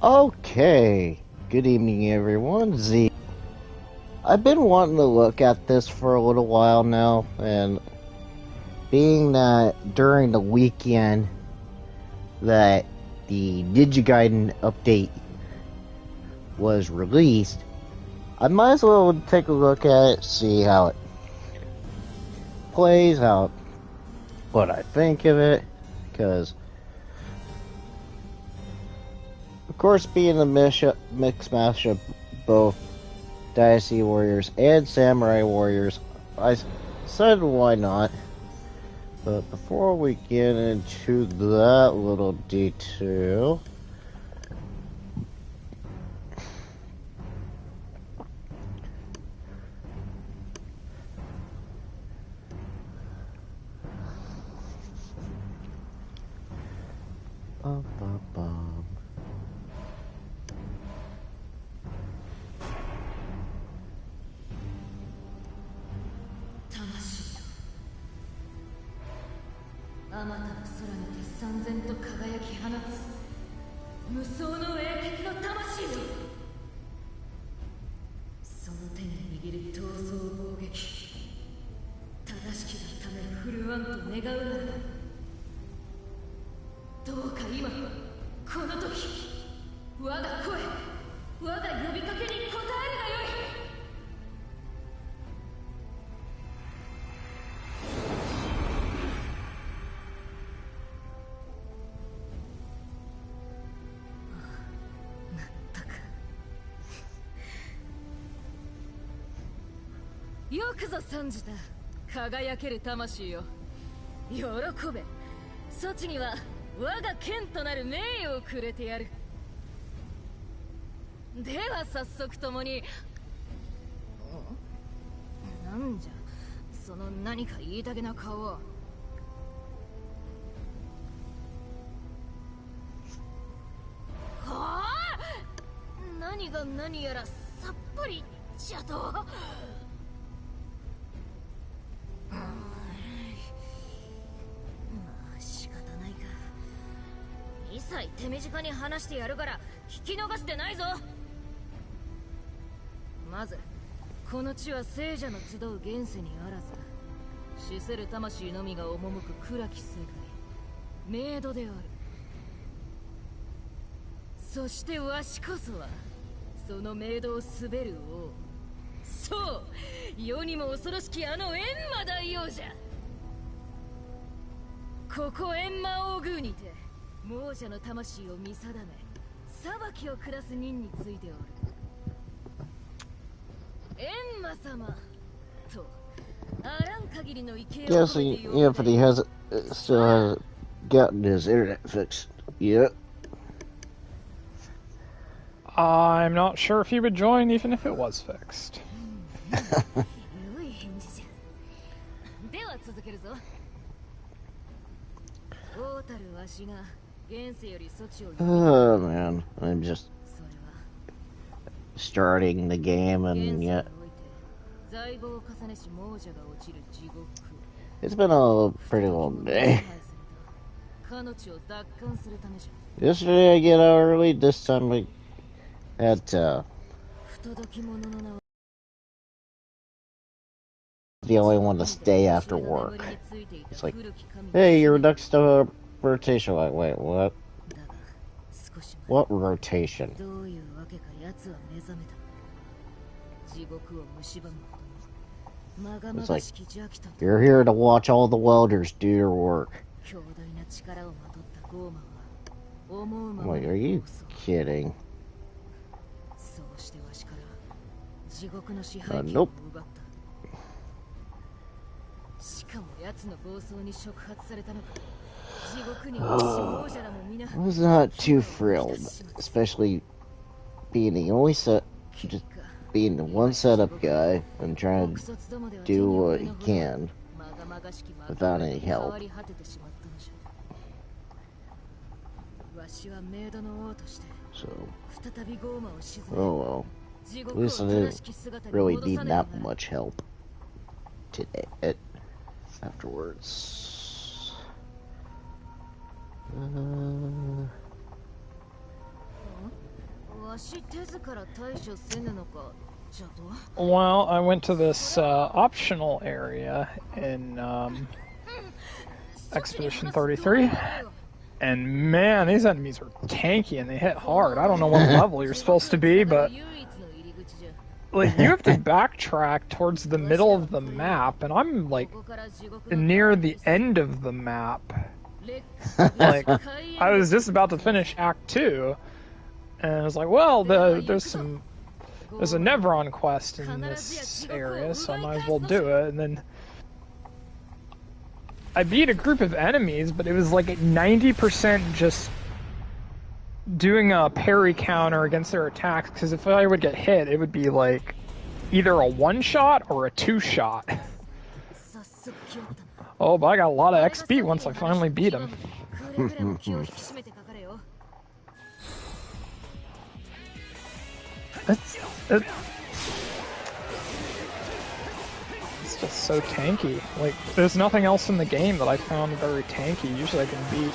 Okay, good evening everyone. Z. I've been wanting to look at this for a little while now, and being that during the weekend that the Digigaiden update was released, I might as well take a look at it, see how it plays, what I think of it, because of course being a mixed match of both Dynasty Warriors and Samurai Warriors, I said why not. But before we get into that little detail,よくぞ参じた輝ける魂よ。喜べ。そちには我が剣となる名誉をくれてやる。では早速共に。なんじゃその何か言いたげな顔は。はあ、何が何やらさっぱりじゃと。一切手短に話してやるから聞き逃してないぞ。まずこの地は聖者の集う現世にあらず、死せる魂のみが赴く暗き世界、メイドである。そしてわしこそはそのメイドを滑る王、そう世にも恐ろしきあの閻魔大王じゃ。ここ閻魔王宮にて亡者の魂を見定め裁きを下す任についておる。閻魔様とあらん限りの畏敬を込めて呼んで。Guessing Anthony still hasn't gotten his internet fixed yet. I'm not sure if he would join even if it was fixed. Oh man, I'm just starting the game and yet it's been a pretty long day. Yesterday I get out early, this time we had the only one to stay after work. It's like, hey, you're next to rotation. Like, wait, what? What rotation? It's like, you're here to watch all the welders do your work. I'm like, are you kidding? Nope. I was not too thrilled, especially being the only just being the one setup guy and trying to do what he can without any help. So, oh well. At least I didn't really need that much help today. Afterwards. Well, I went to this optional area in Expedition 33, and man, these enemies are tanky and they hit hard. I don't know what level you're supposed to be, but like you have to backtrack towards the middle of the map, and I'm like near the end of the map. Like I was just about to finish Act 2, and I was like, well, there's a Nevron quest in this area, so I might as well do it. And then I beat a group of enemies, but it was like at 90% just doing a parry counter against their attacks, because if I would get hit, it would be like either a one-shot or a two-shot. Oh, but I got a lot of XP once I finally beat him. It's just so tanky. Like, there's nothing else in the game that I found very tanky. Usually I can beat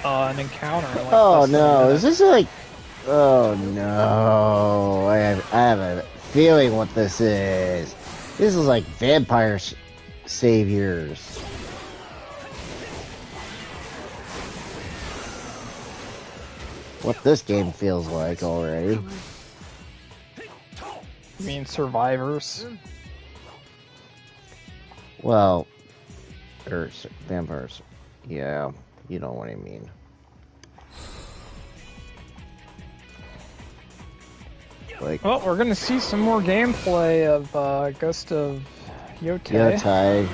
an encounter in like oh less than a no, minute. is this like... Oh no, I have a feeling what this is. This is like vampire saviors. What this game feels like already. You mean survivors? Well, or vampires. Yeah, you know what I mean. Like, Well, we're gonna see some more gameplay of Ghost of Yotei. Yotei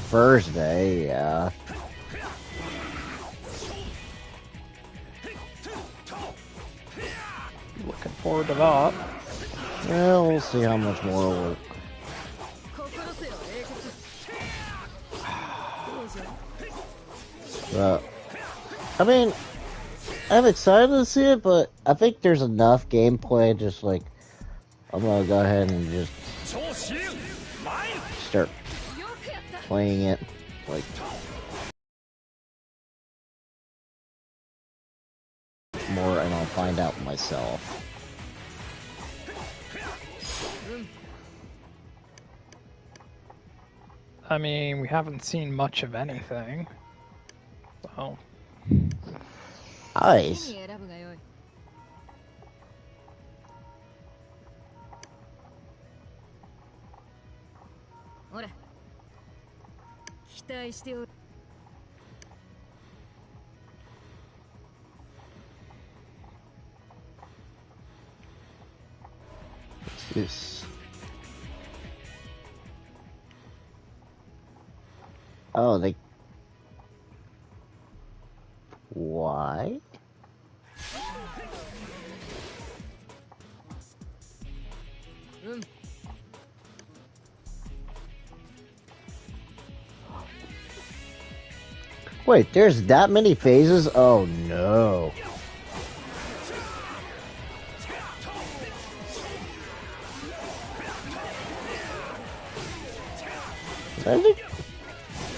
Thursday, yeah. Looking forward to that. Well, we'll see how much more we'll... But, I mean, I'm excited to see it, but I think there's enough gameplay. Just like, I'm gonna go ahead and just start playing it. Like, more, and I'll find out myself. I mean, we haven't seen much of anything. So. Nice. This. Oh, they... Why? Wait, there's that many phases? Oh no. Let me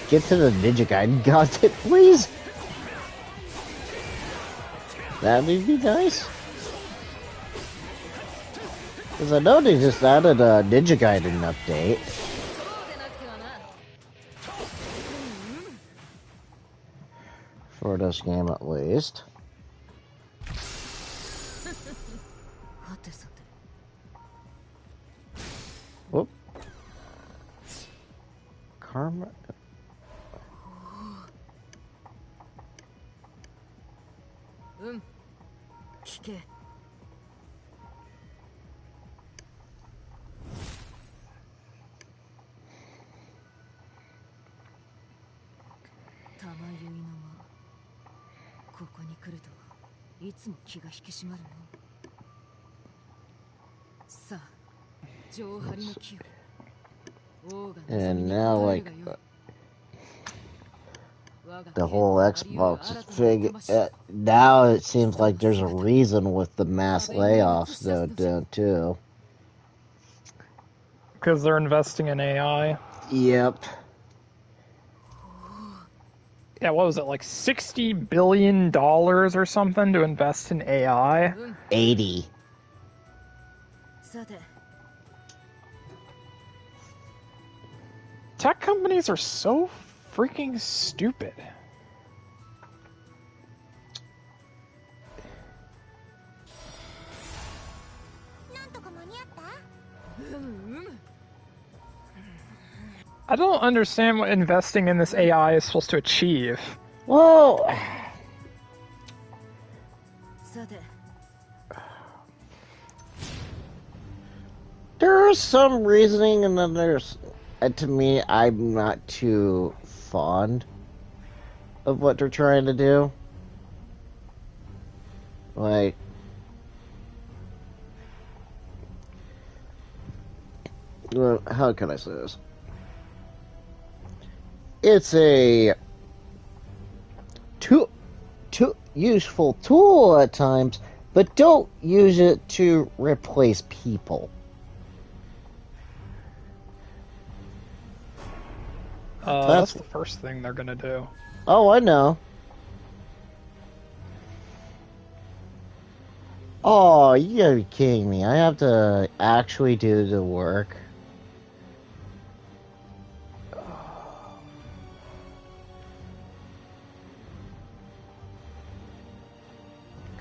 get to the Ninja Gaiden content, please. That would be nice. Because I know they just added a Ninja Gaiden update. For this game at least. Whoop. Karma. And now, like, the whole Xbox thing, now it seems like there's a reason with the mass layoffs, though, too. Because they're investing in AI. Yep. Yeah, what was it, like $60 billion or something to invest in AI? 80. Tech companies are so freaking stupid. I don't understand what investing in this AI is supposed to achieve. Well, there is some reasoning, and then there's, to me, I'm not too fond of what they're trying to do. Like, well, how can I say this? It's a too useful tool at times, but don't use it to replace people. That's the first thing they're gonna do. Oh, I know. Oh, you gotta be kidding me. I have to actually do the work.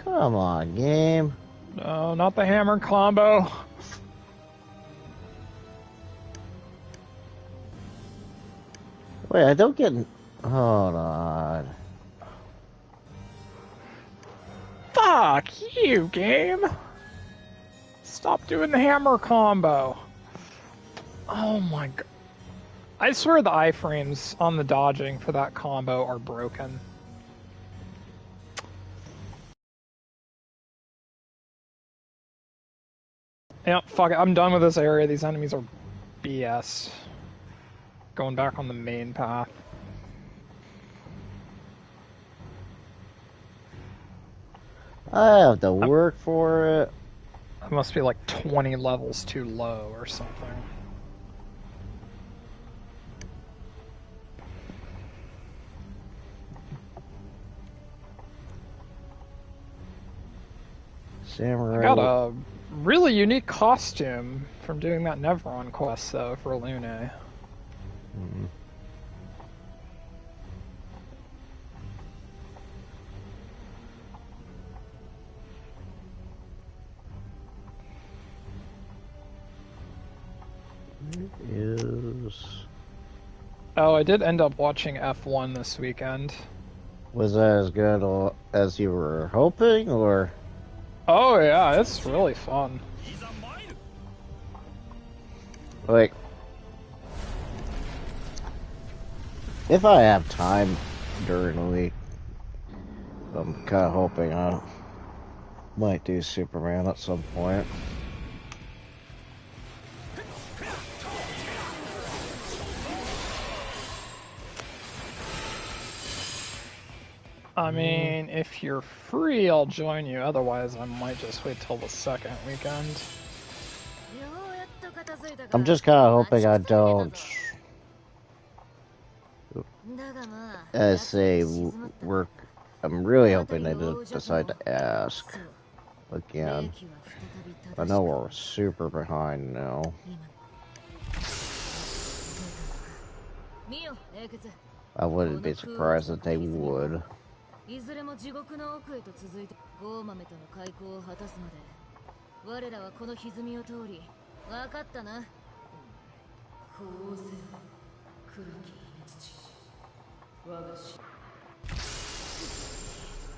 Come on, game. No, not the hammer combo. Wait, I don't get... Hold on. Fuck you, game. Stop doing the hammer combo. Oh my god. I swear the iframes on the dodging for that combo are broken. Yep, fuck it. I'm done with this area. These enemies are BS. Going back on the main path. I have to work for it. I must be like 20 levels too low or something. Samurai. I got a really unique costume from doing that Nevron quest, though, for Lune. Mm-hmm. It is... Oh, I did end up watching F1 this weekend. Was that as good as you were hoping, or...? Oh yeah, it's really fun. Like, if I have time during the week, I'm kind of hoping I might do Superman at some point. I mean, if you're free, I'll join you. Otherwise, I might just wait till the second weekend. I'm just kind of hoping I don't, as a work, I'm really hoping they didn't decide to ask again. I know we're super behind now. I wouldn't be surprised if they would. いずれも地獄の奥へと続いてゴーマメとの開口を果たすまで我らはこの歪みを通り分かったな公然黒き命我が死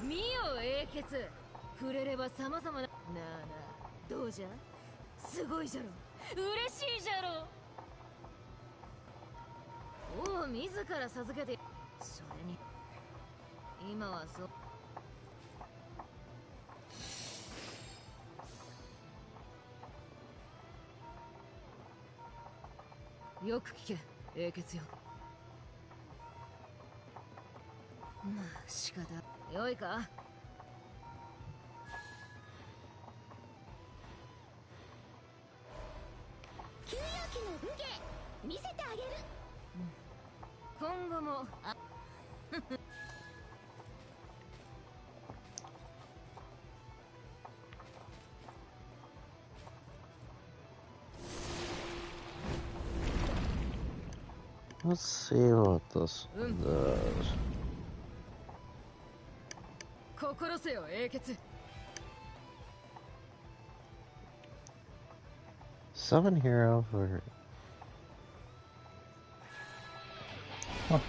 見よ英傑触れれば様々ななあなあどうじゃすごいじゃろ嬉しいじゃろおう自ら授けてそれに今はそうよく聞け英傑よまあ仕方よいか給与機の武芸見せてあげる、今後も Let's see what this does. 心せよ英傑 Summon hero for... Huh.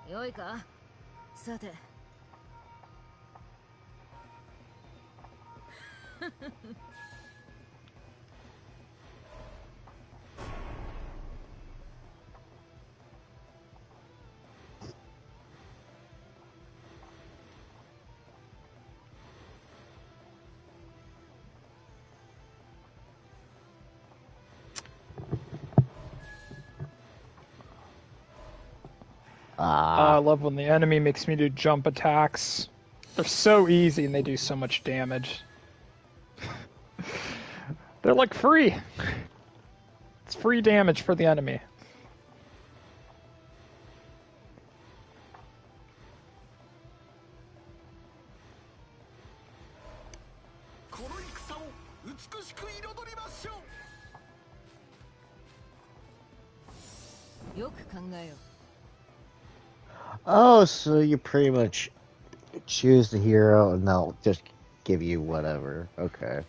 Yo よいかさてI love when the enemy makes me do jump attacks. They're so easy and they do so much damage. They're like free. It's free damage for the enemy. Oh, so you pretty much choose the hero and they'll just give you whatever. Okay.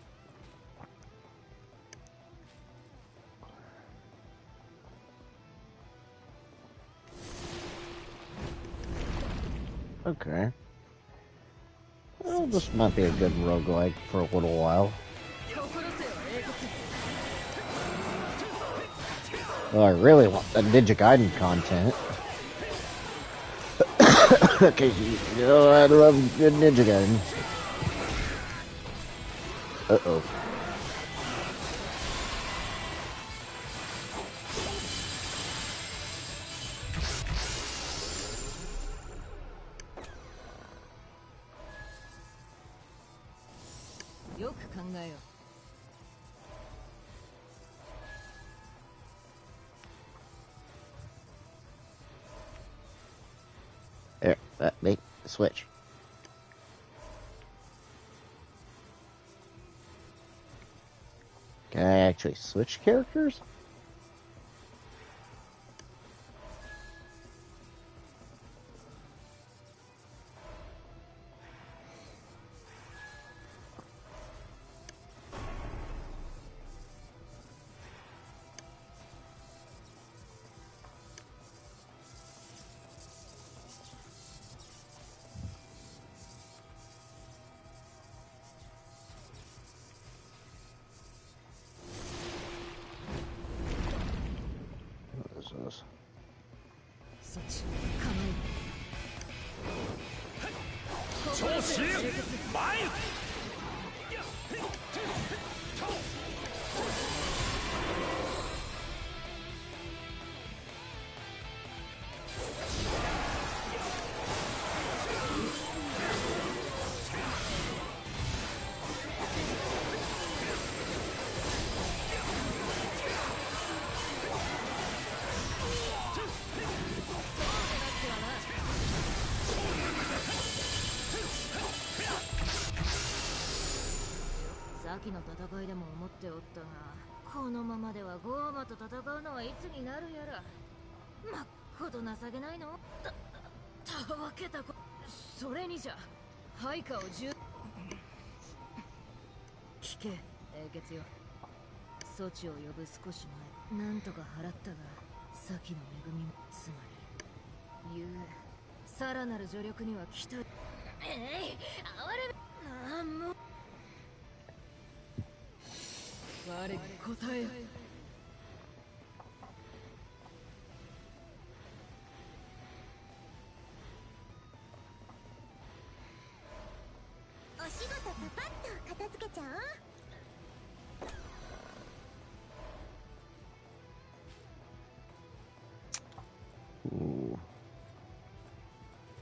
Okay. Well, this might be a good roguelike for a little while. Well, I really want the Ninja Gaiden content. Okay, you know, I love good Ninja Gaiden. Uh-oh. There, make the switch. Can I actually switch characters? What is this?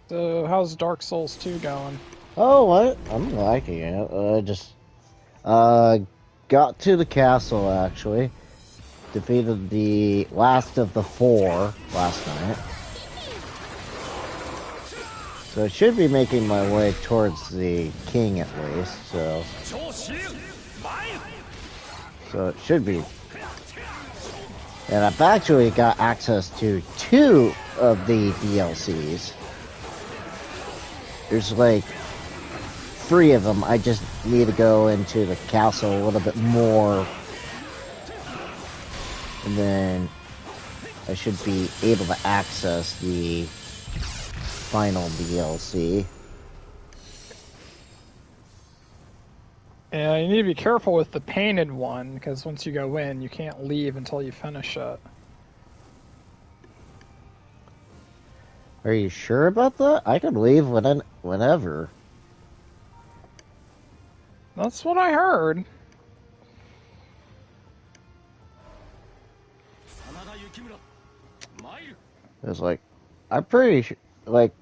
So, how's Dark Souls 2 going? Oh, what? I'm liking it. Just got to the castle actually. Defeated the last of the 4 last night. So I should be making my way towards the king at least, so it should be. And I've actually got access to 2 of the DLCs. There's like 3 of them. I just need to go into the castle a little bit more. And then I should be able to access the final DLC. Yeah, you need to be careful with the painted one, because once you go in, you can't leave until you finish it. Are you sure about that? I can leave whenever. That's what I heard. It's like, I'm pretty sure, like,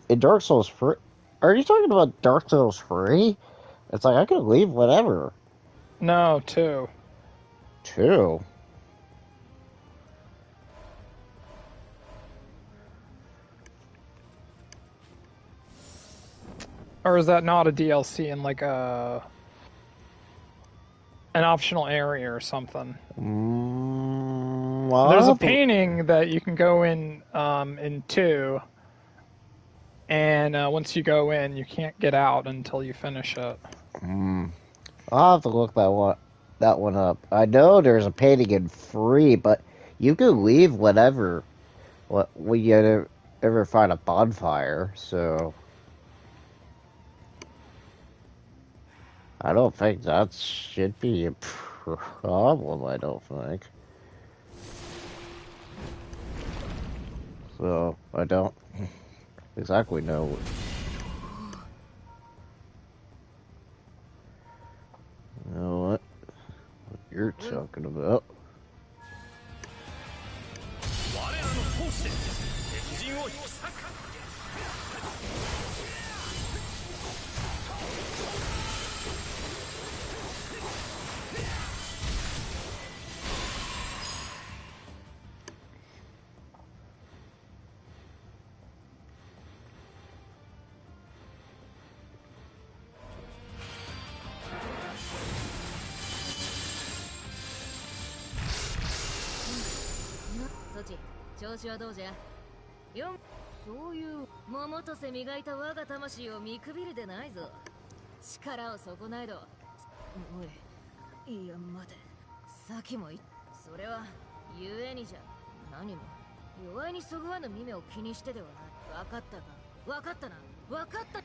in Dark Souls 3, are you talking about Dark Souls 3? It's like, I can leave whenever. No, 2. 2? Or is that not a DLC in like an optional area or something? Well, there's a painting that you can go in 2, and once you go in, you can't get out until you finish it. I'll have to look that one up. I know there's a painting in 3, but you can leave whenever. When you ever find a bonfire, so I don't think that should be a problem. I don't think. So I don't exactly know what you're talking about.そういう桃とせ磨いた我が魂を見くびるでないぞ。力を損ないど。おい、いや待て。さっきも言った。それはゆえにじゃ。何も弱いにそぐわぬ耳を気にしてではない。分かったか。分かったな。分かった。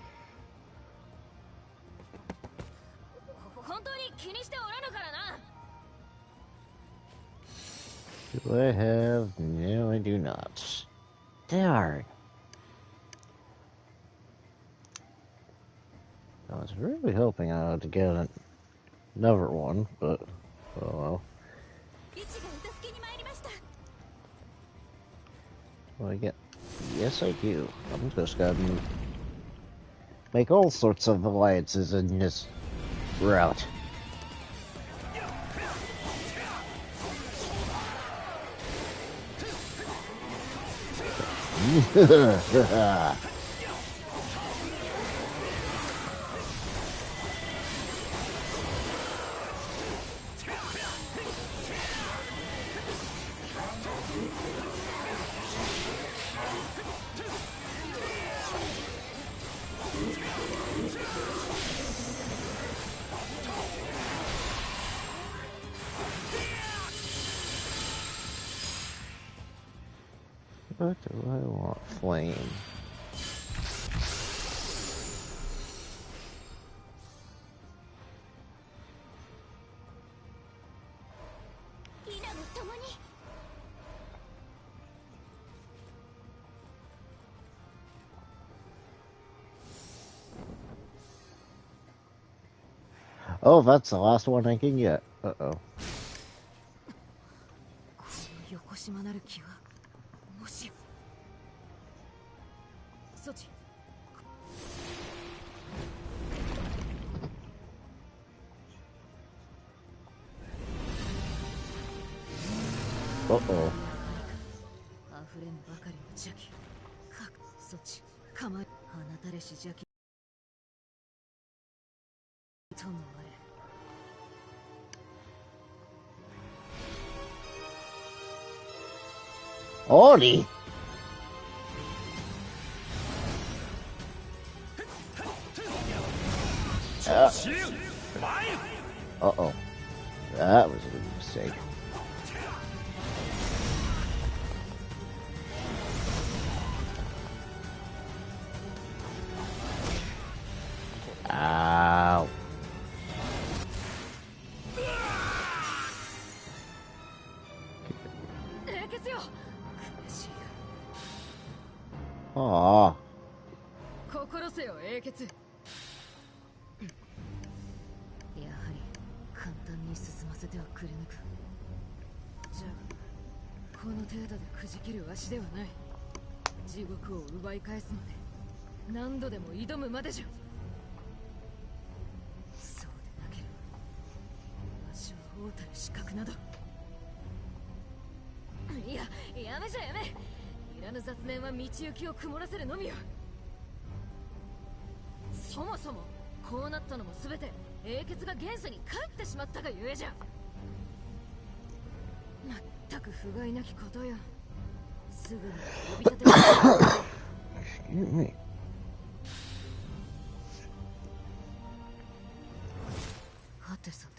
本当に気にしておらぬからな。Do I have? No, I do not. Darn. I was really hoping I would get another one, but oh well. Well, yes, I do. I'm just gonna make all sorts of alliances in this route. What do I want? Flame. Oh, that's the last one I can get. Uh-oh. Uh-oh. 溢れんばかりの邪気。そっち構え放たれし邪気ともあれ。Already? Uh-oh. That was a mistake. Ow. Aw. 心せよ英傑。やはり簡単に進ませてはくれぬか。じゃあこの程度でくじけるわしではない。地獄を奪い返すまで何度でも挑むまでじゃ。そうでなければわしは王たる資格など。いや、やめじゃやめ。いらぬ雑念は道行きを曇らせるのみよ。そもそもこうなったのも全て英傑が現世に帰ってしまったがゆえじゃ。まったく不甲斐なきことよ。すぐに呼び立てる。 Excuse me. はてさて。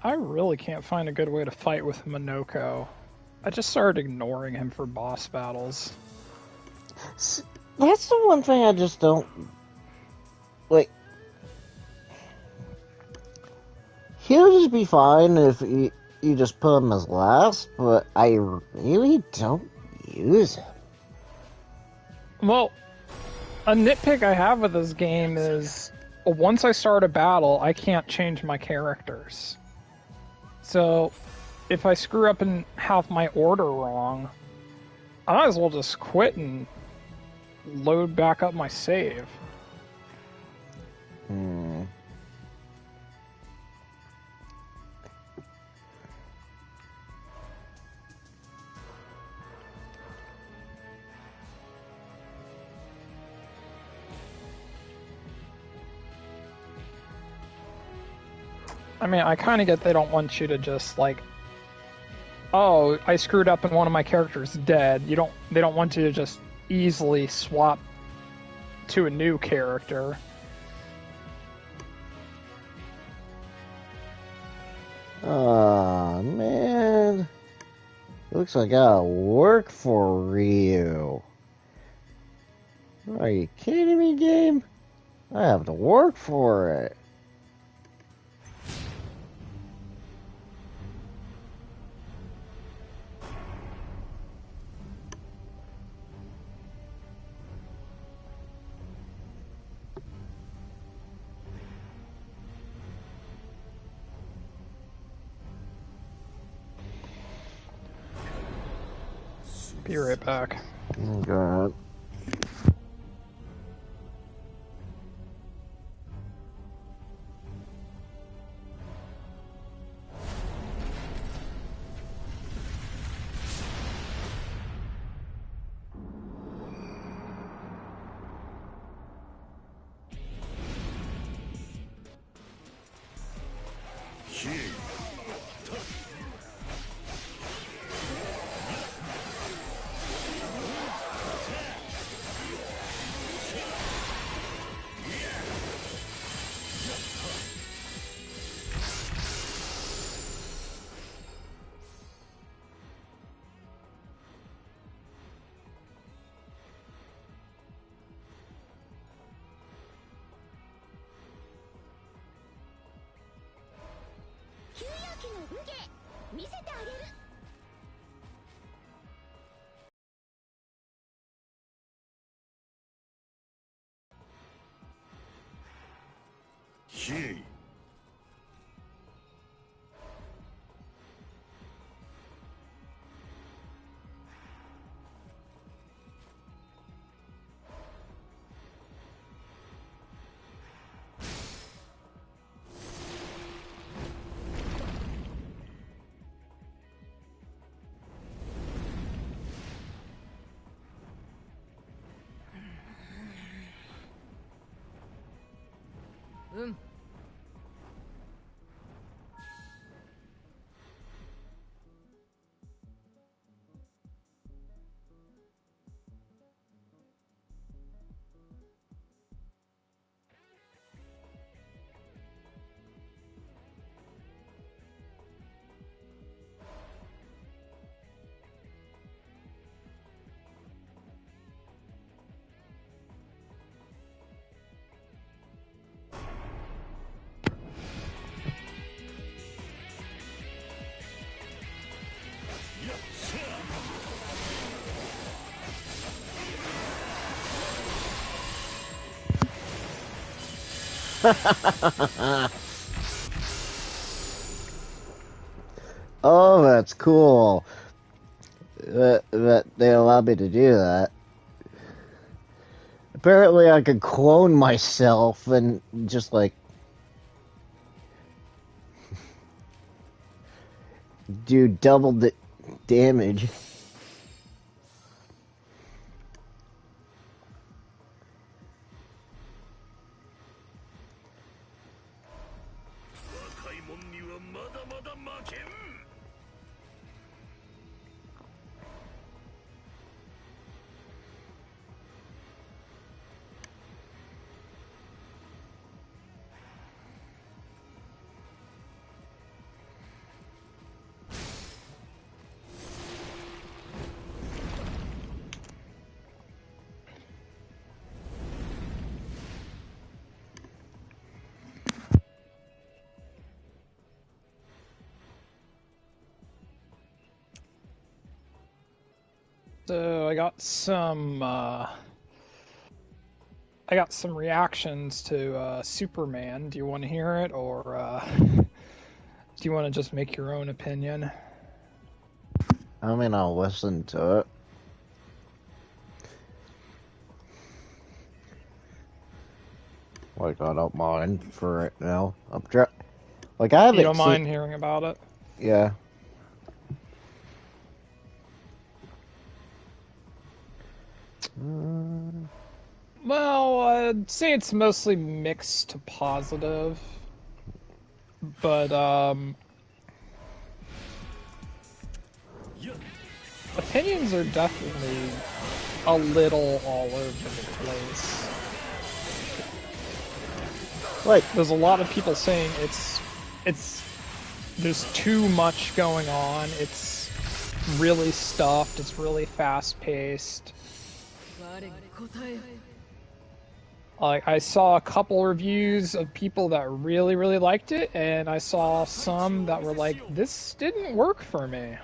I really can't find a good way to fight with Minoko. I just started ignoring him for boss battles. That's the one thing I just don't... Like... He'll just be fine if you just put him as last, but I really don't use him. Well, a nitpick I have with this game is once I start a battle, I can't change my characters. So, if I screw up and have my order wrong, I might as well just quit and load back up my save. I mean, I kind of get they don't want you to just like, oh, I screwed up and one of my characters dead. They don't want you to just easily swap to a new character. Aw, man. Looks like I gotta work for Ryu. Are you kidding me, game? I have to work for it. Be right back. Oh, God. Oh, that's cool. That they allowed me to do that. Apparently, I could clone myself and just like do double the damage. So I got some reactions to Superman. Do you want to hear it, or do you want to just make your own opinion? I mean, I'll listen to it. Like, I don't mind for right now. Like, I haven't You don't seen... mind hearing about it? Yeah. Well, I'd say it's mostly mixed to positive, but opinions are definitely a little all over the place. Like, there's a lot of people saying there's too much going on. It's really stuffed. It's really fast paced. Like, I saw a couple reviews of people that really, really liked it, and I saw some that were like, this didn't work for me.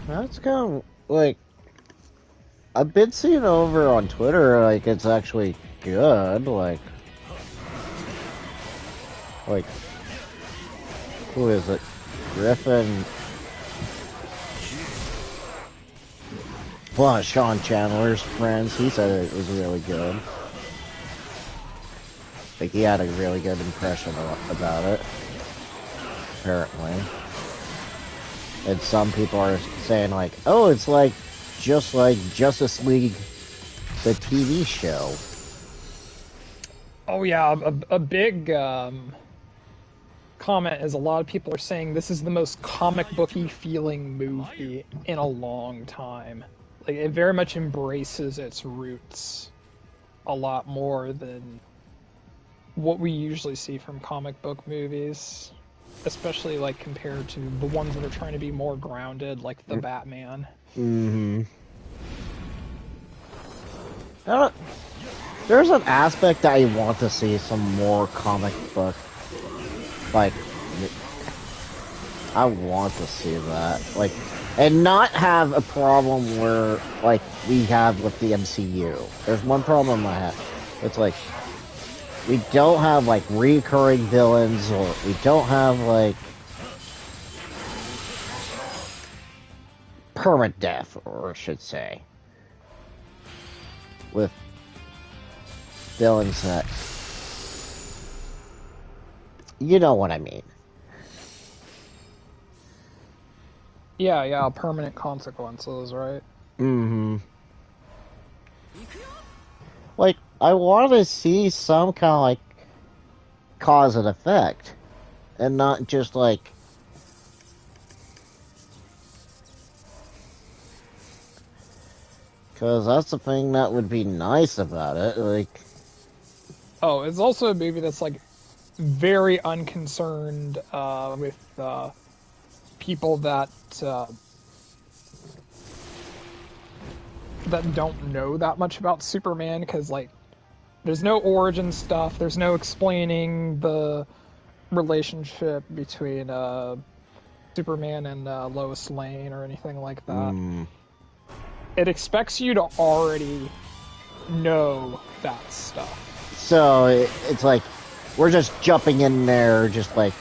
That's kind of, like... I've been seeing over on Twitter, like, it's actually good, like... Like... Who is it? Griffin... Well, Sean Chandler's friends, he said it was really good. Like, he had a really good impression about it. Apparently. And some people are saying, like, oh, it's like, just like Justice League, the TV show. Oh yeah, a big comment is a lot of people are saying this is the most comic booky feeling movie in a long time. Like, it very much embraces its roots a lot more than what we usually see from comic book movies, especially like compared to the ones that are trying to be more grounded, like the Batman. there's an aspect that I want to see some more comic book, like, I want to see that, like, and not have a problem where, like, we have with the MCU. There's one problem I have. It's like, we don't have, like, recurring villains, or we don't have, like, permadeath, or I should say, with villains that, you know what I mean. Yeah, permanent consequences, right? Mm-hmm. Like, I want to see some kind of, like, cause and effect, and not just, like, because that's the thing that would be nice about it, like... Oh, it's also a movie that's, like, very unconcerned with people that that don't know that much about Superman, because, like, there's no origin stuff, there's no explaining the relationship between Superman and Lois Lane or anything like that. It expects you to already know that stuff. So, it's like, we're just jumping in there, just like...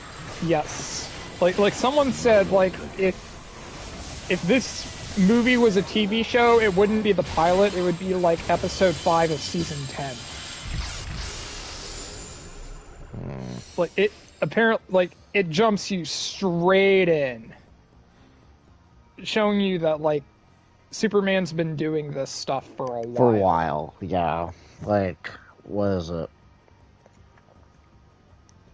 Yes. Like someone said, like, if this movie was a TV show, it wouldn't be the pilot, it would be like episode 5 of season 10. Like, it apparently, like, it jumps you straight in, showing you that, like, Superman's been doing this stuff for a while. For a while, yeah. Like, what is it?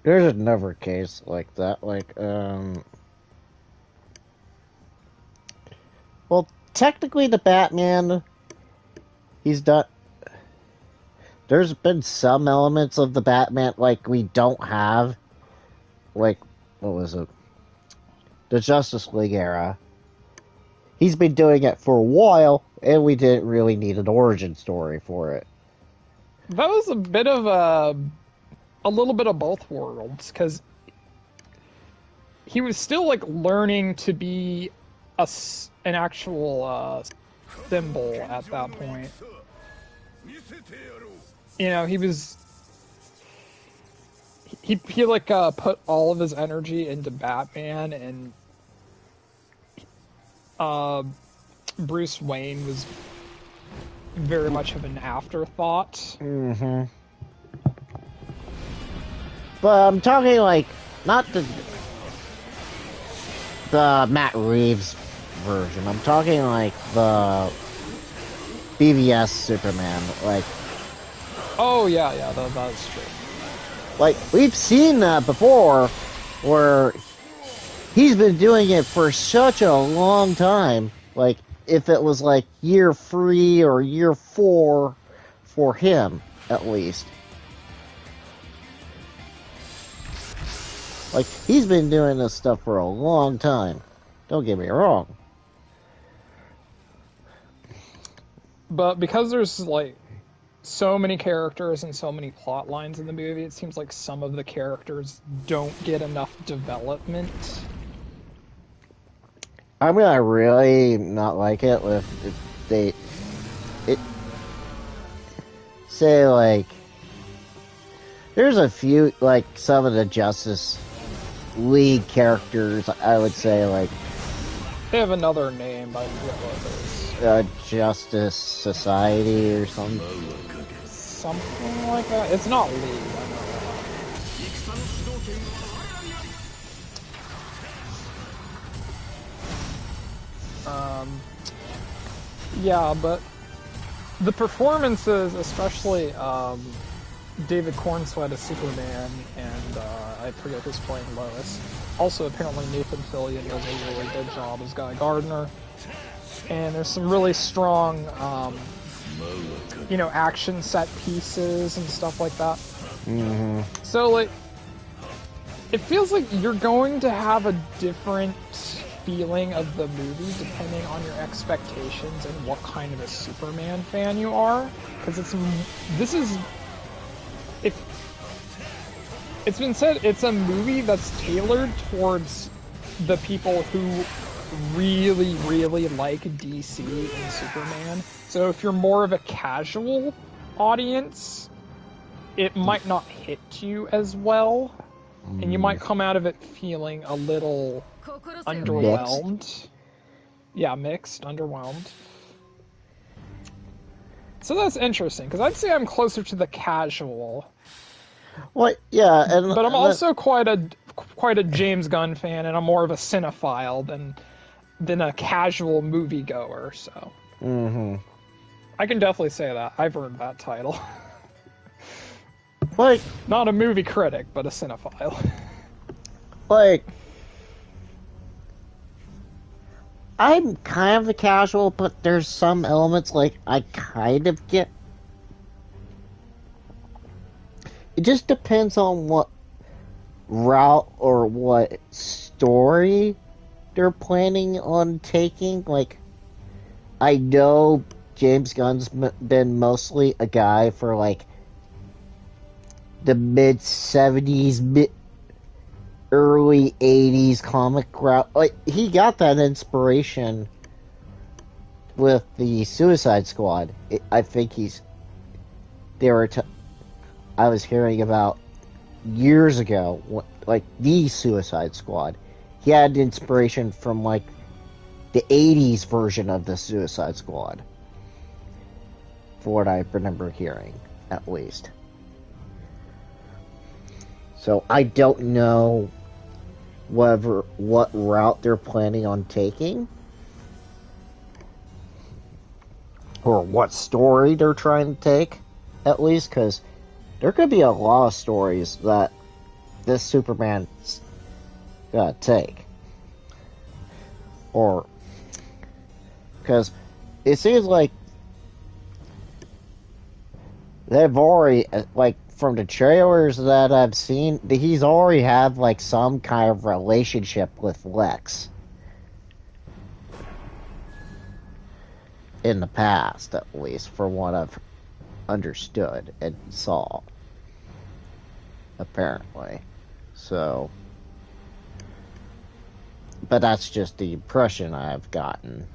There's another case like that, like, well, technically the Batman, he's done... There's been some elements of the Batman, like, we don't have, like, what was it? The Justice League era. He's been doing it for a while, and we didn't really need an origin story for it. That was a bit of a little bit of both worlds, because he was still, like, learning to be an actual symbol at that point. You know, he like put all of his energy into Batman, and Bruce Wayne was very much of an afterthought. Mm-hmm. But I'm talking, like, not the Matt Reeves version. I'm talking, like, the BVS Superman, like... Oh, yeah, that's true. Like, we've seen that before, where he's been doing it for such a long time. Like, if it was, like, year 3 or year 4 for him, at least. Like, he's been doing this stuff for a long time. Don't get me wrong. But because there's, like, so many characters and so many plot lines in the movie, it seems like some of the characters don't get enough development. I'm gonna really not like it if they... say, like... There's a few, like, some of the Justice League characters, I would say, like... They have another name, but I forget what it is. Justice Society or something. Something like that? It's not League, I know that. Yeah, but the performances, especially David Cornsweet as Superman, and I forget who's playing Lois. Also, apparently Nathan Fillion does a really good job as Guy Gardner. And there's some really strong, you know, action set pieces and stuff like that. Mm-hmm. So, like, it feels like you're going to have a different feeling of the movie depending on your expectations and what kind of a Superman fan you are. Because it's been said it's a movie that's tailored towards the people who really, really like DC and Superman. So if you're more of a casual audience, it might not hit you as well. And you might come out of it feeling a little underwhelmed. Mixed. Yeah, mixed, underwhelmed. So that's interesting, because I'd say I'm closer to the casual. Well, yeah, but I'm also quite a James Gunn fan, and I'm more of a cinephile than a casual moviegoer. So I can definitely say that I've earned that title. Like, not a movie critic, but a cinephile. Like, I'm kind of a casual, but there's some elements, like, I kind of get. It just depends on what route or what story they're planning on taking. Like, I know James Gunn's been mostly a guy for, like, the mid-70s, early 80s comic route. Like, he got that inspiration with the Suicide Squad. I think I was hearing about years ago, like, the Suicide Squad. He had inspiration from, like, the 80s version of the Suicide Squad. For what I remember hearing, at least. So I don't know what route they're planning on taking, or what story they're trying to take, at least, because there could be a lot of stories that this Superman's gotta take. Or, because it seems like they've already, like, from the trailers that I've seen, he's already had, like, some kind of relationship with Lex. In the past, at least, from what I've understood and saw. Apparently. So. But that's just the impression I've gotten.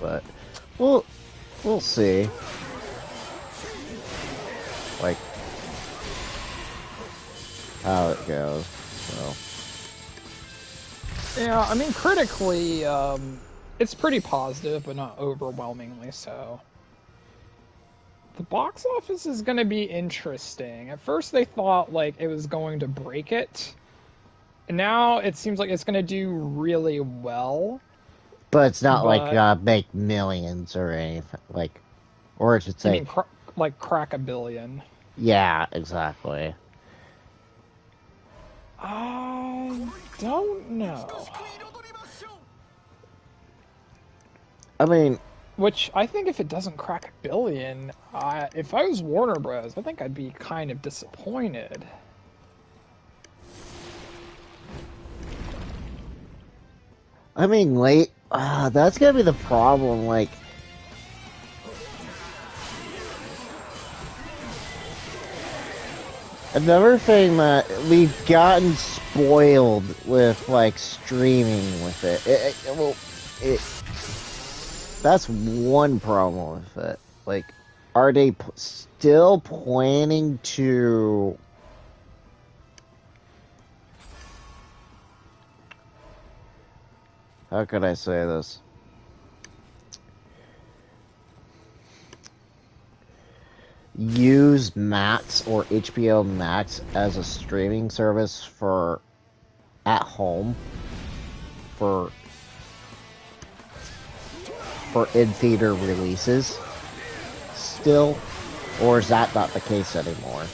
But we'll see. Like, how it goes. So. Yeah, I mean, critically, it's pretty positive, but not overwhelmingly so. The box office is going to be interesting. At first they thought, like, it was going to break it. And now it seems like it's going to do really well. But it's not like make millions or anything, like, or I should say, I mean, like crack $1 billion. Yeah, exactly. I don't know. I mean, which I think if it doesn't crack $1 billion, if I was Warner Bros., I think I'd be kind of disappointed. I mean, that's gonna be the problem, like, another thing that we've gotten spoiled with, like, streaming with it. That's one problem with it. Like, are they still planning to... How could I say this? Use Max or HBO Max as a streaming service for at home for in-theater releases still? Or is that not the case anymore?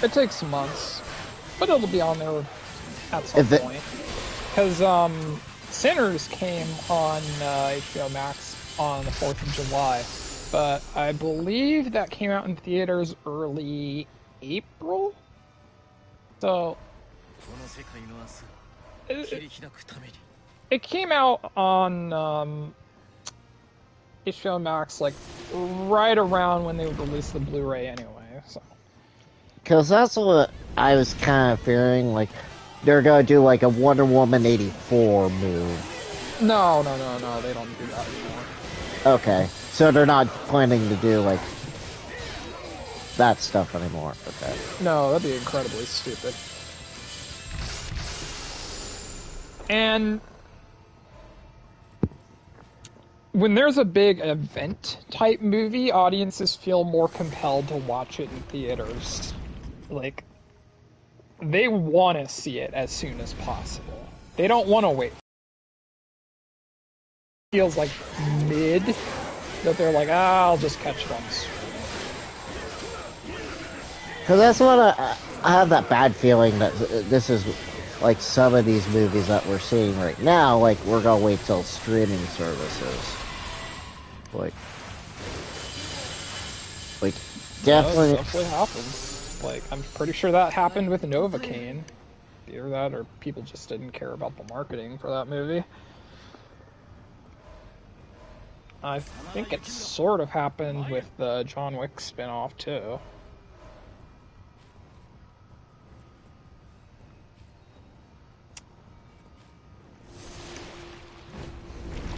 It takes months, but it'll be on there at some point. Because Sinners came on HBO Max on the 4th of July. But I believe that came out in theaters early April? So... It came out on HBO Max, like, right around when they would release the Blu-ray anyway, so... Because that's what I was kind of fearing, like, they're gonna do, like, a Wonder Woman 84 move. No, they don't do that anymore. Okay, so they're not planning to do, like, that stuff anymore. Okay. No, that'd be incredibly stupid. And when there's a big event-type movie, audiences feel more compelled to watch it in theaters. Like, they want to see it as soon as possible. They don't want to wait. It feels like mid that they're like, I'll just catch it on the screen. Because that's what I have that bad feeling that this is like some of these movies that we're seeing right now, like we're gonna wait till streaming services. Like definitely. That definitely happens. Like, I'm pretty sure that happened with Novocaine. Either that or people just didn't care about the marketing for that movie. I think it sort of happened with the John Wick spin-off too.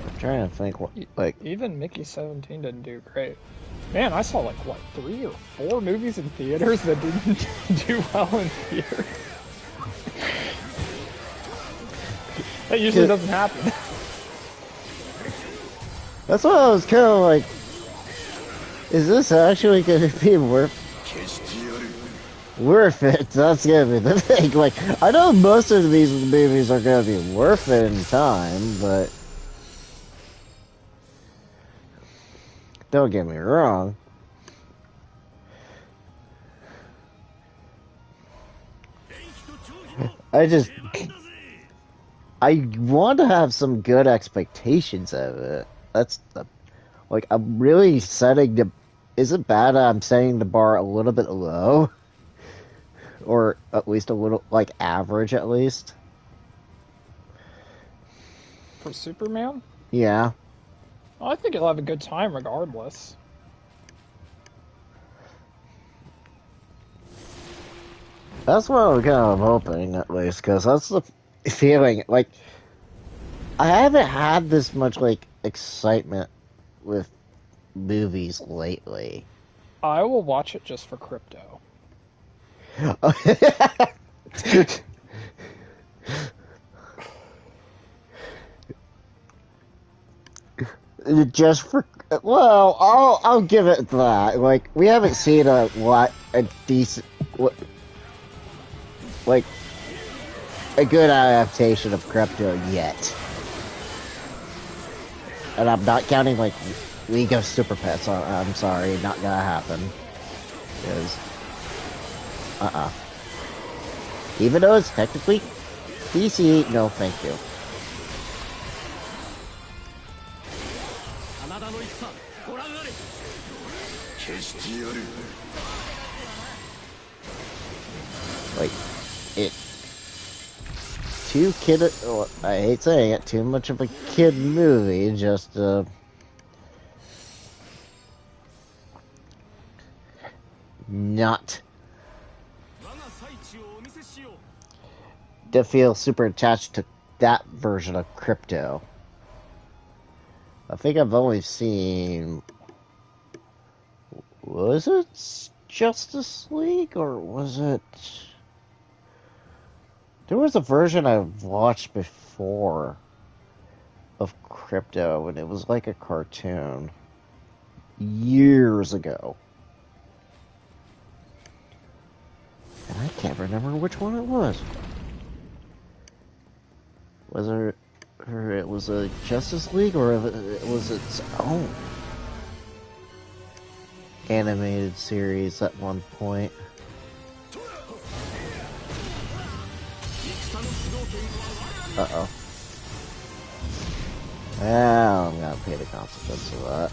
I'm trying to think what, like... Even Mickey 17 didn't do great. Man, I saw like, what, 3 or 4 movies in theaters that didn't do well in theaters. That usually doesn't happen. That's what I was kind of like, is this actually going to be worth it? That's going to be the thing. Like, I know most of these movies are going to be worth it in time, but don't get me wrong. I want to have some good expectations of it. That's the, like, I'm really setting the, is it bad I'm setting the bar a little bit low? Or at least a little, like, average at least? For Superman? Yeah. Well, I think you'll have a good time regardless. That's what I'm kind of hoping, at least, because that's the feeling, like, I haven't had this much, like, excitement with movies lately. I will watch it just for crypto. Just for, well, I'll give it that. Like, we haven't seen a decent, like, a good adaptation of crypto yet. And I'm not counting, like, League of Super Pets. I'm sorry, not gonna happen. Because, even though it's technically DC, no thank you. Like, I hate saying it, too much of a kid movie, just, not to feel super attached to that version of crypto. I think I've only seen, was it Justice League, or was it, there was a version I've watched before of crypto, and it was like a cartoon years ago. And I can't remember which one it was. Whether it was a Justice League or if it was its own animated series at one point. Uh-oh. Well, I'm gonna pay the consequence of that.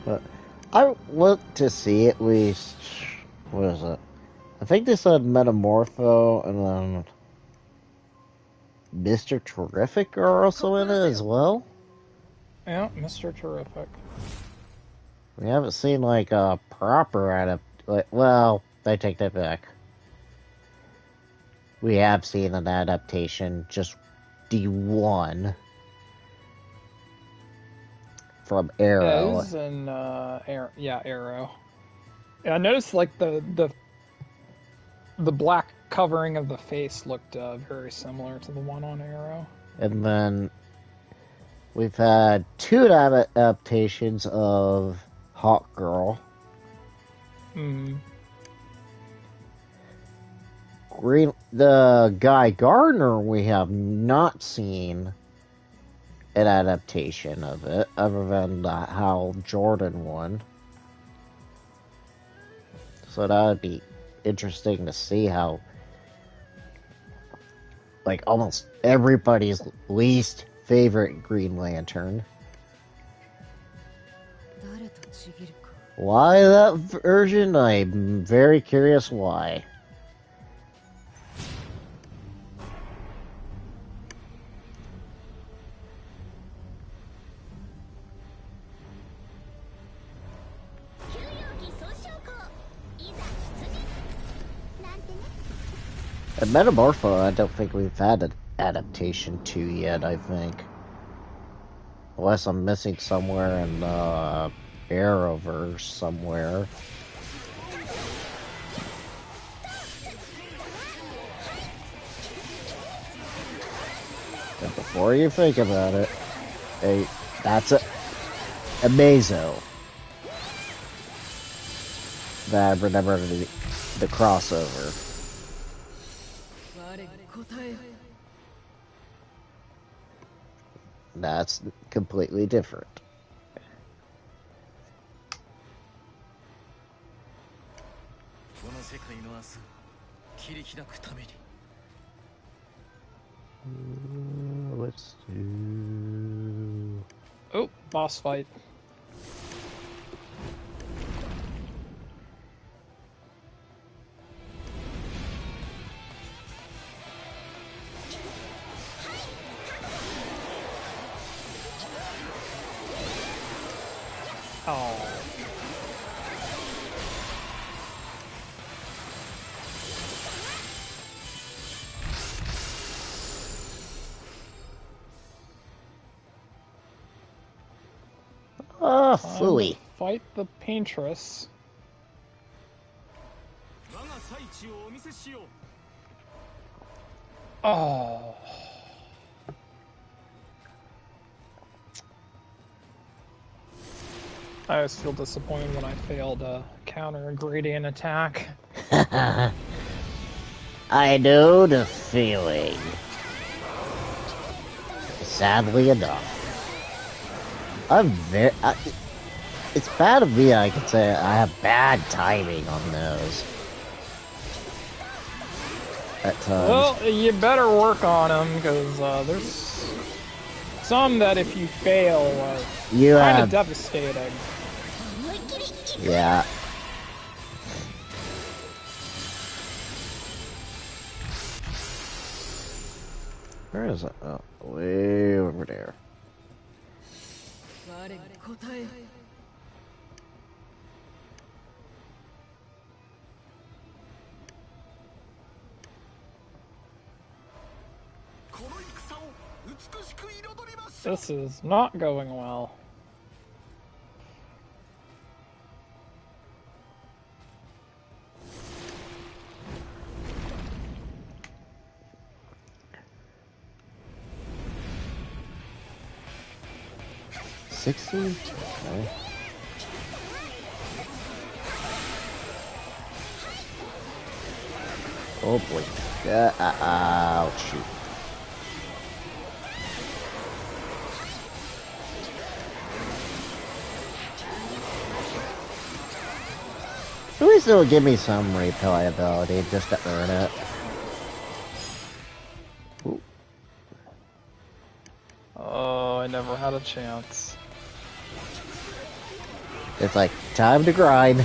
But I want to see at least, what is it? I think they said Metamorpho and then Mr. Terrific are also in it as well. Yeah, Mr. Terrific. We haven't seen like a proper well, I take that back. We have seen an adaptation, just the one from Arrow. Yeah, he's in Arrow. Yeah, Arrow. Yeah, I noticed like the black covering of the face looked very similar to the one on Arrow. And then we've had two adaptations of Hawk Girl. The Guy Gardner, we have not seen an adaptation of it, other than the Hal Jordan one. So that would be interesting to see how, like, almost everybody's least favorite Green Lantern. Why that version? I'm very curious why. And Metamorpho, I don't think we've had an adaptation to yet, I think. Unless I'm missing somewhere in the Arrowverse somewhere. And before you think about it, hey, that's a Mazo. That I remember the crossover. That's completely different. Let's do... Oh, boss fight. Oh. Ah, Fooey. Fight the Paintress. Oh. I always feel disappointed when I fail to counter a gradient attack. I know the feeling. Sadly enough. It's bad of me, I could say I have bad timing on those. At times. Well, you better work on them, because there's some that if you fail are kind of devastating. Yeah. Where is it? Oh, way over there. This is not going well. Okay. Oh boy. Ouch. At least it'll give me some replayability just to earn it. Ooh. Oh, I never had a chance. It's like, time to grind.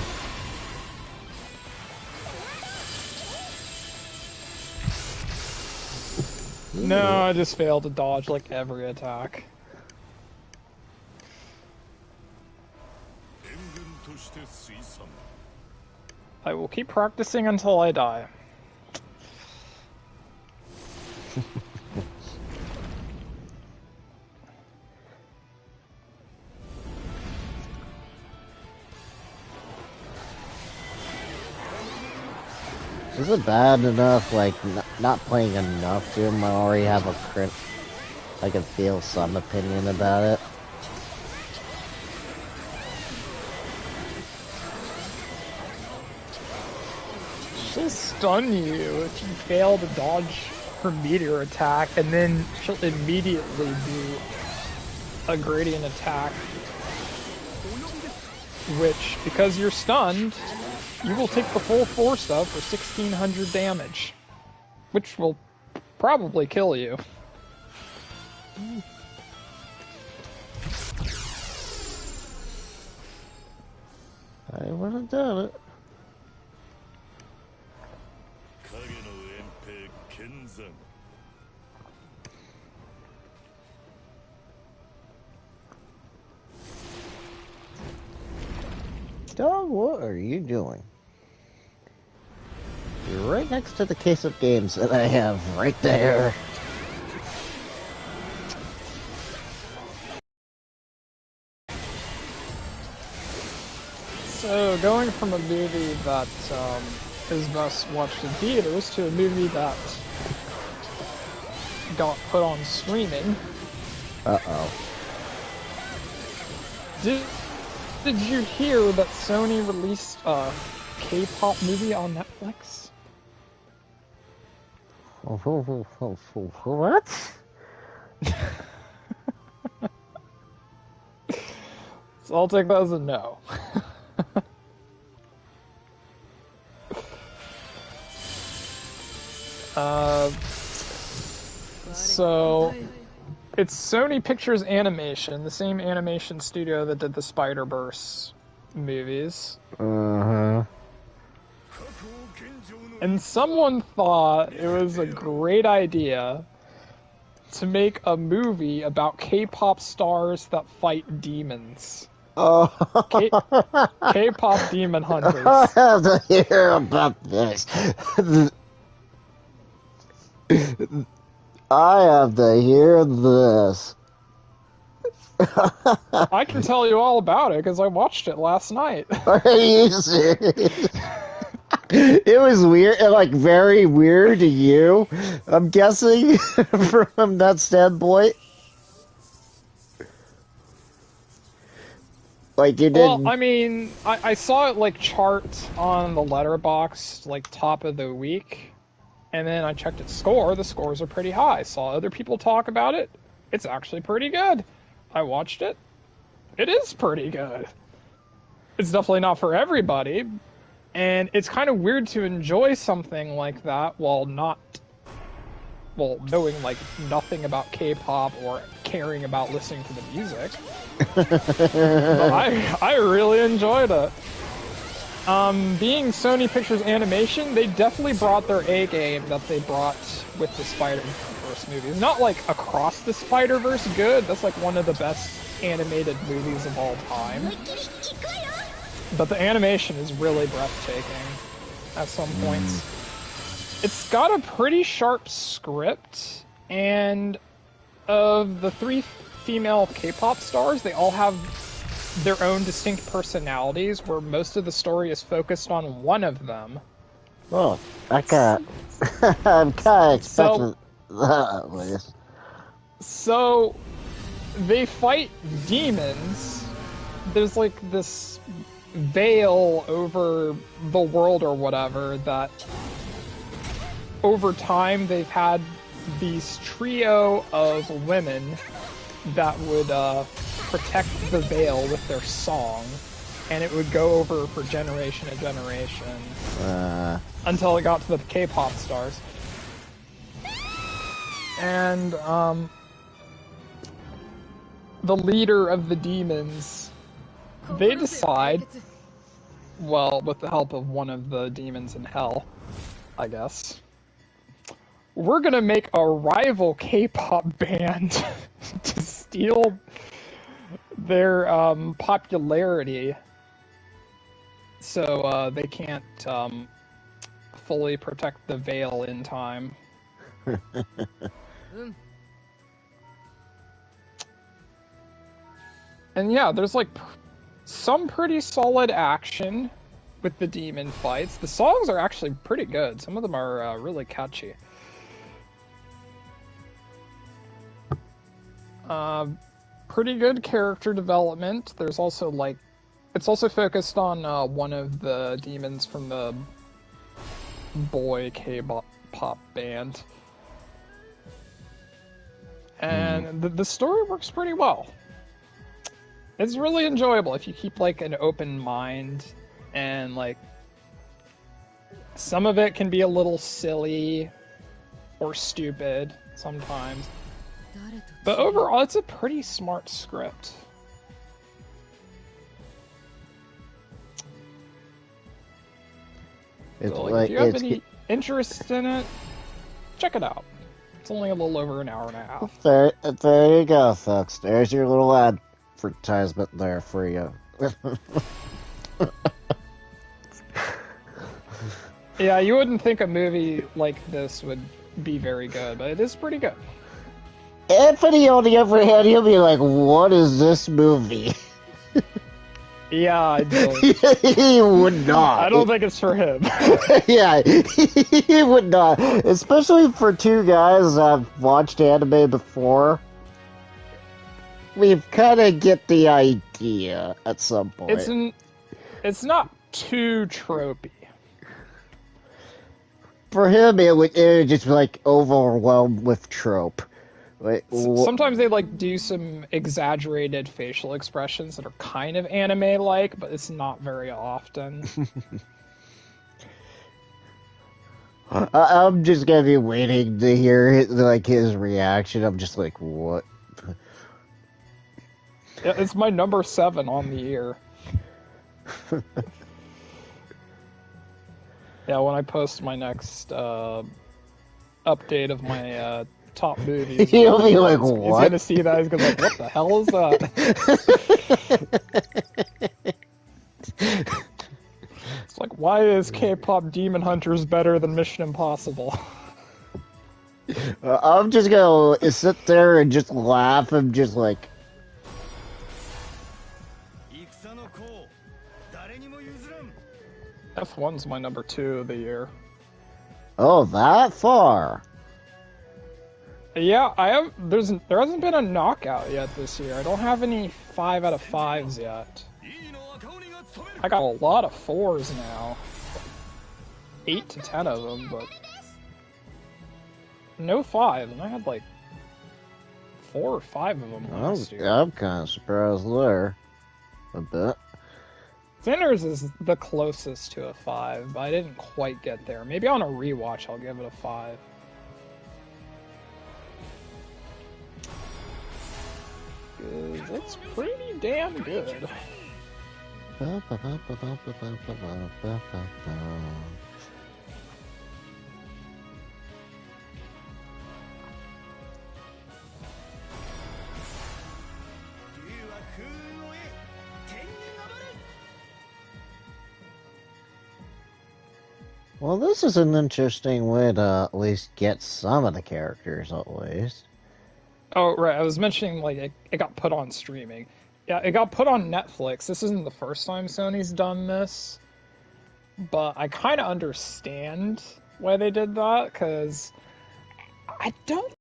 No, I just failed to dodge like every attack. I will keep practicing until I die. Is it bad enough, like, not playing enough Doom? I already have a I can feel some opinion about it. She'll stun you if you fail to dodge her meteor attack, and then she'll immediately do a gradient attack, which, because you're stunned, you will take the full force of for 1600 damage, which will probably kill you. I would have done it. Dog, what are you doing? You're right next to the case of games that I have right there. So, going from a movie that is best watched in theaters to a movie that got put on streaming. Uh-oh. Did you hear that Sony released a K-pop movie on Netflix? What? So I'll take that as a no. So it's Sony Pictures Animation, the same animation studio that did the Spider-Verse movies. Uh-huh. And someone thought it was a great idea to make a movie about K-pop stars that fight demons. Oh. K-pop demon hunters. I have to hear about this. I have to hear this. I can tell you all about it because I watched it last night. Are you serious? It was weird, like very weird to you, I'm guessing, from that standpoint. Like you didn't. Well, I mean, I saw it like chart on the letterbox, like top of the week, and then I checked its score. The scores are pretty high. Saw other people talk about it. It's actually pretty good. I watched it. It is pretty good. It's definitely not for everybody, and it's kind of weird to enjoy something like that while knowing like nothing about K-pop or caring about listening to the music. But I really enjoyed it. Being Sony Pictures Animation, they definitely brought their A game that they brought with the Spider-Verse movies. Not like across the Spider-Verse good, that's like one of the best animated movies of all time. But the animation is really breathtaking at some points. It's got a pretty sharp script, and of the 3 female K-pop stars, they all have their own distinct personalities, where most of the story is focused on one of them. Well, I'm kind of expecting that. So, they fight demons. There's like this veil over the world or whatever that over time they've had these trio of women that would protect the veil with their song, and it would go over for generation and generation until it got to the K-pop stars. And the leader of the demons, they decide, well, with the help of one of the demons in hell, I guess, we're gonna make a rival K-pop band to steal their popularity, so they can't fully protect the veil in time. And yeah, there's like some pretty solid action with the demon fights. The songs are actually pretty good. Some of them are really catchy. Pretty good character development. There's also like, it's also focused on one of the demons from the boy K-pop band. And the story works pretty well. It's really enjoyable if you keep like an open mind, and like some of it can be a little silly or stupid sometimes. But overall, it's a pretty smart script. So, like, if you have any interest in it, check it out. It's only a little over an hour and a half. There you go, folks. There's your little advertisement there for you. Yeah, you wouldn't think a movie like this would be very good, but it is pretty good. Anthony, on the other hand, he'll be like, what is this movie? Yeah, I do. He would not. I don't think it's for him. Yeah, he would not. Especially for two guys that have watched anime before. We kind of get the idea at some point. It's not too tropey. For him, it would just be like overwhelmed with trope. Like, sometimes they like do some exaggerated facial expressions that are kind of anime-like, but it's not very often. I'm just gonna be waiting to hear his reaction. I'm just like, what? Yeah, it's my number 7 on the year. Yeah, when I post my next update of my top movies, he'll be like, what? He's gonna see that. He's gonna be like, what the hell is that? It's like, why is K-pop Demon Hunters better than Mission Impossible? I'm just gonna sit there and just laugh and just like. F1's my number 2 of the year. Oh, that far? Yeah, there hasn't been a knockout yet this year. I don't have any 5 out of 5s yet. I got a lot of 4s now. 8 to 10 of them, but no 5, and I had like 4 or 5 of them last year. I'm kind of surprised there. A bit. Sinners is the closest to a 5, but I didn't quite get there. Maybe on a rewatch I'll give it a 5. Because it's pretty damn good. Well, this is an interesting way to at least get some of the characters, at least. Oh, right. I was mentioning like it got put on streaming. Yeah, it got put on Netflix. This isn't the first time Sony's done this, but I kind of understand why they did that because I don't.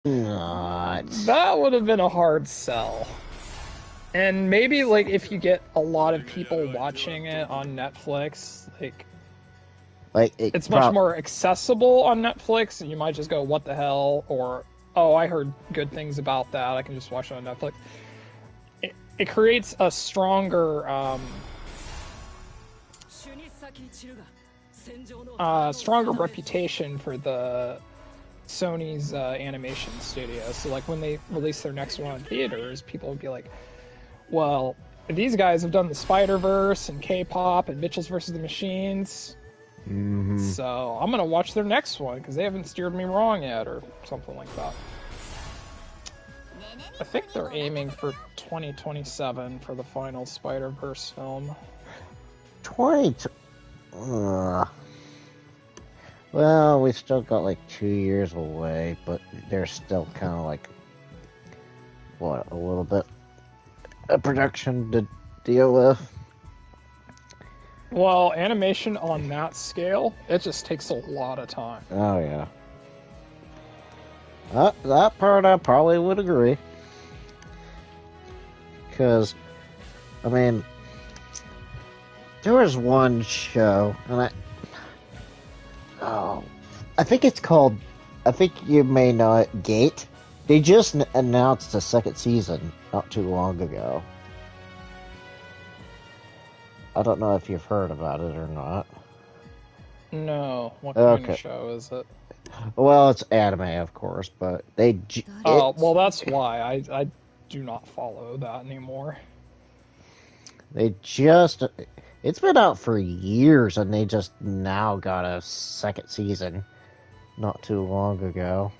Not. That would have been a hard sell. And maybe like if you get a lot of people watching it on Netflix, Like it's much more accessible on Netflix, and you might just go, "What the hell?" or "Oh, I heard good things about that. I can just watch it on Netflix." It creates a stronger stronger reputation for the Sony's animation studio. So like when they release their next one in theaters, people would be like, well, these guys have done the Spider-Verse and K-pop and Mitchell's versus the Machines. Mm-hmm. So I'm gonna watch their next one because they haven't steered me wrong yet, or something like that. I think they're aiming for 2027 for the final Spider-Verse film. Well, we still got like 2 years away, but they're still kind of like, what, a little bit of production to deal with. Well, animation on that scale, it just takes a lot of time. Oh, yeah. That part I probably would agree. Because, I mean, there was one show, and I think it's called, I think you may know it, Gate. They just announced the second season not too long ago. I don't know if you've heard about it or not. No. What kind of show is it? Well, it's anime, of course, but they... Oh, well, that's why. I do not follow that anymore. They just... It's been out for years, and they just now got a second season not too long ago.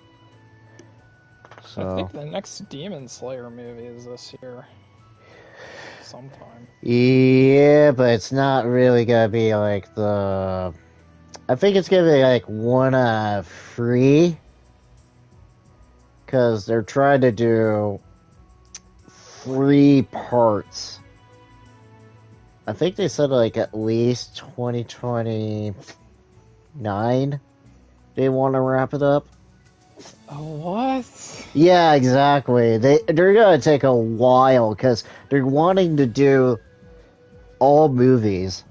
So... I think the next Demon Slayer movie is this year. Sometime. Yeah, but it's not really gonna be like the... I think it's gonna be like one free. Because they're trying to do 3 parts. I think they said like at least 2029 they want to wrap it up. Oh, what? Yeah, exactly. They're gonna take a while because they're wanting to do all movies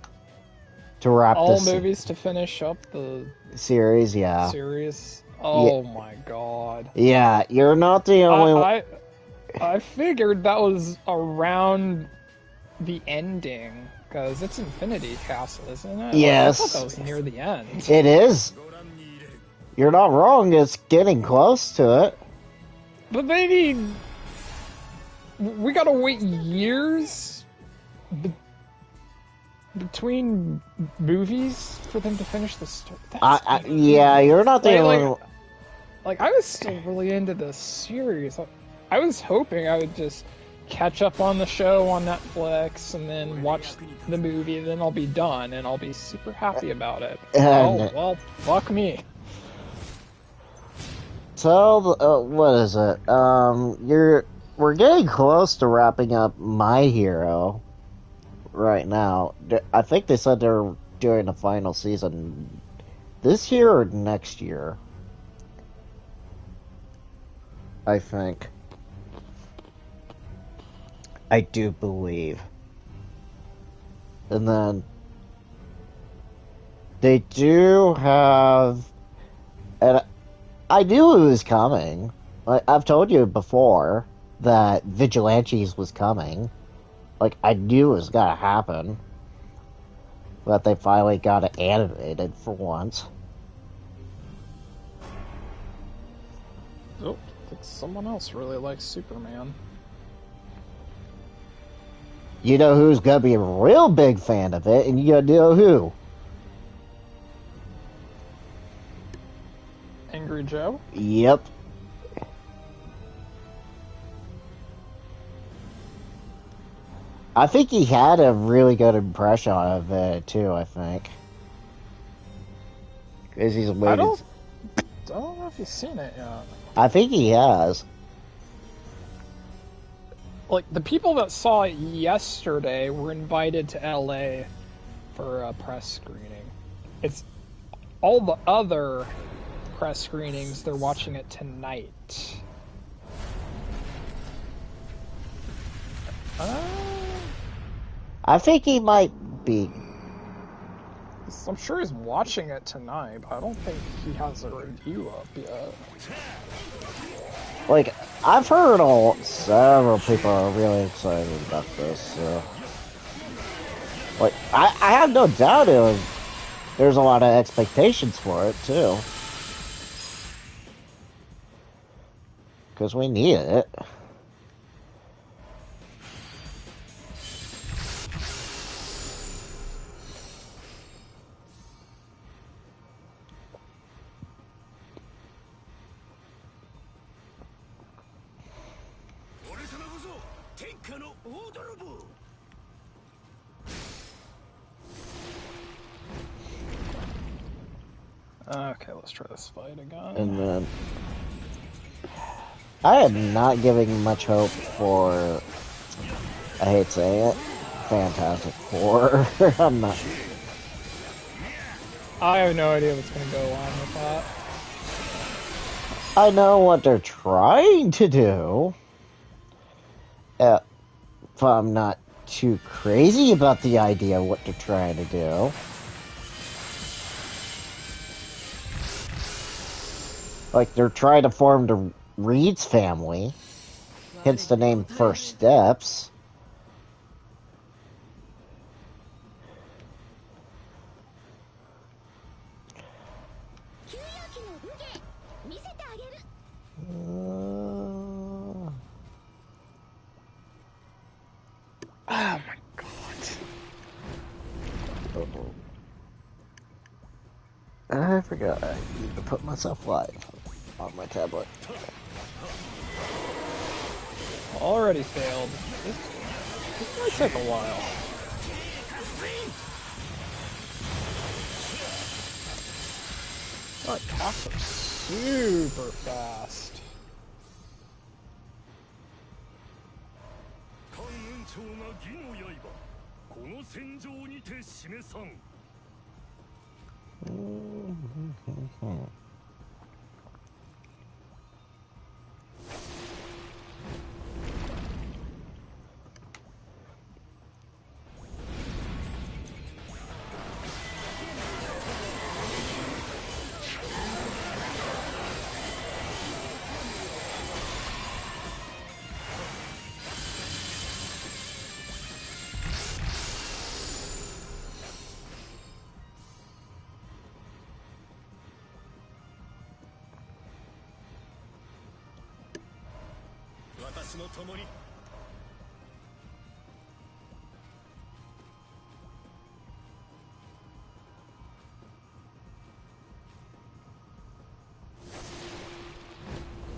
to wrap all movies to finish up the series. Yeah. Series. Oh yeah. My god. Yeah, you're not the only one. I figured that was around the ending because it's Infinity Castle, isn't it? Yes. Like, I thought that was near the end. It is. You're not wrong. It's getting close to it. But we gotta wait years between movies for them to finish the story. Yeah, you're not the only. Like, I was still really into this series. I was hoping I would just catch up on the show on Netflix and then watch the movie, and then I'll be done and I'll be super happy about it. Oh, well, fuck me. So, what is it? We're getting close to wrapping up My Hero right now. I think they said they're doing the final season this year or next year. I think. I do believe. And then they do have, and I knew it was coming. I've told you before that Vigilantes was coming. Like, I knew it was gonna happen. But they finally got it animated for once. Oh, I think someone else really likes Superman. You know who's gonna be a real big fan of it, and you know who? Angry Joe? Yep. I think he had a really good impression of it, too, I think. Because he's waited... I don't know if he's seen it yet. I think he has. Like, the people that saw it yesterday were invited to LA for a press screening. It's all the other press screenings, they're watching it tonight. I think he might be. I'm sure he's watching it tonight, but I don't think he has a review up yet. Like, I've heard several people are really excited about this, so. Like, I have no doubt there's a lot of expectations for it, too. Because we need it. Okay, let's try this fight again. And then I am not giving much hope for, I hate saying it, Fantastic Four. I'm not. I have no idea what's going to go on with that. I know what they're trying to do. If I'm not too crazy about the idea of what they're trying to do. Like, they're trying to form the Reed's family. Hence the name First Steps. Oh my god. I forgot I need to put myself live on my tablet. Already failed. This might take a while. Our attacks are super fast.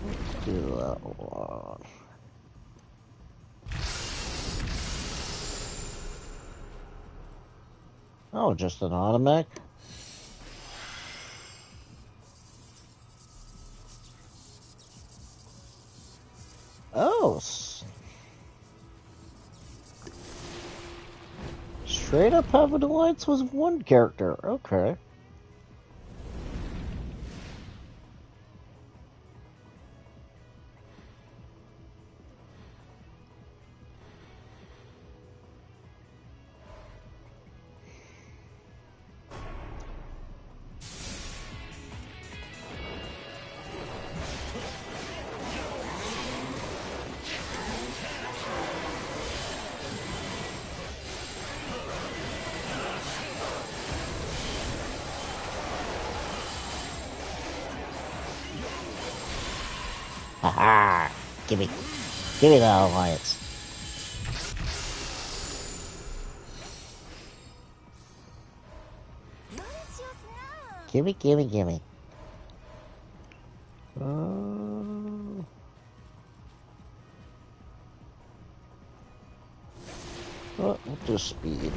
Let's do that one. Oh, just an automatic? Oh. Straight up having the lights was one character. Okay. Haha! Give me that alliance. Gimme. What with the speed?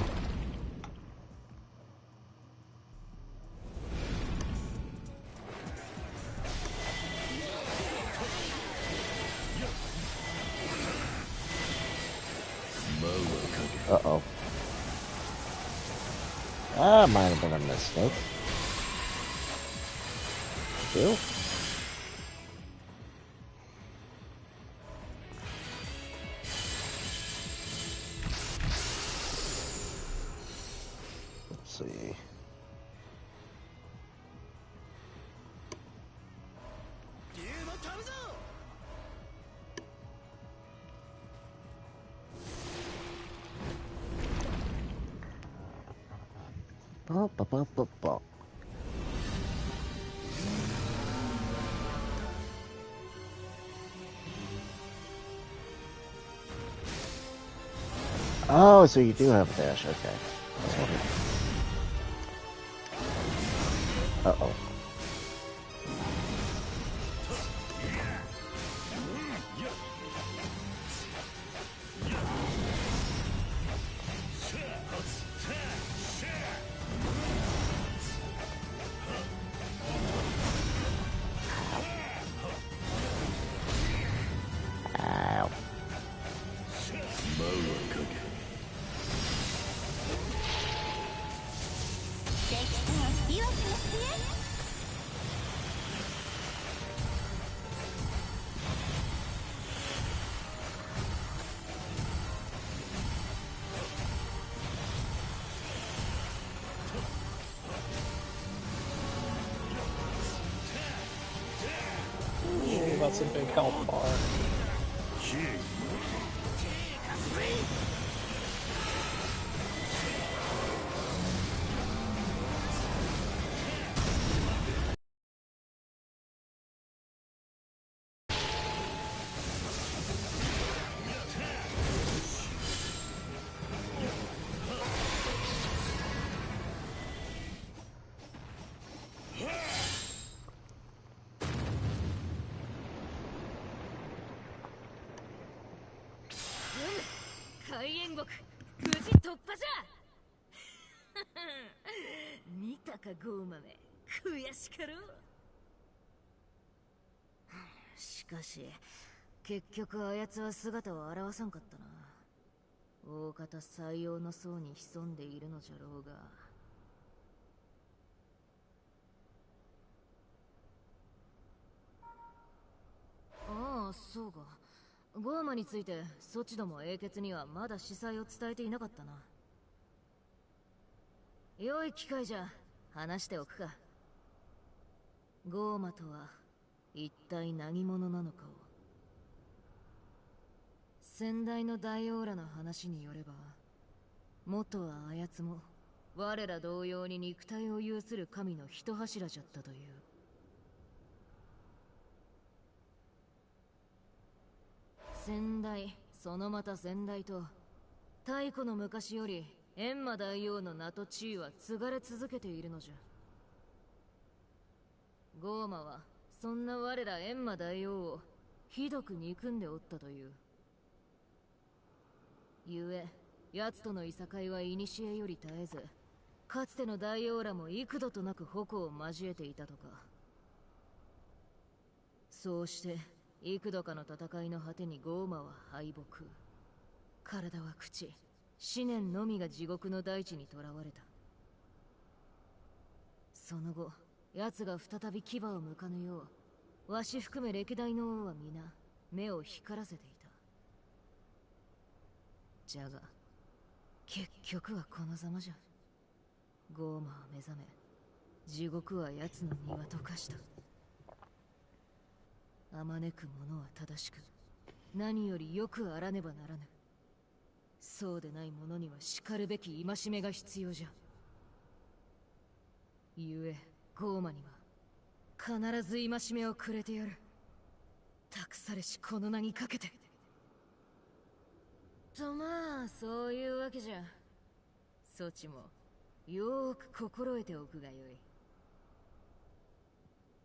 Uh-oh. That might have been a mistake. Two? Let's see. Ba, ba, ba, ba, ba. Oh, so you do have a dash, okay. Uh-oh. Ow. That's a big health bar.しかし結局あやつは姿を現さんかったな。大方採用の層に潜んでいるのじゃろうが。ああ、そうか。ゴーマについてそちども英傑にはまだ司祭を伝えていなかったな。良い機会じゃ話しておくか。ゴーマとは一体何者なのかを。先代の大オーラの話によれば、元はあやつも我ら同様に肉体を有する神の一柱じゃったという。先代、そのまた先代と太古の昔より閻魔大王の名と地位は継がれ続けているのじゃ。ゴーマはそんな我ら閻魔大王をひどく憎んでおったという。ゆえ奴とのいさかいは古より絶えず、かつての大オーラも幾度となく矛を交えていたとか。そうして幾度かの戦いの果てにゴーマは敗北。体は朽ち、思念のみが地獄の大地に囚われた。その後奴が再び牙を向かぬよう、わし含め歴代の王は皆目を光らせていた。じゃが結局はこのざまじゃ。ゴーマは目覚め、地獄は奴の庭と化した。あまねく者は正しく、何よりよくあらねばならぬ。そうでない者には叱るべき戒めが必要じゃ。ゆえゴーマには必ず戒めをくれてやる。託されしこの名にかけて。とまあそういうわけじゃ。そちもよーく心得ておくがよい。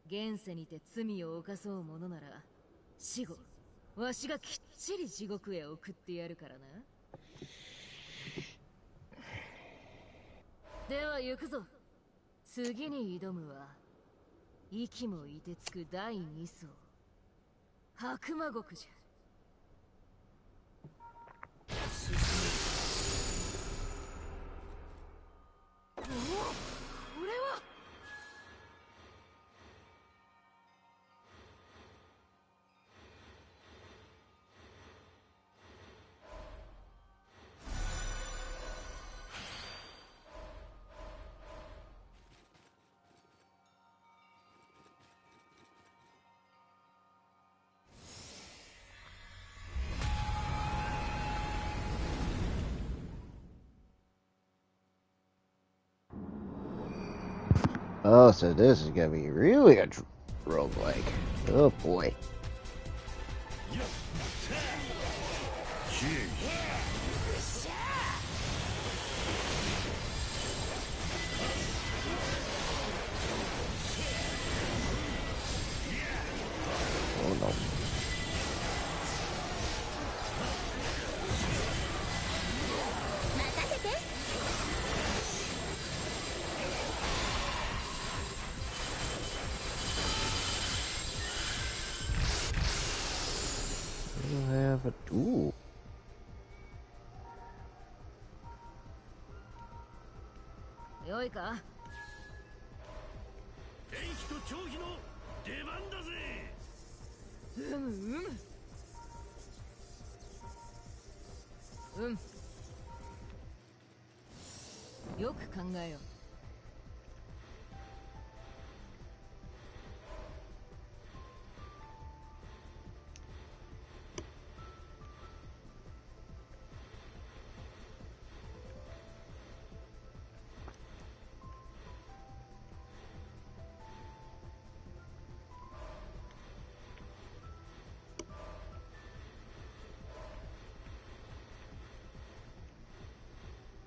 現世にて罪を犯そうものなら、死後わしがきっちり地獄へ送ってやるからな。では行くぞ。次に挑むは息も凍てつく第二層、白魔国じゃ。Oh, so this is gonna be really a roguelike. Oh boy. Oh no. We'll have a ooh.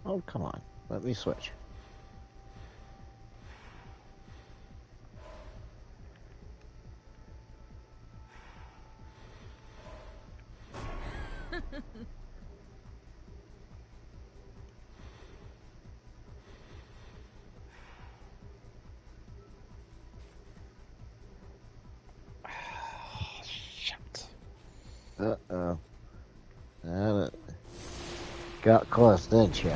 Oh, come on. Let me switch. Shit. Uh-oh. That got close, didn't you?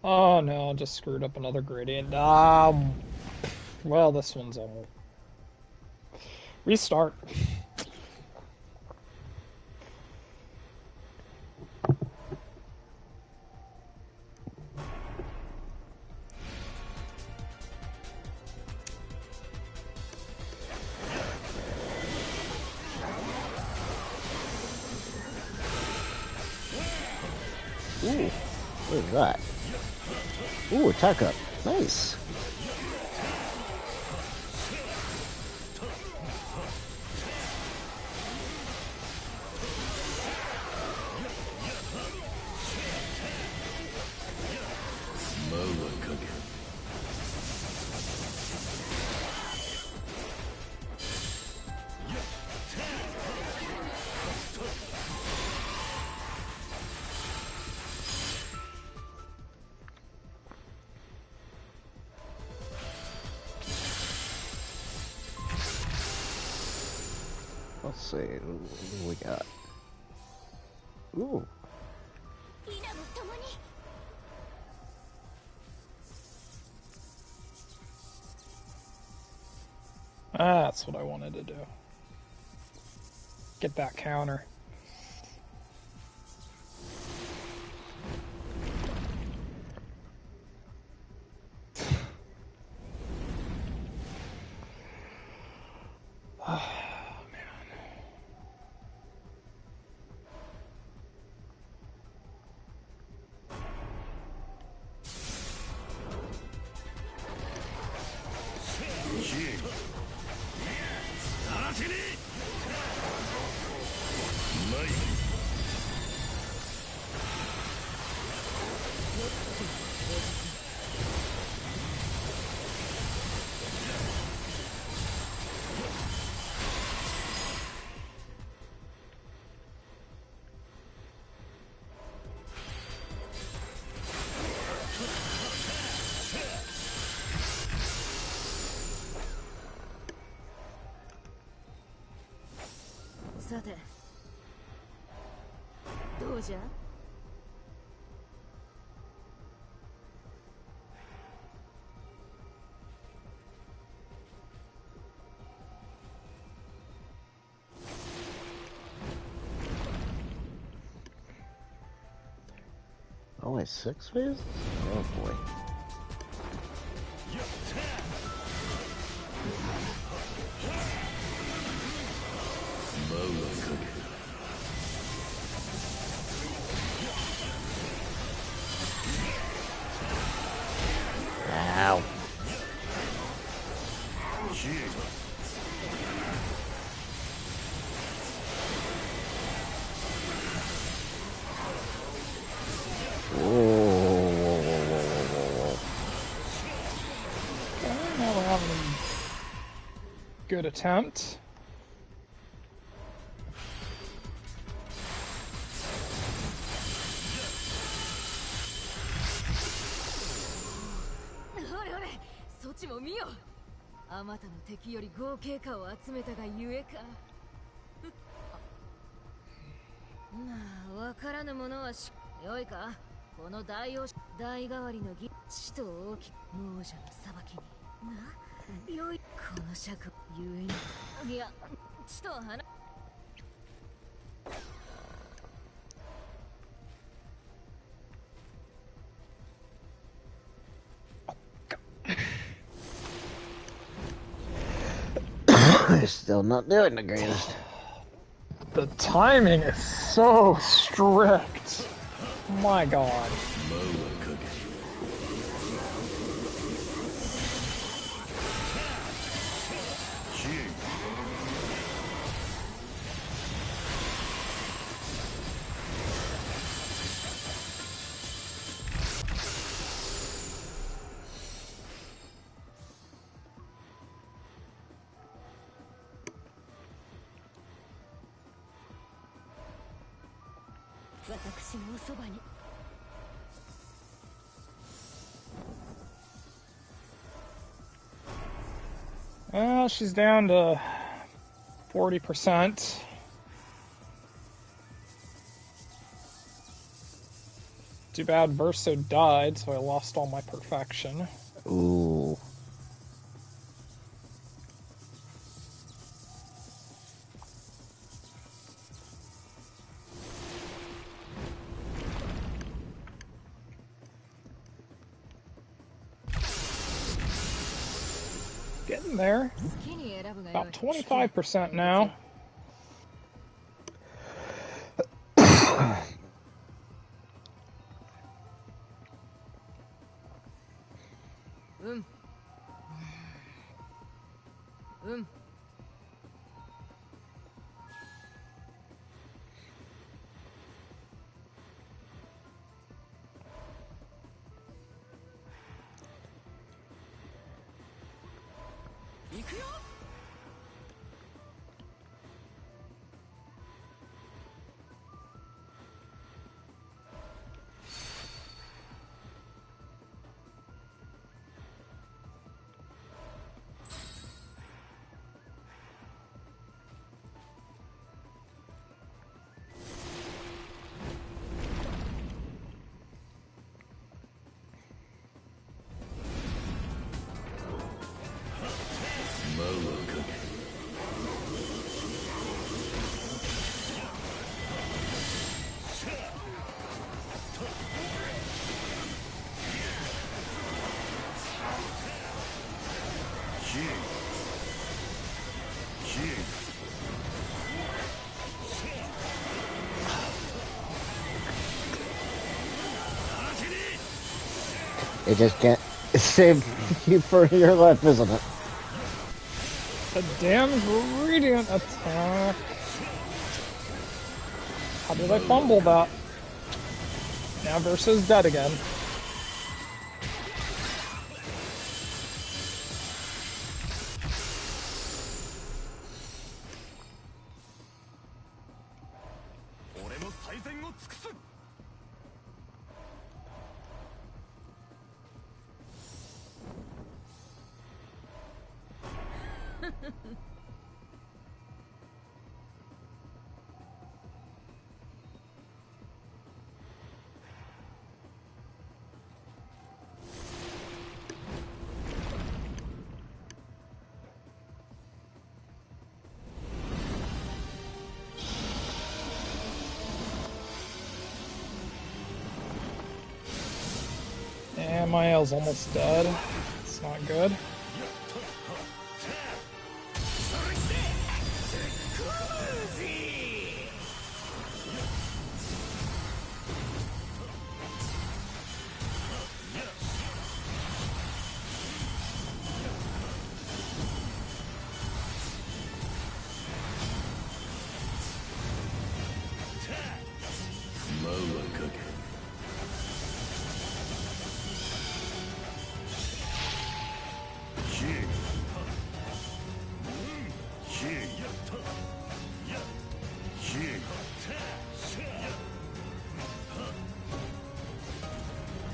Oh no, just screwed up another gradient. Well, this one's all. Restart. Ooh, what is that? Ooh, attack up. Nice. Let's see. What do we got? Ooh. That's what I wanted to do. Get that counter. Only 6 phases? Oh boy. Ow. Okay, now we're having a good attempt. Still not doing the greatest. The timing is so strict. My god. Well, she's down to 40%. Too bad Verso died, so I lost all my perfection. Ooh. Getting there. About 25% now. It just can't save you for your life, isn't it? The damn gradient attack. How did I fumble that? Now Verso's dead again. Samael's almost dead. It's not good.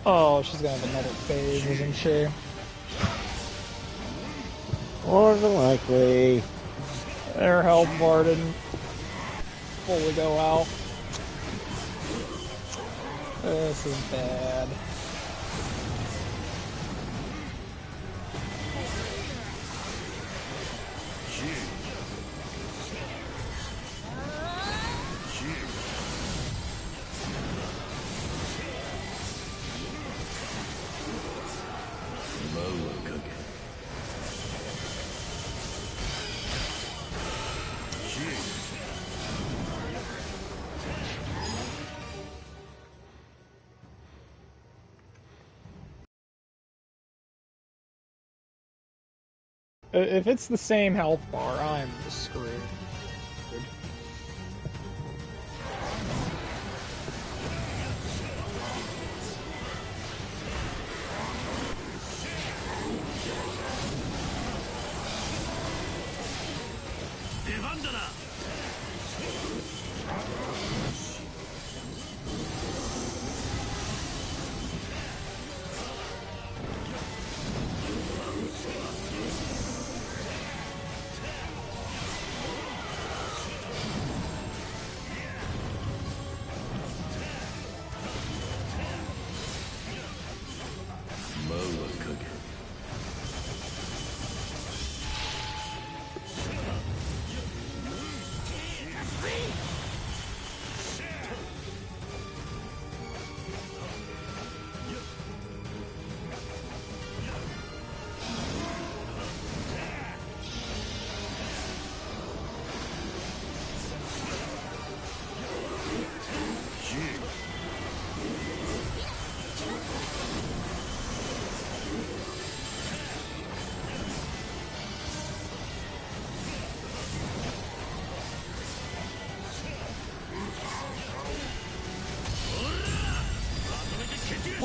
Oh, she's gonna have another phase, isn't she? More than likely. Their health bar didn't fully go out. This is bad. If it's the same health bar, I'm screwed.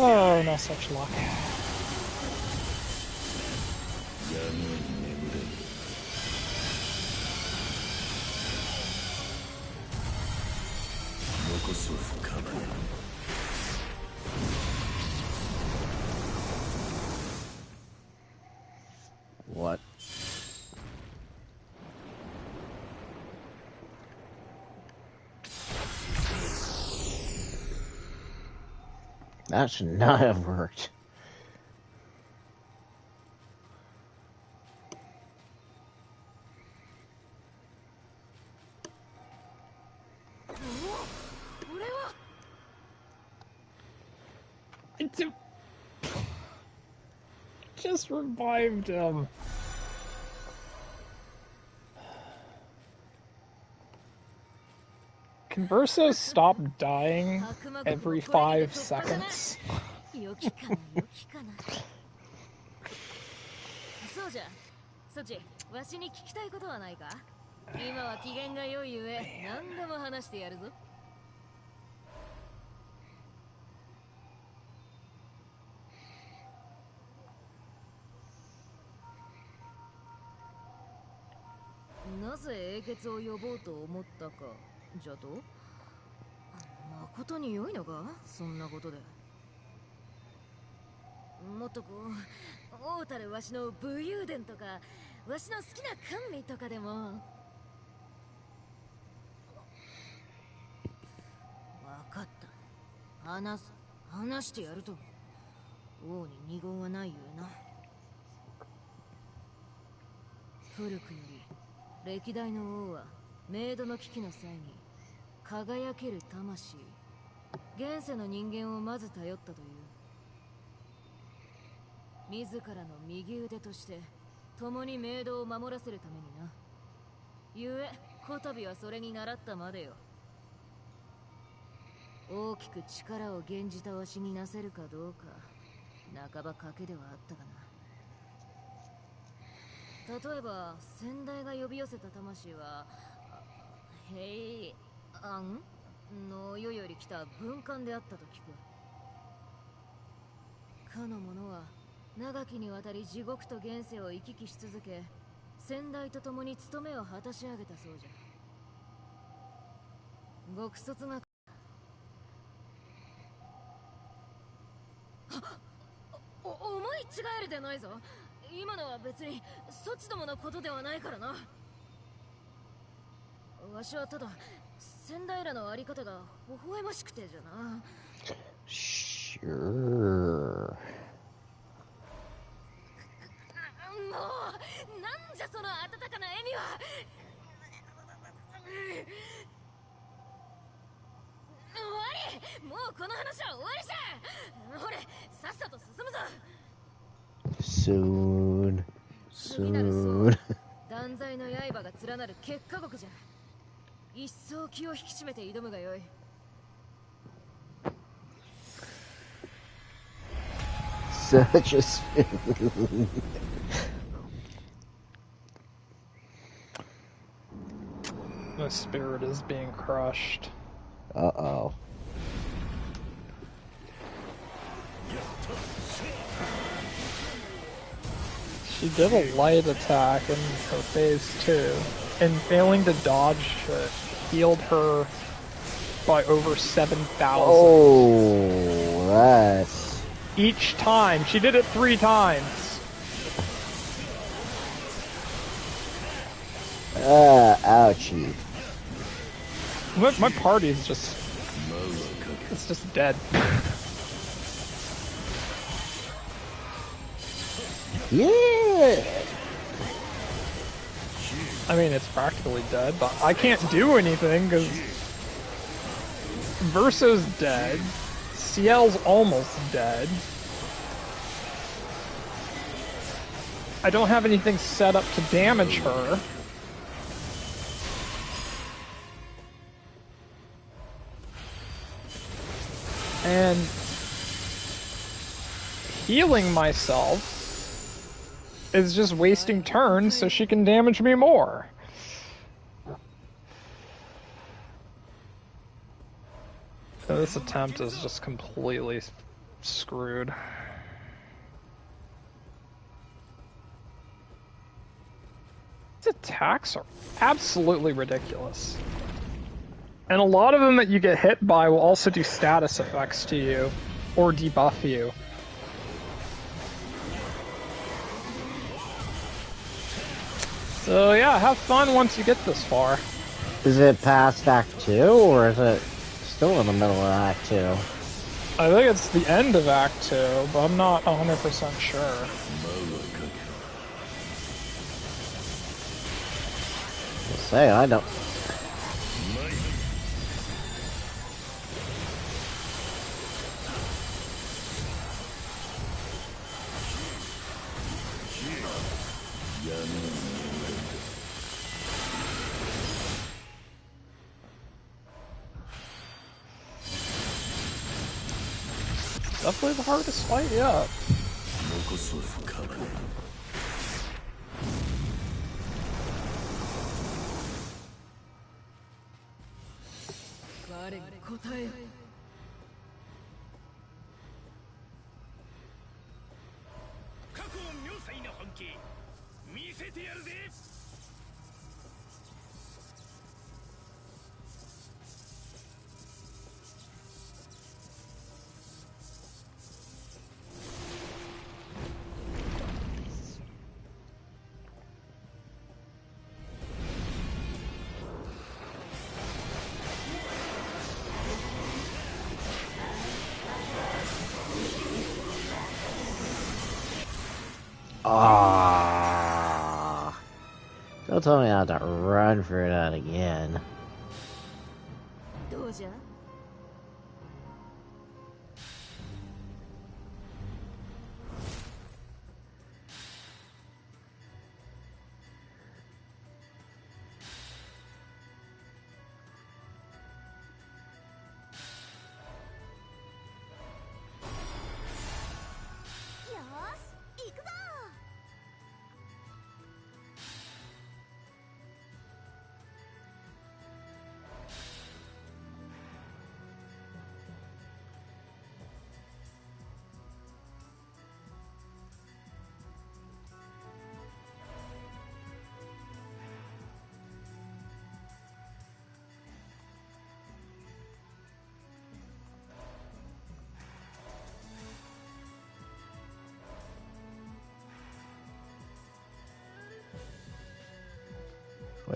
Oh, no such luck. What? That should not have worked. Just revived him. Can Verso stop dying every 5 seconds? そうじゃ、ソチ、わしに聞きたいことはないか？今は機嫌が良いゆえ、何でも話してやるぞ。なぜ英傑を呼ぼうと思ったか、じゃと？誠に良いのか、そんなことで。もっとこう、王たるわしの武勇伝とか、わしの好きな甘味とかでも。わかった。話してやると。王に二言はないゆえな。古くより歴代の王はメイドの危機の際に輝ける魂、現世の人間をまず頼ったという。自らの右腕として共に冥土を守らせるためにな。ゆえこたびはそれに習ったまでよ。大きく力を減じたわしになせるかどうか半ば賭けではあったかな。例えば先代が呼び寄せた魂はヘイアンの世より来た文官であったと聞く。かの者は長きにわたり地獄と現世を行き来し続け、先代と共に務めを果たし上げたそうじゃ。極卒が思い違えるでないぞ。今のは別にそちどものことではないからな。わしはただ先代らのあり方が微笑ましくてじゃな。Sure. もうなんじゃその温かな笑みは。終わり、もうこの話は終わりじゃ。ほれさっさと進むぞ。 Soon. Soon. 断罪の刃が連なる結果国じゃ。一層気を引き締めて挑むがよい。Such a spoon. The spirit is being crushed. Uh-oh. She did a light attack in her phase 2, and failing to dodge it healed her by over 7,000. Oh, that's... Each time. She did it 3 times. Ouchie. My party's just... It's just dead. Yeah! I mean, it's practically dead, but I can't do anything because Verso's dead, Ciel's almost dead. I don't have anything set up to damage her. And healing myself is just wasting turns so she can damage me more. So this attempt is just completely screwed. These attacks are absolutely ridiculous. And a lot of them that you get hit by will also do status effects to you, or debuff you. So yeah, have fun once you get this far. Is it past Act 2, or is it still in the middle of Act 2? I think it's the end of Act 2, but I'm not 100% sure. Say, I don't... Definitely the hardest fight yet. Ah, don't tell me I have to run for that again.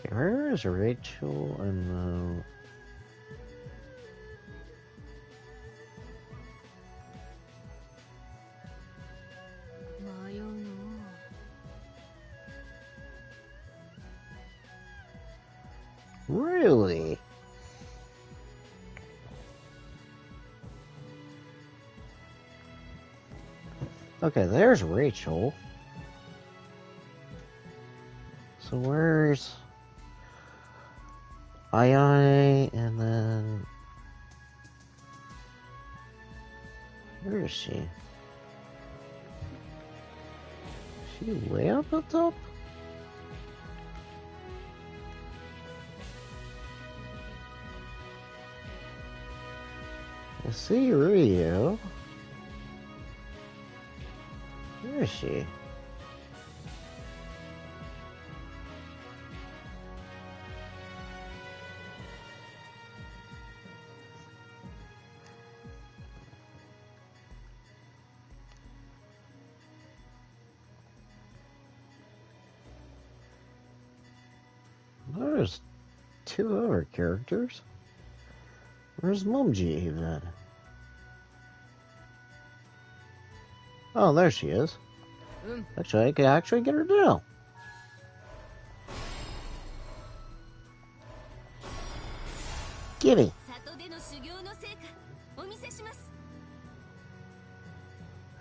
Wait, where is Rachel and the... Really? Okay, there's Rachel. So where's Ayane, and then where is she? Is she way up on top? I see Ryu. Where is she? There's two other characters. Where's Mumji even? Oh, there she is. Actually, I can actually get her down. Gimme.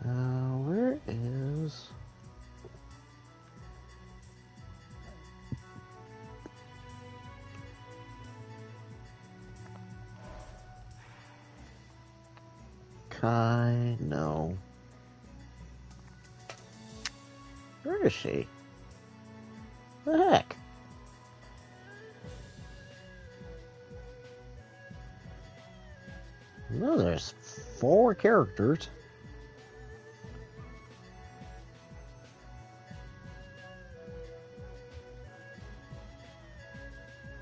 Where is... Kai? No. Where is she? The heck? No, there's 4 characters.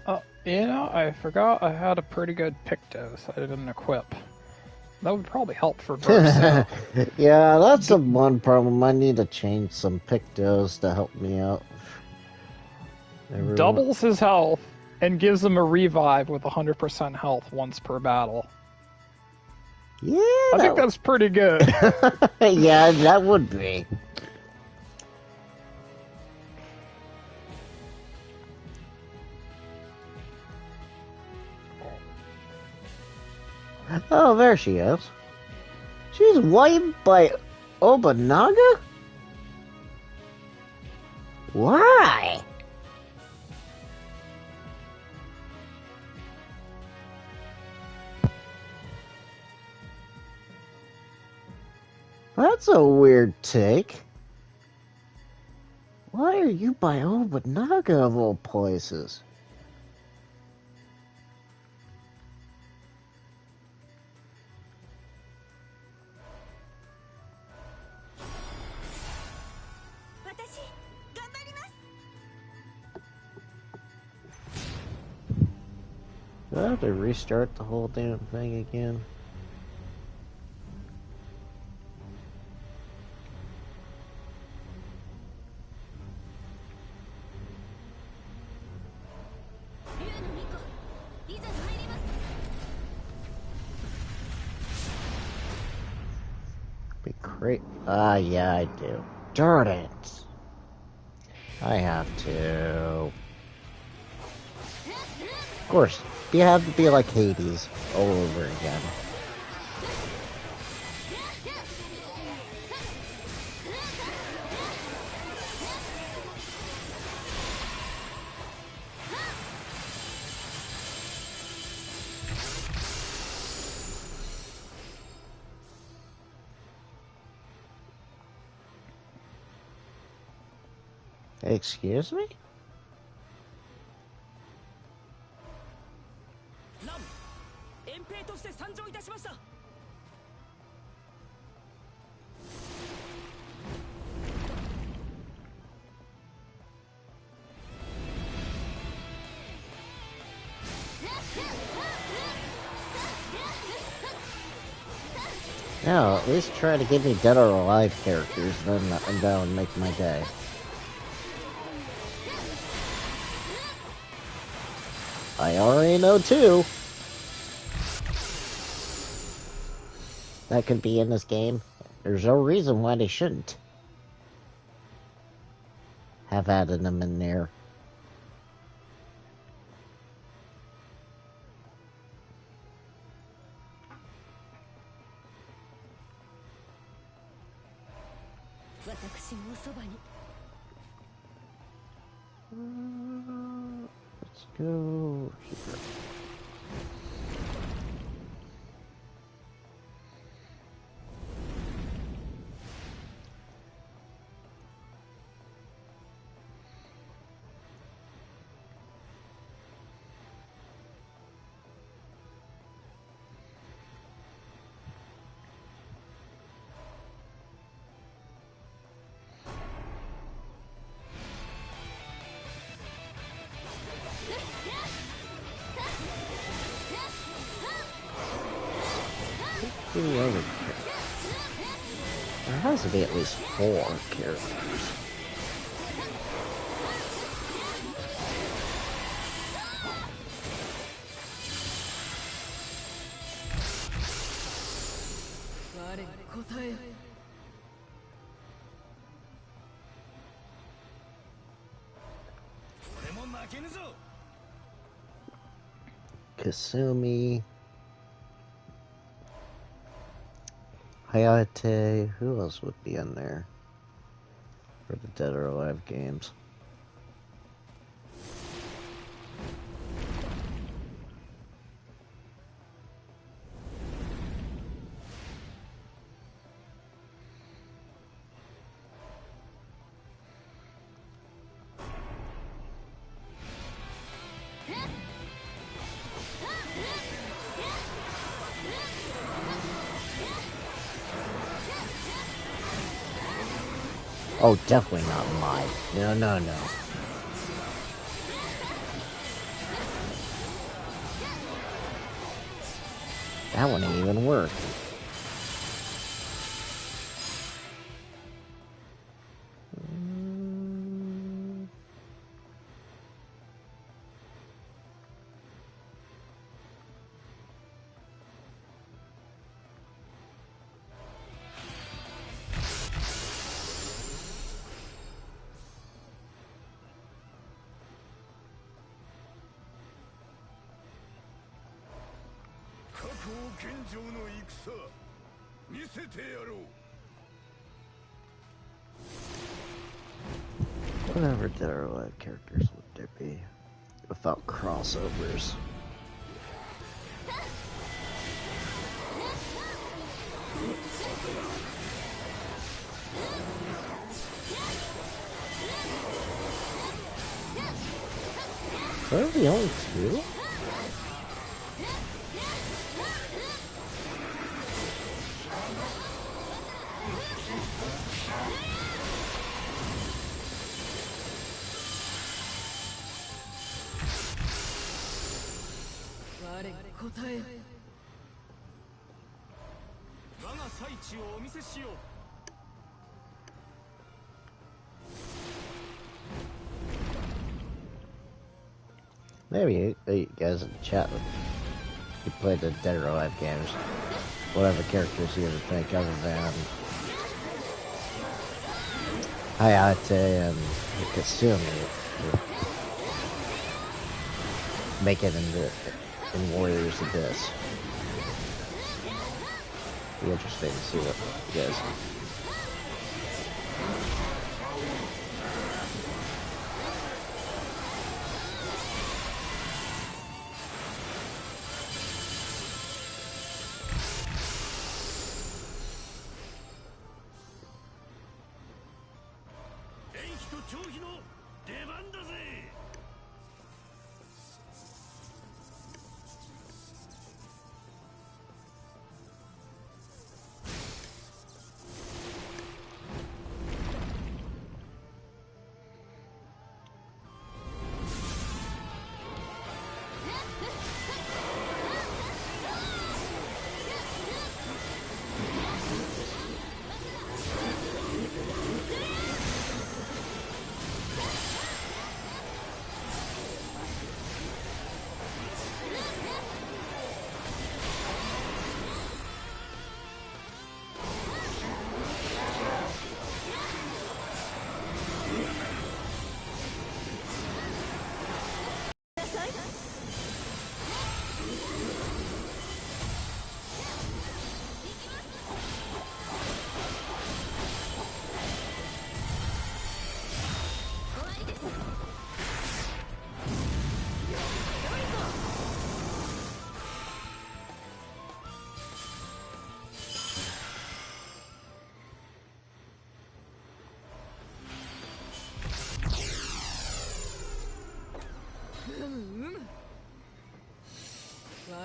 Oh, you know, I forgot I had a pretty good Pictos I didn't equip. That would probably help for burst. Yeah, that's the one problem. I need to change some Pictos to help me out. Everyone. Doubles his health and gives him a revive with 100% health once per battle. Yeah. I think that's pretty good. Yeah, that would be. Oh, there she is. She's wiped by Obanaga? Why? That's a weird take. Why are you by Obanaga of all places? Do I have to restart the whole damn thing again? Be great. Ah, yeah, I do. Darn it. I have to. Of course, you have to be like Hades all over again. Excuse me? No, at least try to give me dead or alive characters, then that would make my day. I already know too. That could be in this game. There's no reason why they shouldn't have added them in there. Let's go here. The other there has to be at least 4 characters. Kasumi, Hayate, who else would be in there for the Dead or Alive games? Oh, definitely not mine. No, no, no. That one ain't even work. Whatever Dead or Alive characters would there be without crossovers? Are the only 2? Maybe you guys in the chat would you played the Dead or Alive games. Whatever characters you would think other than Hayate and Kasumi make it in Warriors Abyss. Be interesting to see what you guys think.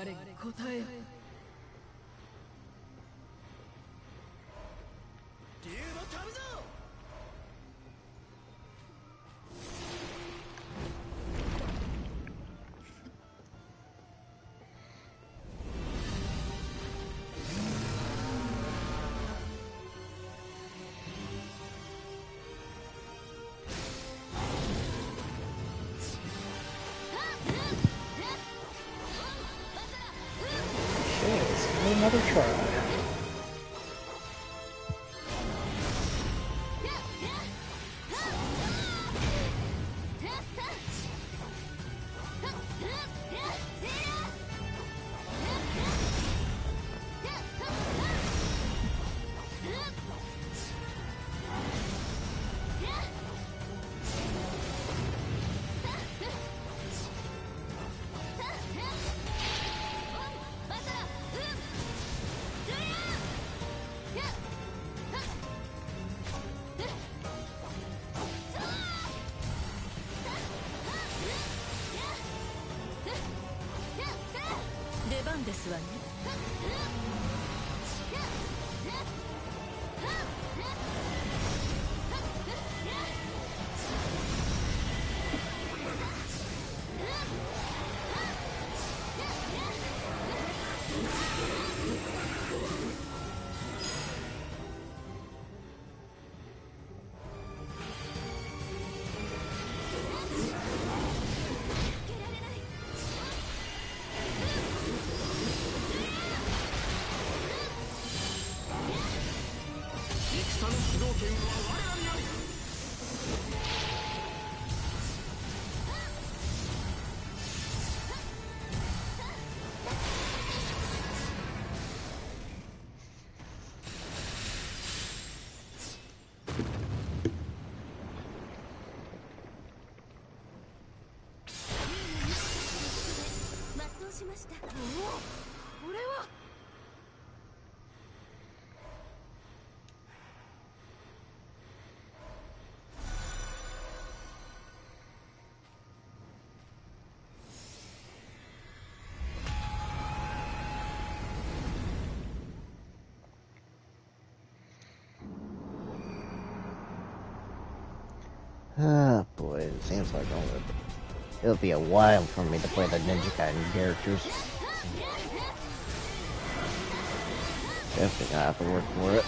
答えよ。竜の飛ぶぞ。Okay, let's give it another try. Ah, boy, it seems like it'll be a while for me to play the Ninja Gaiden characters. Definitely gonna have to work for it.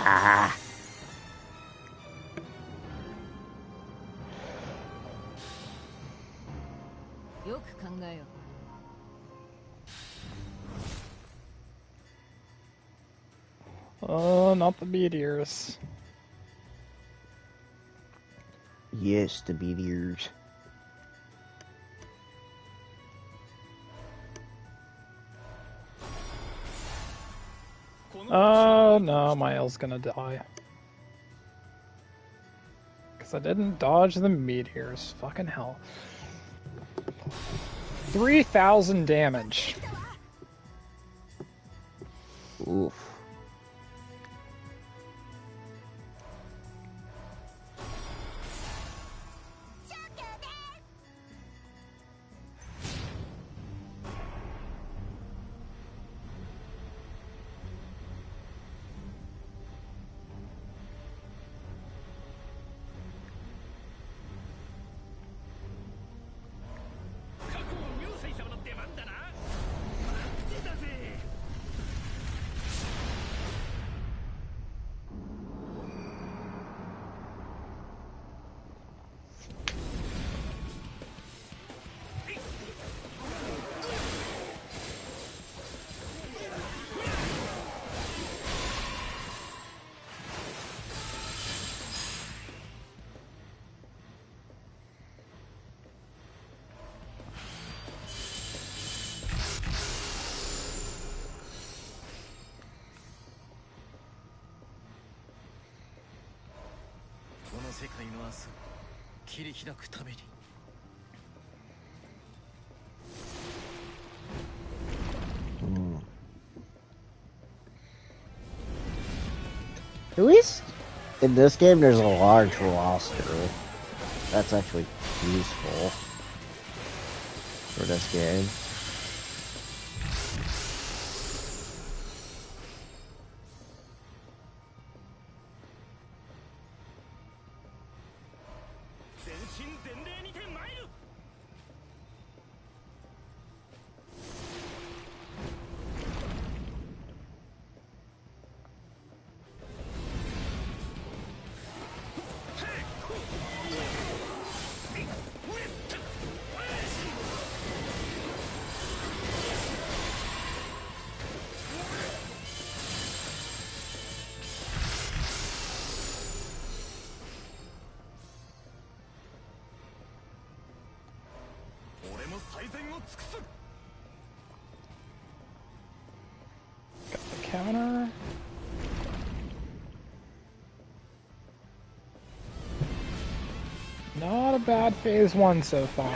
Ah. Oh, not the meteors. Yes, the meteors. Oh no, my L's gonna die. Because I didn't dodge the meteors. Fucking hell. 3,000 damage. Oof. 世界の明日を切り開くために。At least in this game, there's a large roster. That's actually useful for this game. Got the counter. Not a bad phase one so far.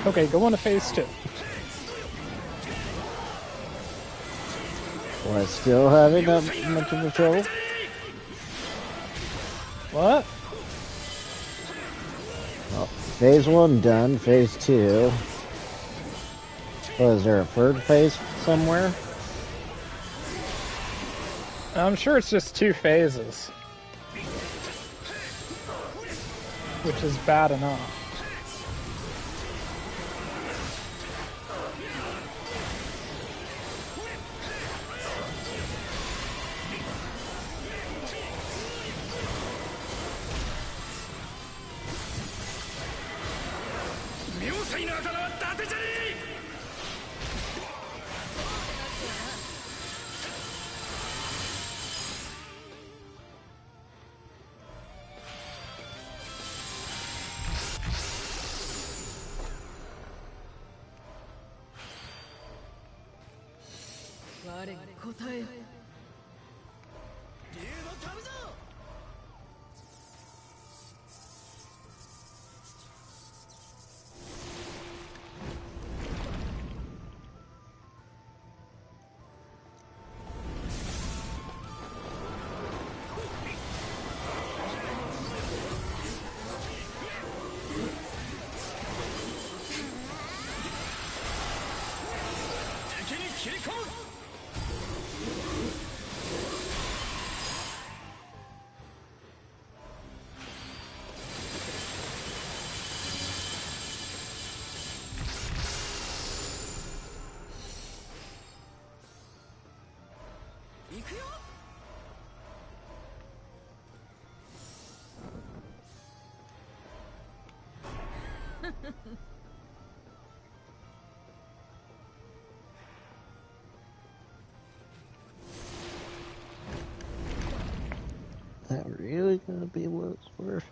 Okay, go on to phase two. Well, still having that much of a trouble? What? Well, phase one done, phase two. Oh, is there a third phase somewhere? I'm sure it's just 2 phases. Which is bad enough. that really gonna be what it's worth?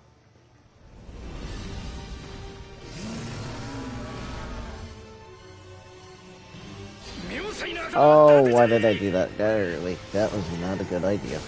Oh, why did I do that early? That was not a good idea.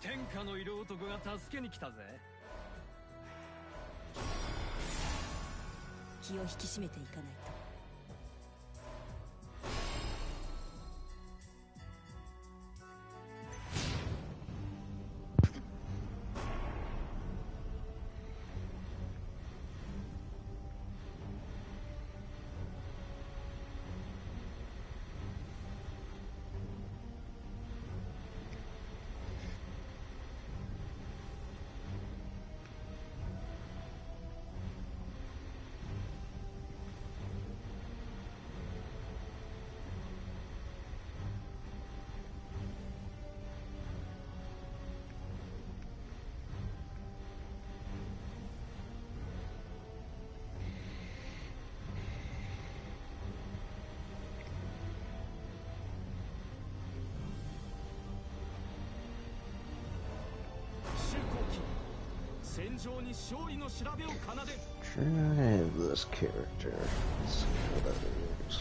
天下の色男が助けに来たぜ。気を引き締めていかないと。Try this character. Let's see how that works.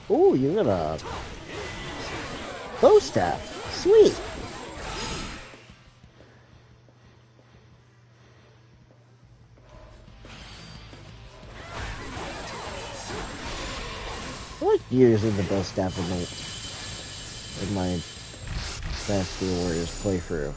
Oh, you got a bow staff. Sweet. I like using the bow staff in my Fast Steel Warriors playthrough.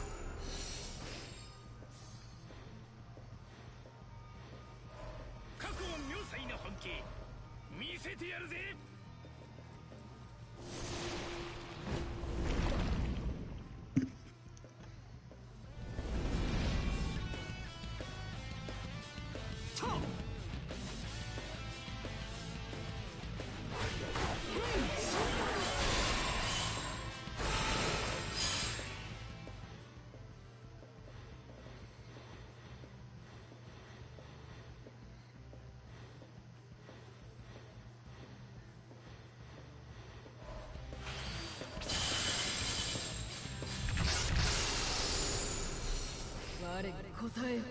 答えよ。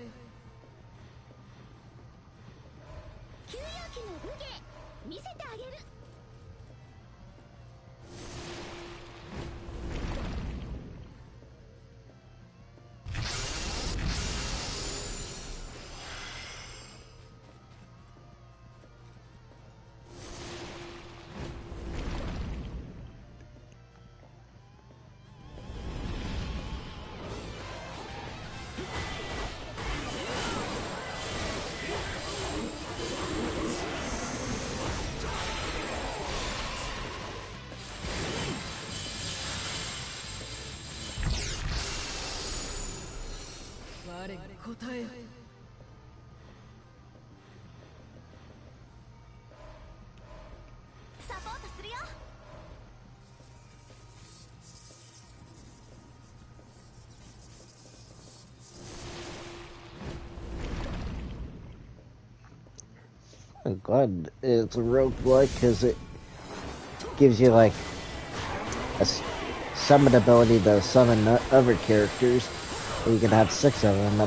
休養期の武芸見せてあげる。我に答えよ。サポートするよ。I'm glad it's a roguelike because it gives you like summon ability to summon other characters. You can have 6 of them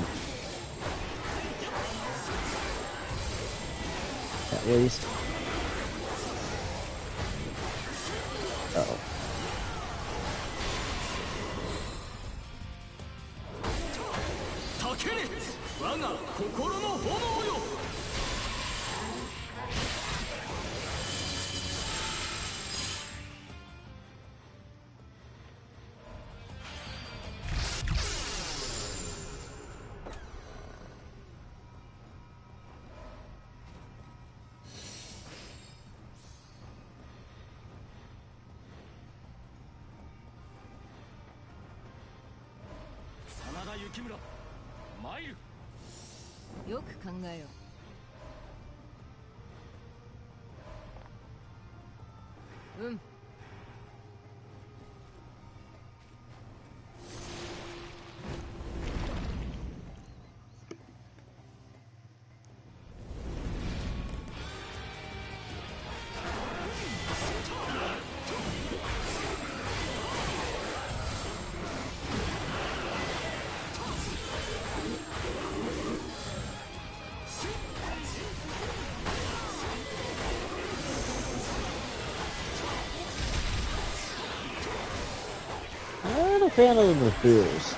at least. Uh-oh. たけれ我が心の炎よ。真田幸村参る。よく考えよ。うん。I'm not a fan of the boost.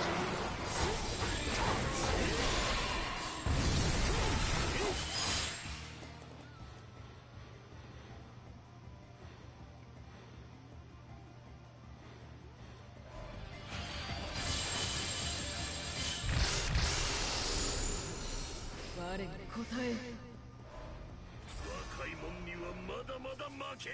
我に答えよ。若いもんにはまだまだ負けん。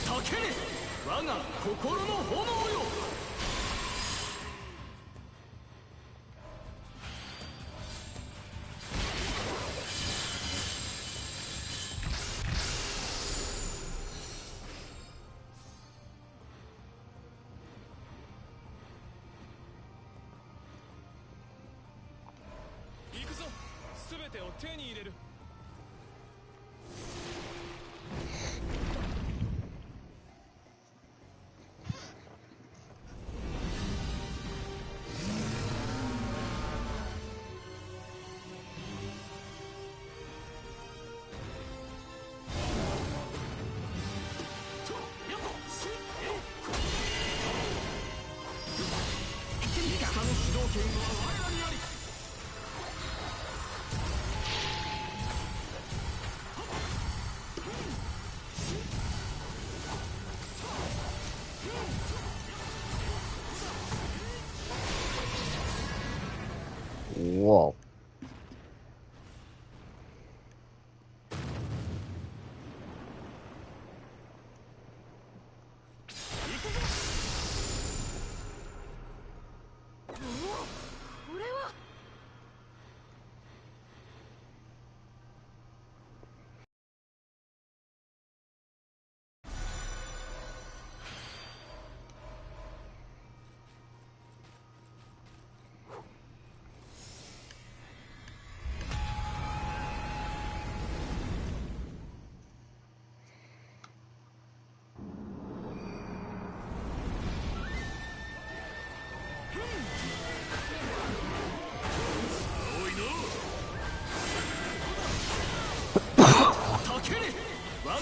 たけれ我が心の炎よ。行くぞ。すべてを手に入れる。戦の主導権は我らにあり。Whoa.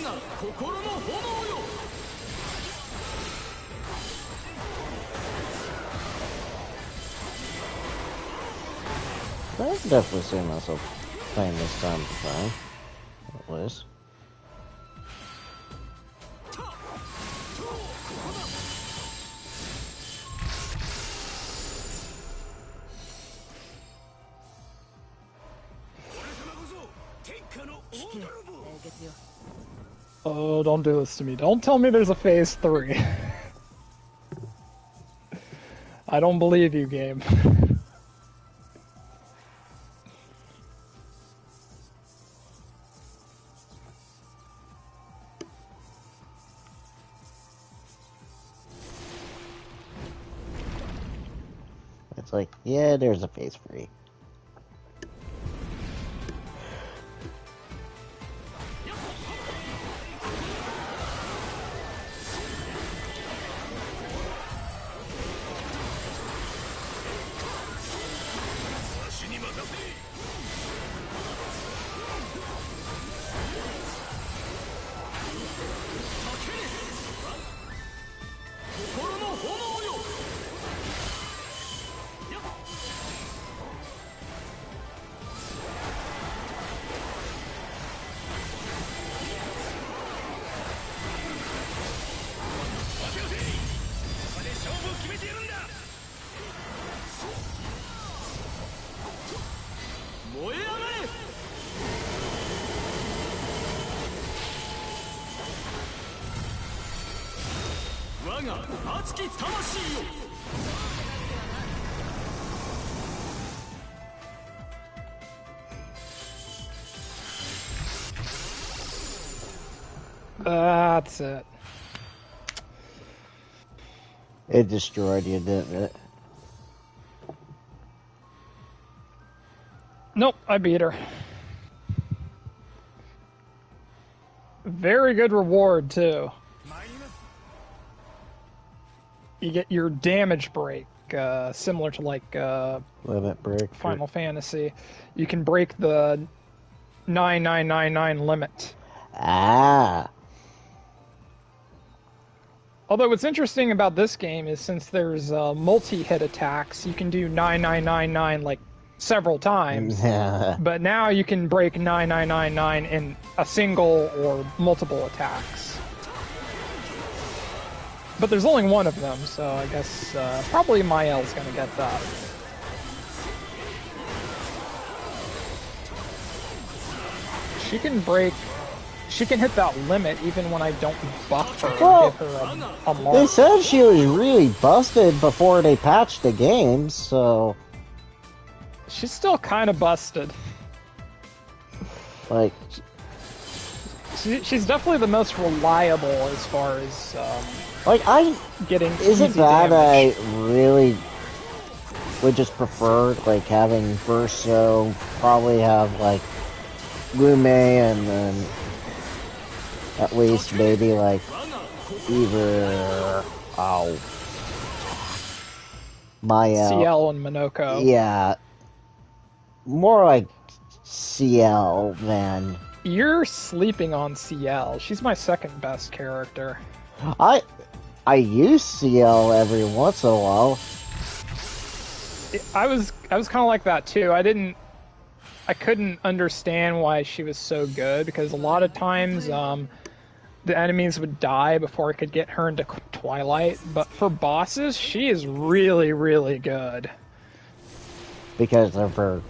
が心の炎よ I can definitely see myself playing this time fine. At least. Oh, don't do this to me. Don't tell me there's a phase 3. I don't believe you, game. It's like, yeah, there's a phase 3. That's it. It destroyed you, didn't it? Nope, I beat her. Very good reward, too. You get your damage break, similar to like Limit break. Final Fantasy. You can break the 9999 limit. Ah. Although what's interesting about this game is since there's multi-hit attacks, you can do 9999 like several times. Yeah. But now you can break 9999 in a single or multiple attacks. But there's only one of them, so I guess probably Mael's gonna get that. She can hit that limit even when I don't buff her and give her a mark. They said she was really busted before they patched the game, so... She's still kind of busted. Like... She's definitely the most reliable as far as, like, getting is it easy bad damage. I really would just prefer, like, having Verso probably have, like, Lume and then at least maybe, like, either... Mael. CL and Minoko. Yeah. More like CL than... You're sleeping on CL. She's my second best character. I use CL every once in a while. I was kind of like that too. I couldn't understand why she was so good because a lot of times the enemies would die before I could get her into Twilight. But for bosses, she is really, really good. Because of her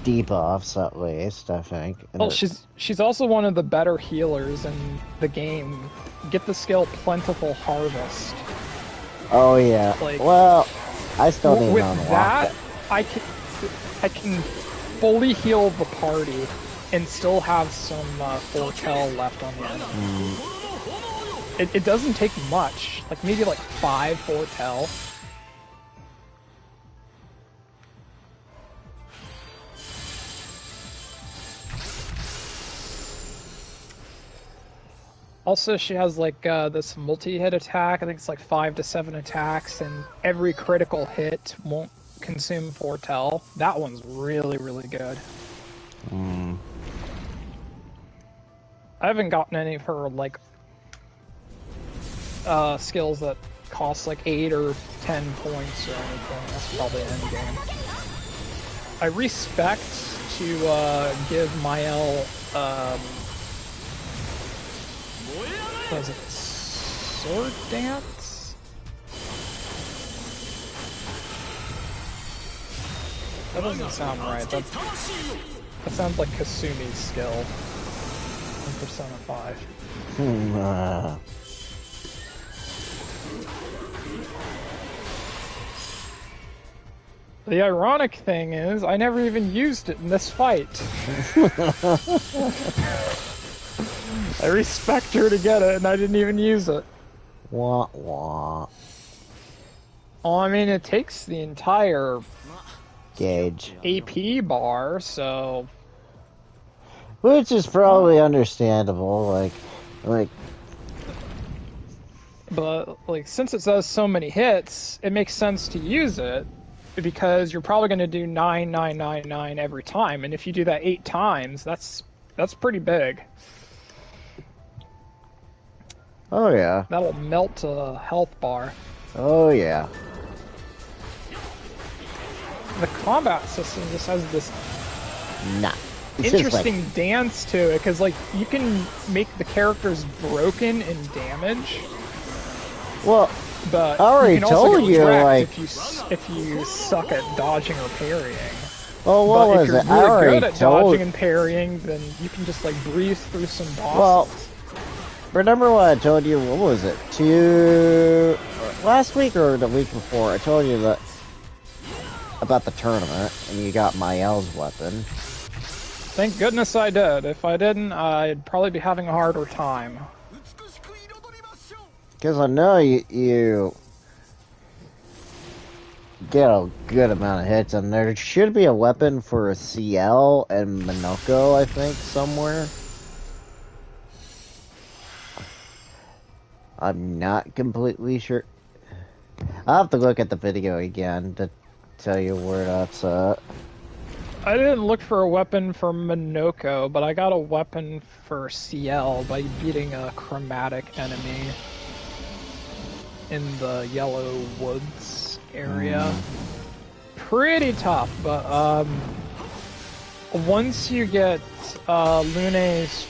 debuffs, at least, I think. Well, she's also one of the better healers in the game. Get the skill Plentiful Harvest. Oh yeah. Like, well, I still need to with unlock that, it. I can fully heal the party and still have some foretell left on the enemy. It doesn't take much, like maybe like 5 foretell. Also, she has like this multi-hit attack. I think it's like 5 to 7 attacks, and every critical hit won't consume foretell. That one's really, really good. I haven't gotten any of her, like, skills that cost, like, 8 or 10 points or anything. That's probably end game. I respect to, give Mael, what is it? Sword Dance? That doesn't sound right. That sounds like Kasumi's skill in Persona 5. The ironic thing is, I never even used it in this fight. I respect her to get it, and I didn't even use it. Wah wah. Oh, I mean, it takes the entire Gauge. AP bar, so... Which is probably understandable, like... But, like, since it says so many hits, it makes sense to use it, because you're probably going to do 9,999 every time, and if you do that 8 times, that's pretty big. Oh yeah. That'll melt a health bar. Oh yeah. The combat system just has this Nah. It's interesting dance to it, because, like, you can make the characters broken in damage. Well, But I already you can also told get you, wrecked like... if you suck at dodging or parrying. Well, what but was if you're it? I really already good at told... dodging and parrying, then you can just, like, breeze through some bosses. Well, remember what I told you? What was it? Last week or the week before? I told you that about the tournament, and you got Mael's weapon. Thank goodness I did. If I didn't, I'd probably be having a harder time. Because I know you get a good amount of hits, and there should be a weapon for CL and Minoko, I think, somewhere. I'm not completely sure. I'll have to look at the video again to tell you where that's at. I didn't look for a weapon for Minoko, but I got a weapon for CL by beating a chromatic enemy in the Yellow Woods area. Pretty tough, but once you get Lune's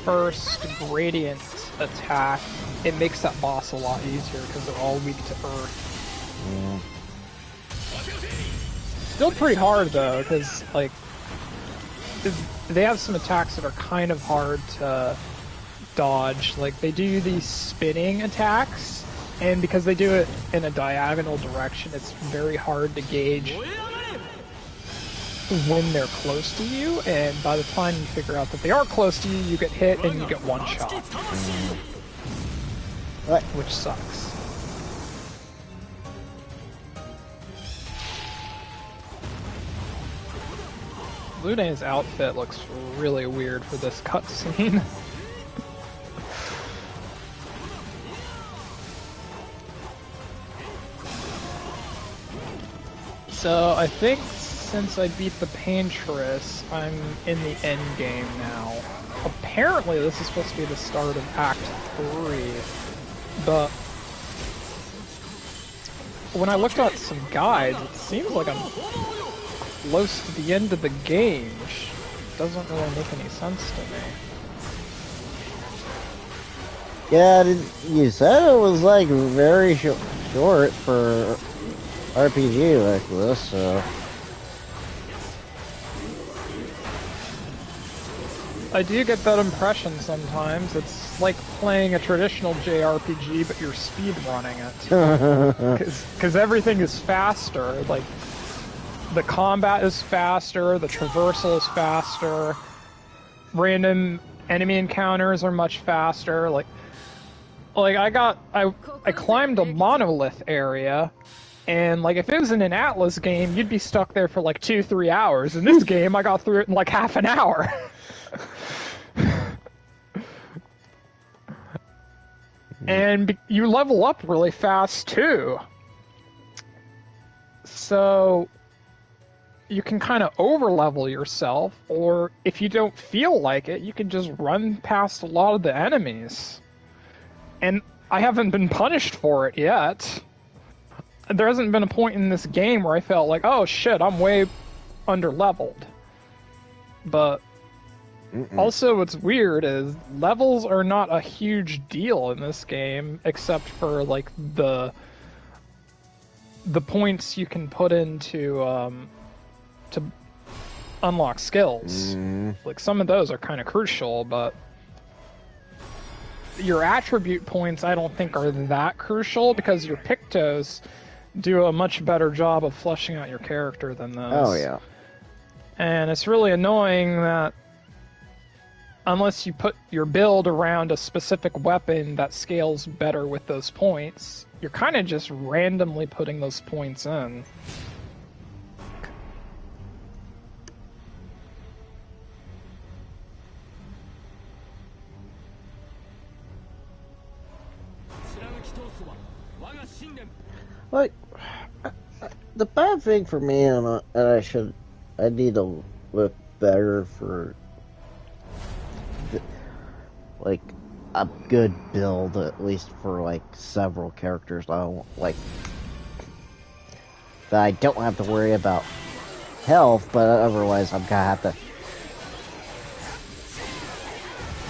first gradient attack, it makes that boss a lot easier because they're all weak to earth. Still pretty hard though, because like they have some attacks that are kind of hard to dodge. Like they do these spinning attacks, and because they do it in a diagonal direction, it's very hard to gauge when they're close to you, and by the time you figure out that they are close to you, you get hit and you get one shot. Which sucks. Lune's outfit looks really weird for this cutscene. So I think since I beat the Paintress, I'm in the end game now. Apparently this is supposed to be the start of Act 3, but when I looked at some guides, it seems like I'm close to the end of the game, which doesn't really make any sense to me. Yeah, you said it was like very short for RPG like this, so... I do get that impression sometimes. It's like playing a traditional JRPG, but you're speed running it. Because everything is faster. Like, the combat is faster, the traversal is faster, random enemy encounters are much faster. Like I climbed a monolith area, and like if it was in an Atlas game, you'd be stuck there for like 2-3 hours. In this game, I got through it in like half an hour. And you level up really fast too. So you can kind of over-level yourself, or if you don't feel like it, you can just run past a lot of the enemies. And I haven't been punished for it yet. There hasn't been a point in this game where I felt like, oh shit, I'm way under-leveled. But also what's weird is levels are not a huge deal in this game, except for like the points you can put into to unlock skills. Like some of those are kind of crucial, but your attribute points I don't think are that crucial because your Pictos do a much better job of fleshing out your character than those. Oh yeah. And it's really annoying that unless you put your build around a specific weapon that scales better with those points, you're kind of just randomly putting those points in. Like, the bad thing for me, and I need to look better for, like, a good build, at least for, like, several characters. I don't, like, that I don't have to worry about health, but otherwise I'm gonna have to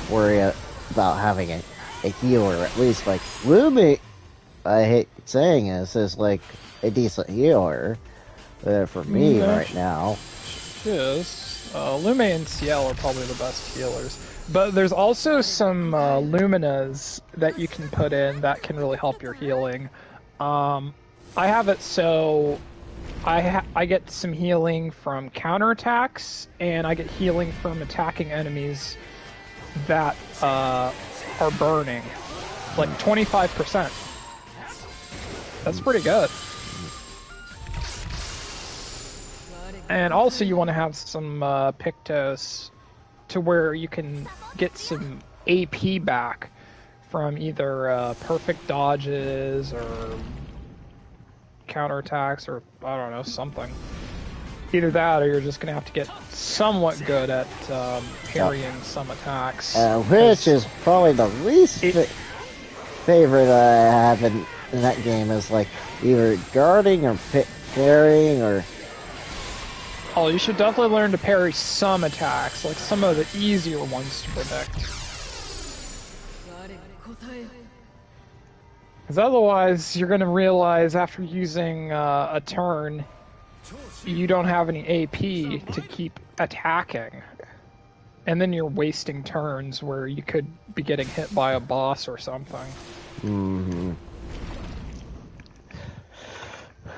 worry about having a healer, at least, like, Lumi, I hate saying this, is, like, a decent healer for me right now. Yes. Lume and Ciel are probably the best healers. But there's also some Luminas that you can put in that can really help your healing. I have it so I get some healing from counterattacks, and I get healing from attacking enemies that are burning. Like 25%. That's pretty good. And also you want to have some Pictos to where you can get some AP back from either perfect dodges or counterattacks or, I don't know, something. Either that or you're just going to have to get somewhat good at parrying some attacks. Which is probably the least favorite I have in that game, is like either guarding or parrying or... Oh, you should definitely learn to parry some attacks, like some of the easier ones to predict. Because otherwise, you're going to realize after using a turn, you don't have any AP to keep attacking. And then you're wasting turns where you could be getting hit by a boss or something. Mm-hmm.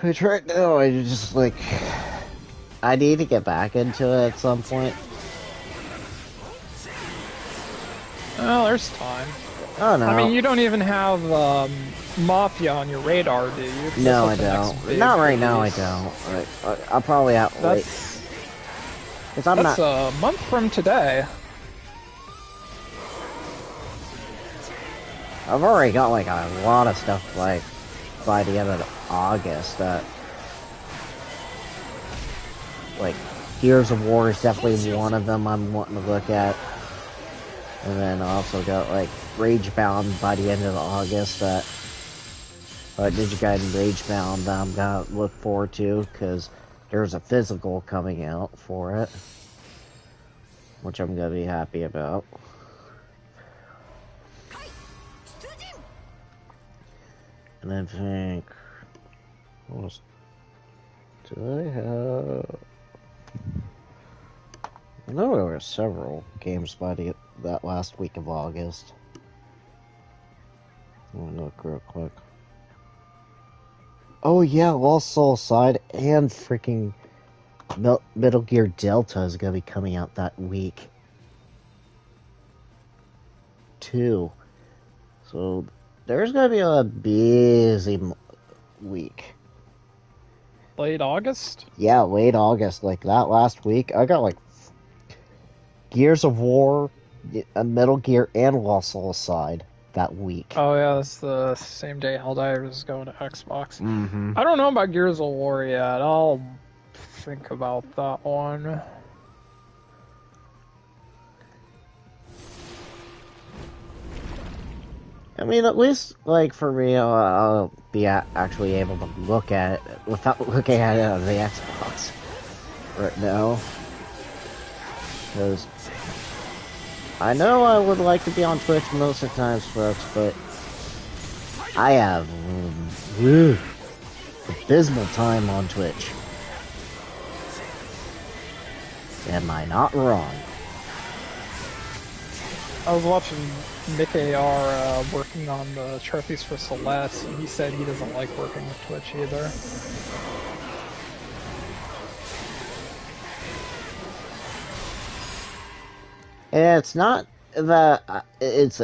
Which right now, I just, like... I need to get back into it at some point. Well, there's time. Oh, no. I mean, you don't even have Mafia on your radar, do you? No, I don't. Not right now, I don't. I'll probably out late. That's a month from today. I've already got, like, a lot of stuff, like, by the end of August that... Like, Gears of War is definitely one of them I'm wanting to look at. And then I also got, like, Ragebound by the end of August that... Digigaiden Ragebound that I'm gonna look forward to, because there's a physical coming out for it. Which I'm gonna be happy about. And I think... What else do I have? I know there were several games by that last week of August. Let me look real quick. Oh yeah, Lost Soul Side and freaking Metal Gear Delta is gonna be coming out that week. Too. So there's gonna be a busy week. Late August? Yeah, late August. Like that last week, I got like Gears of War, Metal Gear, and Lost Soul Side that week. Oh yeah, that's the same day Helldivers is going to Xbox. Mm-hmm. I don't know about Gears of War yet. I'll think about that one. I mean, at least, like, for me, I'll be actually able to look at it without looking at it on the Xbox right now. Because I know I would like to be on Twitch most of the times, folks, but I have abysmal time on Twitch. Am I not wrong? I was watching Nick AR working on the trophies for Celeste, and he said he doesn't like working with Twitch either. It's not that it's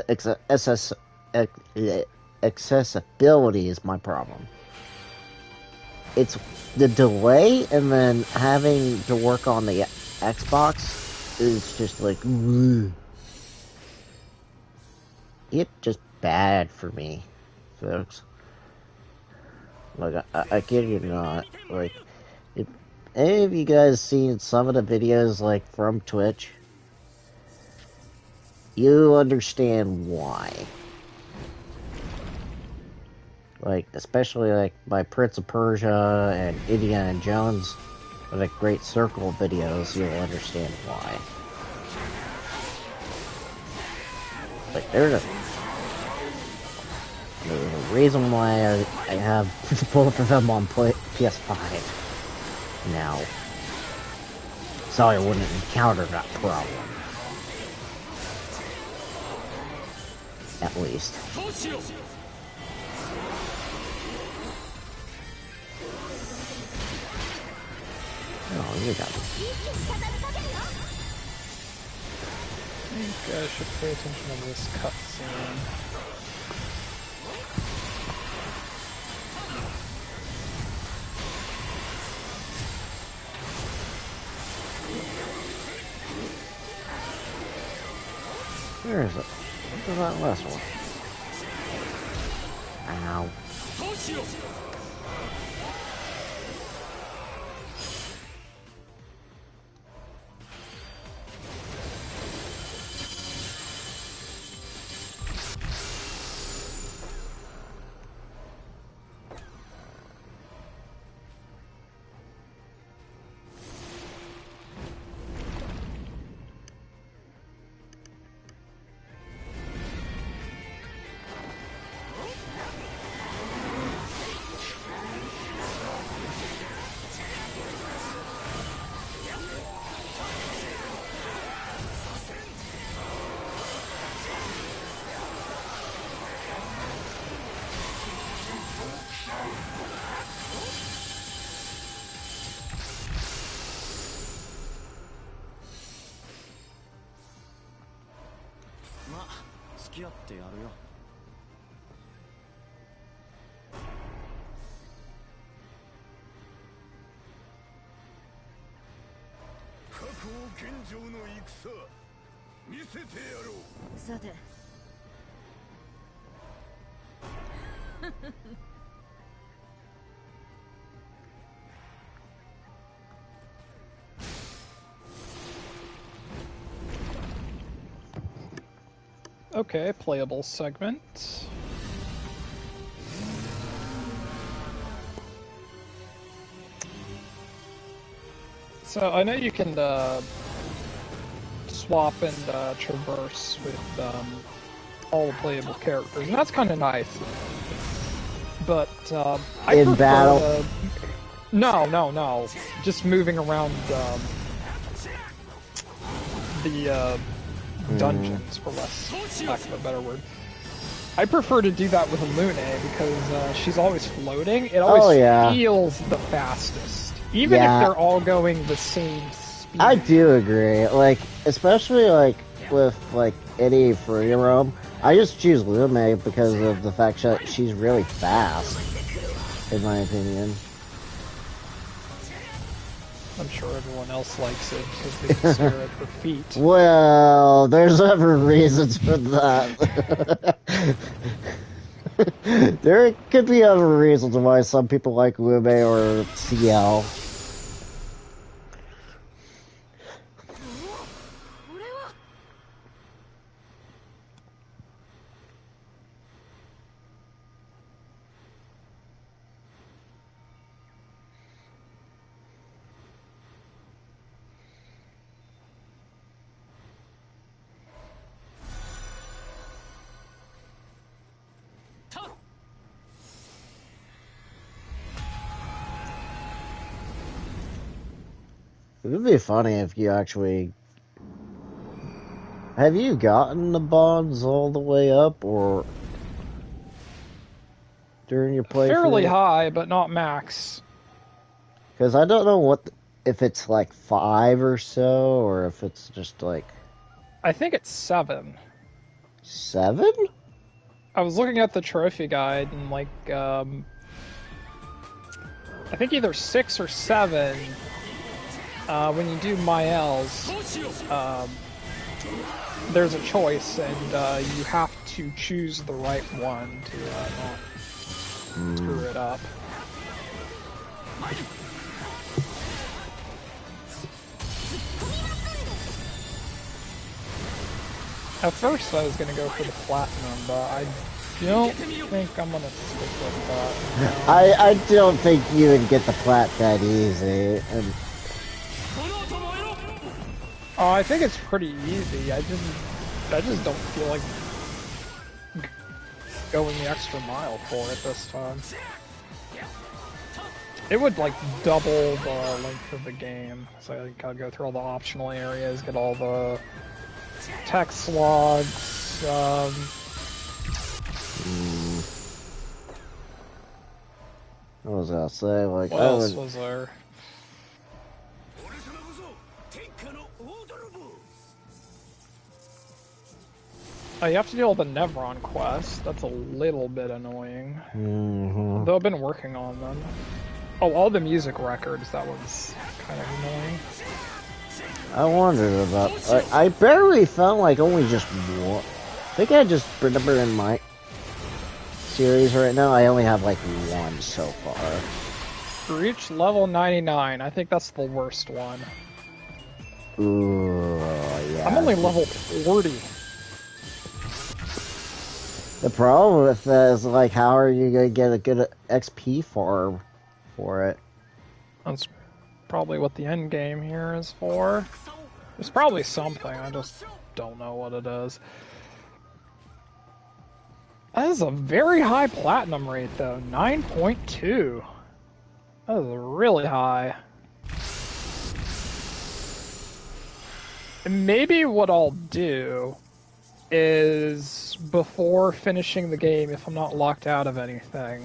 accessibility is my problem. It's the delay, and then having to work on the Xbox is just like, it's just bad for me, folks. Like, I kid you not. Like, if any of you guys seen some of the videos, like, from Twitch, you understand why. Like, especially, like, my Prince of Persia and Indiana Jones, or like Great Circle videos, you'll understand why. Like, there's a reason why I have both of them on PS5 now, so I wouldn't encounter that problem. At least. Oh, you got me. I think I should pay attention to this cutscene. Where is it? What was that last one? Ow.さてOkay, playable segment. So I know you can swap and traverse with all the playable characters, and that's kind of nice. But I in prefer battle. no, just moving around the dungeons, for lack of a better word. I prefer to do that with Lune because she's always floating. It always feels the fastest, even if they're all going the same speed. I do agree. Like, especially like with like any free roam, I just choose Lume because of the fact that she's really fast, in my opinion. I'm sure everyone else likes it because they can stare at her feet. Well, there's other reasons for that. There could be other reasons why some people like Lume or CL. would be funny if you actually... Have you gotten the bonds all the way up, or... during your playthrough? Fairly high, but not max. Because I don't know what... if it's like 5 or so, or if it's just like... I think it's 7. 7? I was looking at the trophy guide, and like, I think either 6 or 7, when you do Mael's, there's a choice, and you have to choose the right one to not screw it up. At first I was going to go for the platinum, but I don't think I'm going to stick with that. I don't think you would get the plat that easy. And... Oh, I think it's pretty easy. I just don't feel like going the extra mile for it this time. It would like double the length of the game, so I think I'd go through all the optional areas, get all the text logs. What was I gonna say? Like, What else was there? Oh, you have to do all the Nevron quests. That's a little bit annoying. Though I've been working on them. Oh, all the music records. That was kind of annoying. I wondered about... I barely found like only just one. I think I just remember in my series right now, I only have like one so far. Reach level 99. I think that's the worst one. Ooh, yeah. I'm only level 40. The problem with that is, like, how are you gonna get a good XP farm for it? That's probably what the end game here is for. There's probably something, I just don't know what it is. That is a very high platinum rate, though. 9.2. That is really high. And maybe what I'll do is, before finishing the game, if I'm not locked out of anything,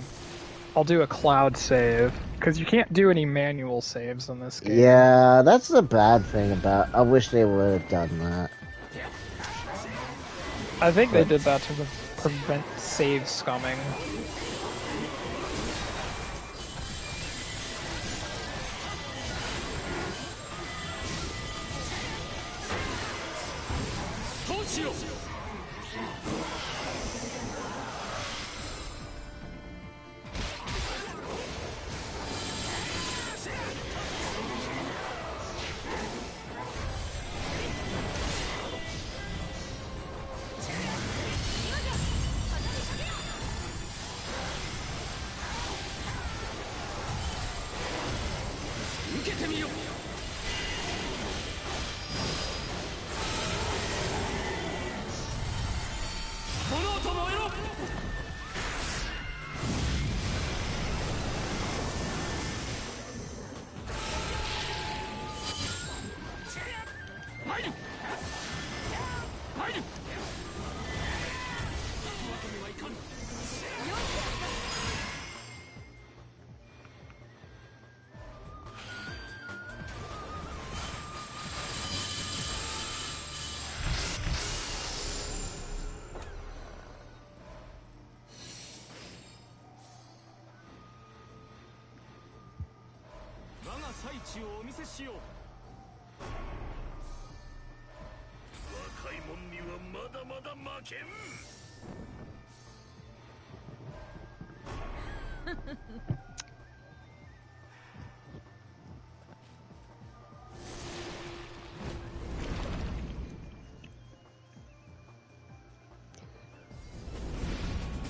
I'll do a cloud save, because you can't do any manual saves in this game. Yeah, that's the bad thing about... I wish they would have done that. I think they did that to prevent save scumming.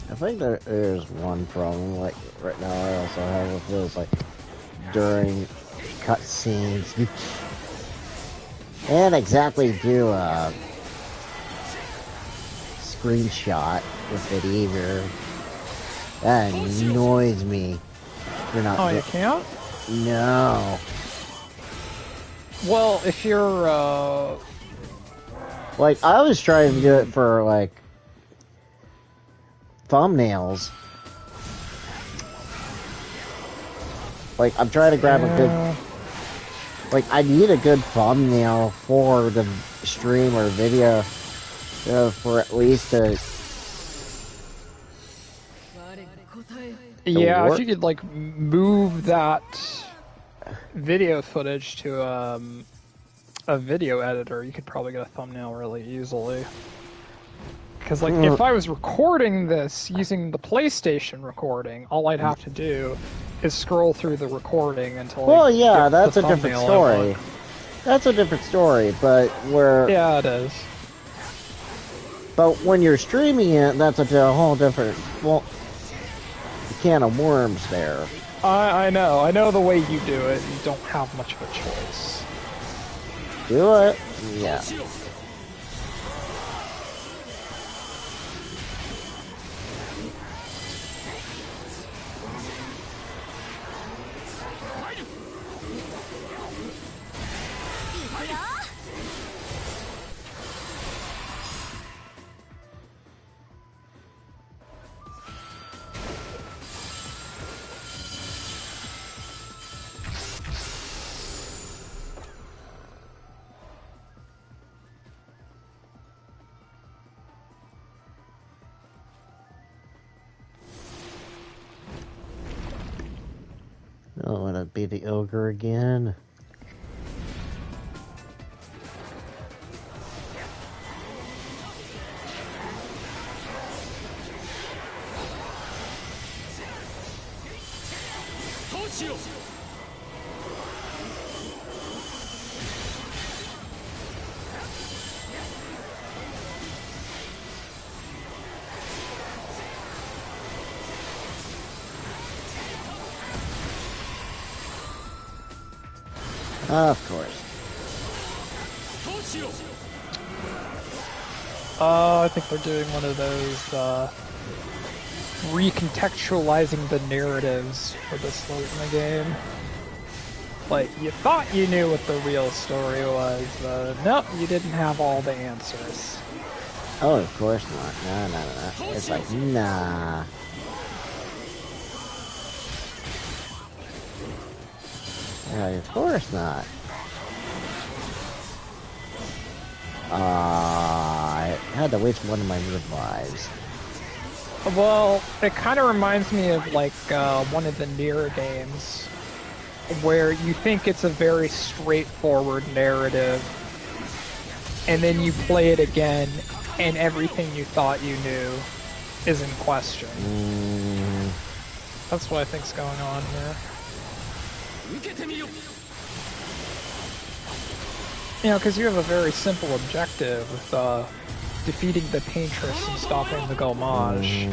I think there's one problem, like, right now I also have with this, like, during cutscenes, you can't exactly do a screenshot with it either. That annoys me. You're not... Oh, you can't? No. Well, if you're, Like, I was trying to do it for, like, thumbnails. Like, I'm trying to grab a good... Like, I need a good thumbnail for the stream or video. For at least a... Yeah, if you could, like, move that video footage to, a video editor, you could probably get a thumbnail really easily. Because, like, if I was recording this using the PlayStation recording, all I'd have to do is scroll through the recording until Well, I yeah, get that's the a different thumbnail I story. want. That's a different story, but where... Yeah, it is. But when you're streaming it, that's a whole different... Well, can of worms there. I know. I know the way you do it. You don't have much of a choice. Do it? Yeah. Oh, want to be the ogre again? Of course. I think they're doing one of those, recontextualizing the narratives for this late in the game. Like, you thought you knew what the real story was, but nope, you didn't have all the answers. Oh, of course not. No. It's like, nah. Yeah, of course not. I had to waste one of my revives. Well, it kind of reminds me of, like, one of the Nier games, where you think it's a very straightforward narrative, and then you play it again, and everything you thought you knew is in question. That's what I think's going on here. You know, because you have a very simple objective with defeating the Paintress and stopping the Gomage.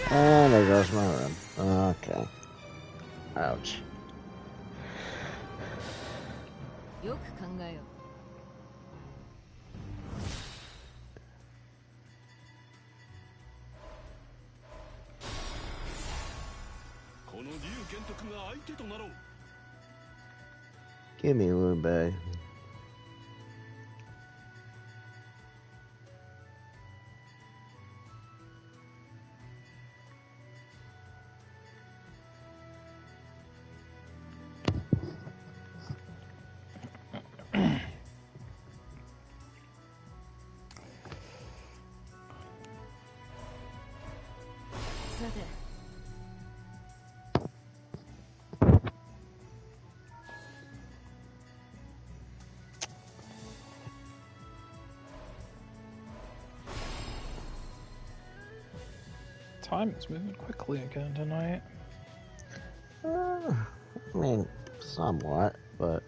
And there goes my room. Okay. Ouch. よく考えよう。この竜玄徳が相手となろう。 Give me Lube. Time is moving quickly again tonight. I mean, somewhat, but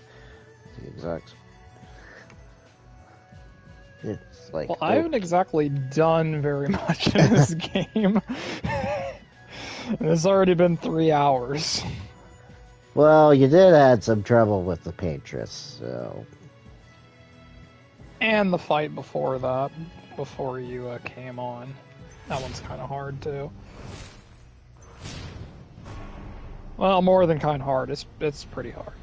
the exact. It's like. Well, I haven't exactly done very much in this game. It's already been 3 hours. Well, you did have some trouble with the Patriots, so. And the fight before that, before you came on. That one's kind of hard too. Well, more than kind of hard. It's pretty hard.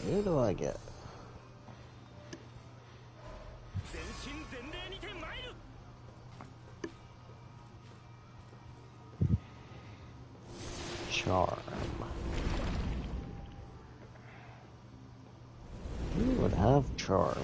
Who do I get? Charm. Who would have charm?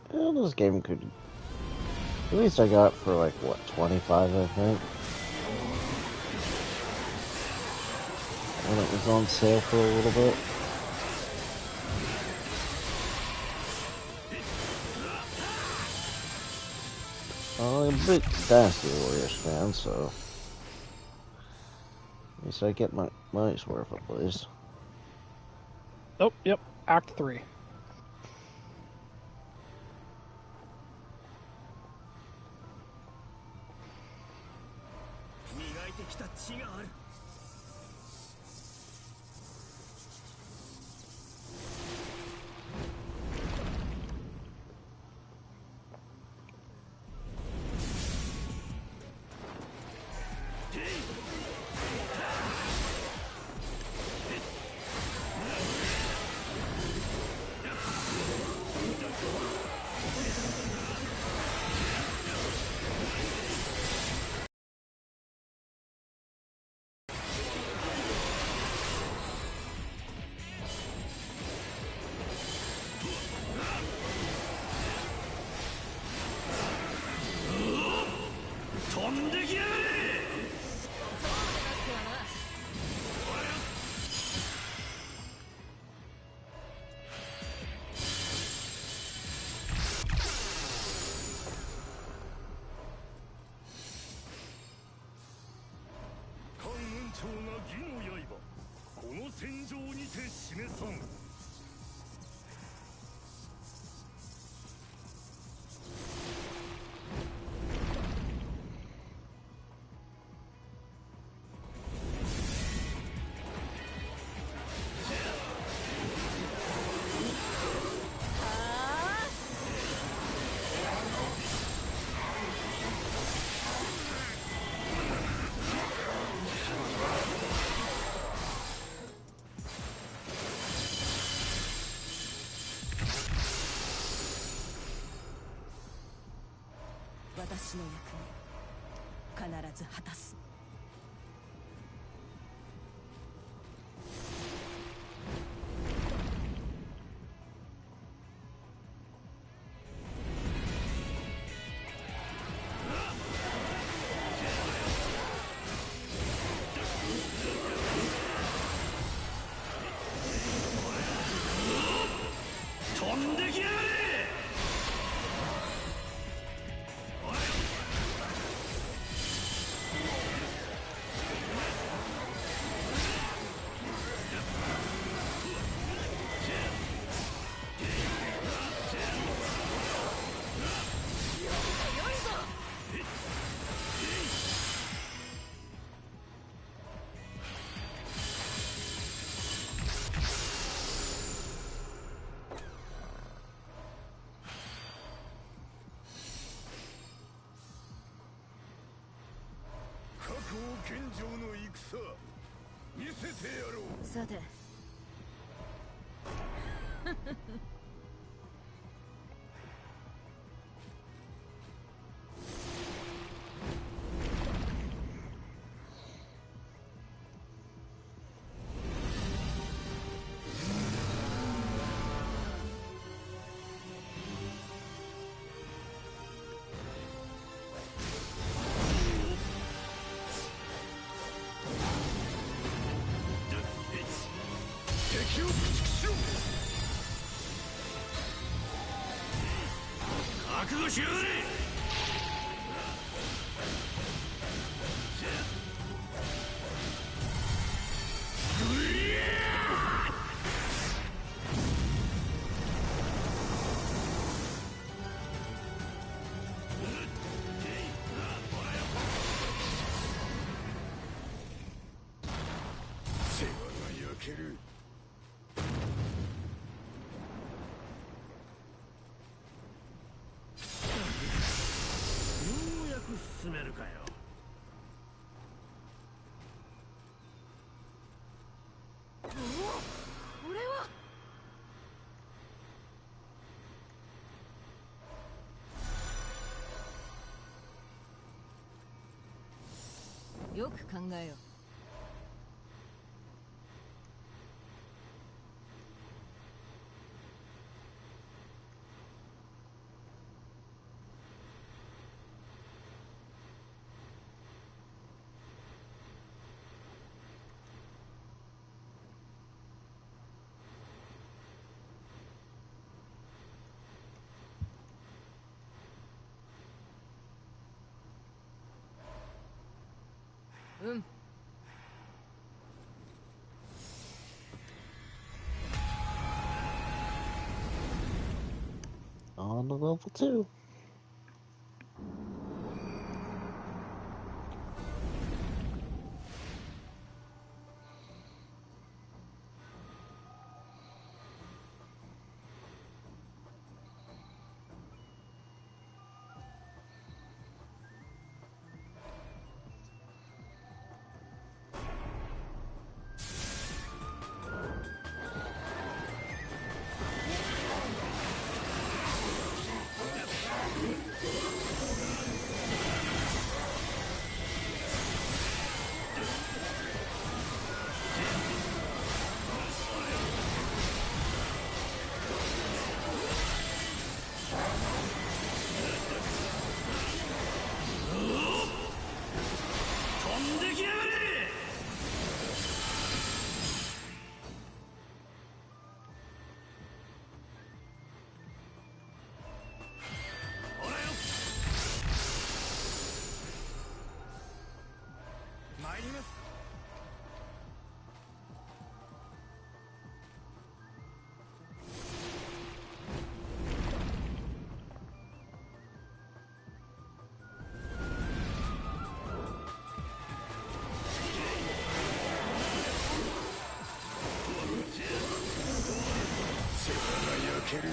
Well, this game could. At least I got for like what, 25, I think. When it was on sale for a little bit. I'm a big Dynasty Warriors fan, so at least I get my money's worth at least. Oh, yep. Act 3. 私の役目必ず果たす。飛んできやがれ。覚悟健丈の戦見せてやろう。さて敵を駆逐しろ。覚悟しやがれ。世話が焼ける。ようやく進めるかよ。これはよく考えよう。うん。On to level 2.参ります。世話が焼ける。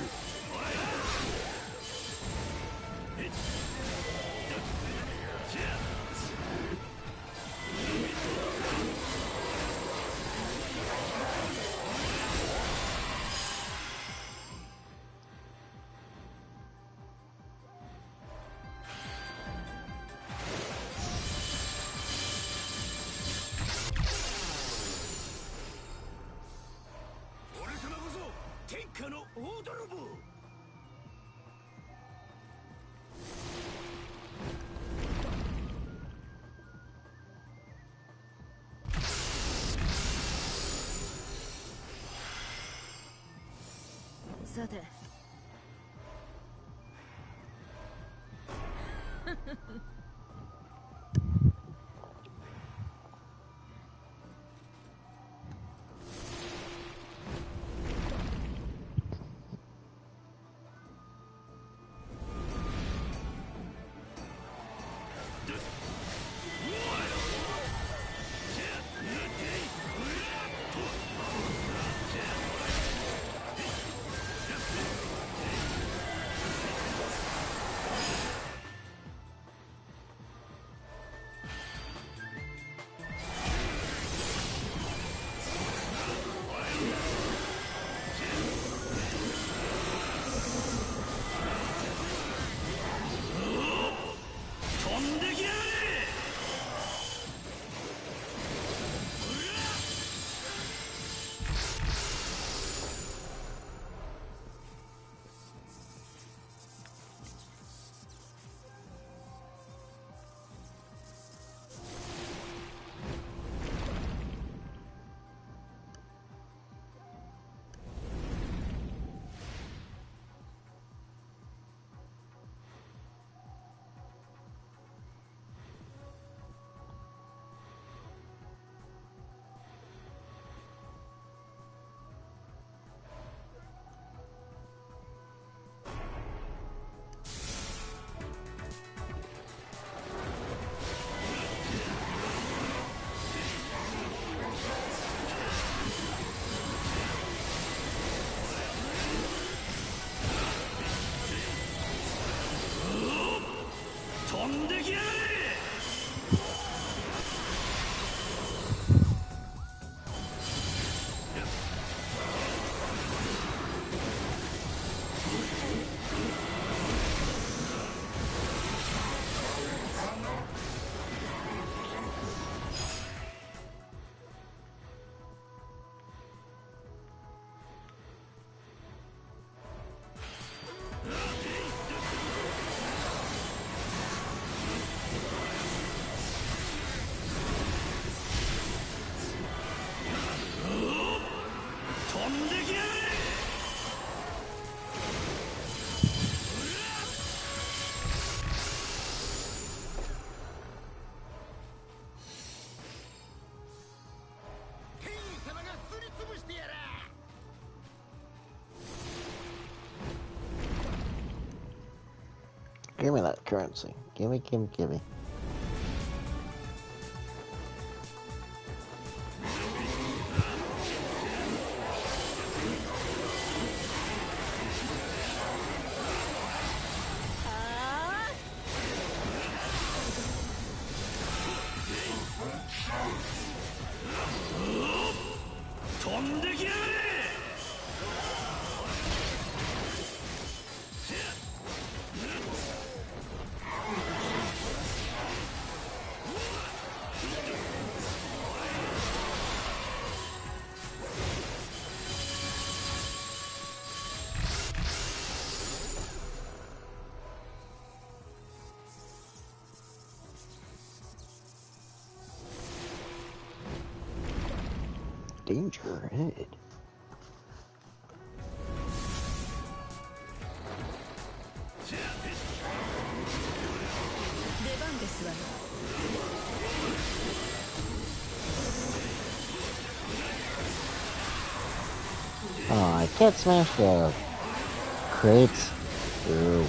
さて飛んできやがれ。Give me that currency. Gimme, gimme, gimme. Danger ahead. Oh, I can't smash the crates. Ooh.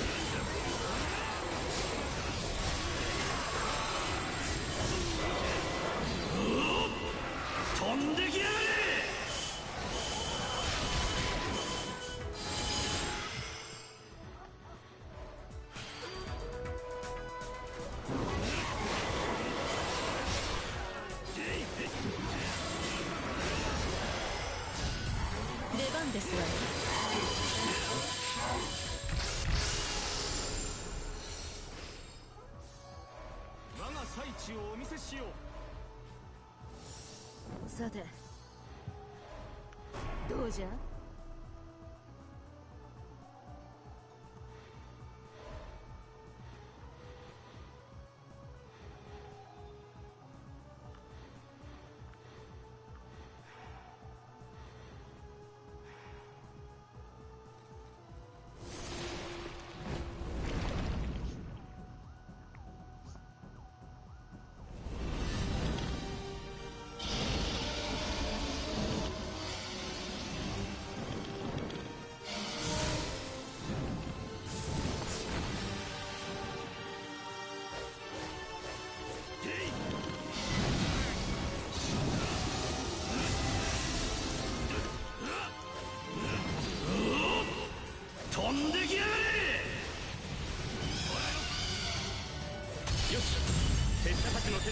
さてどうじゃ。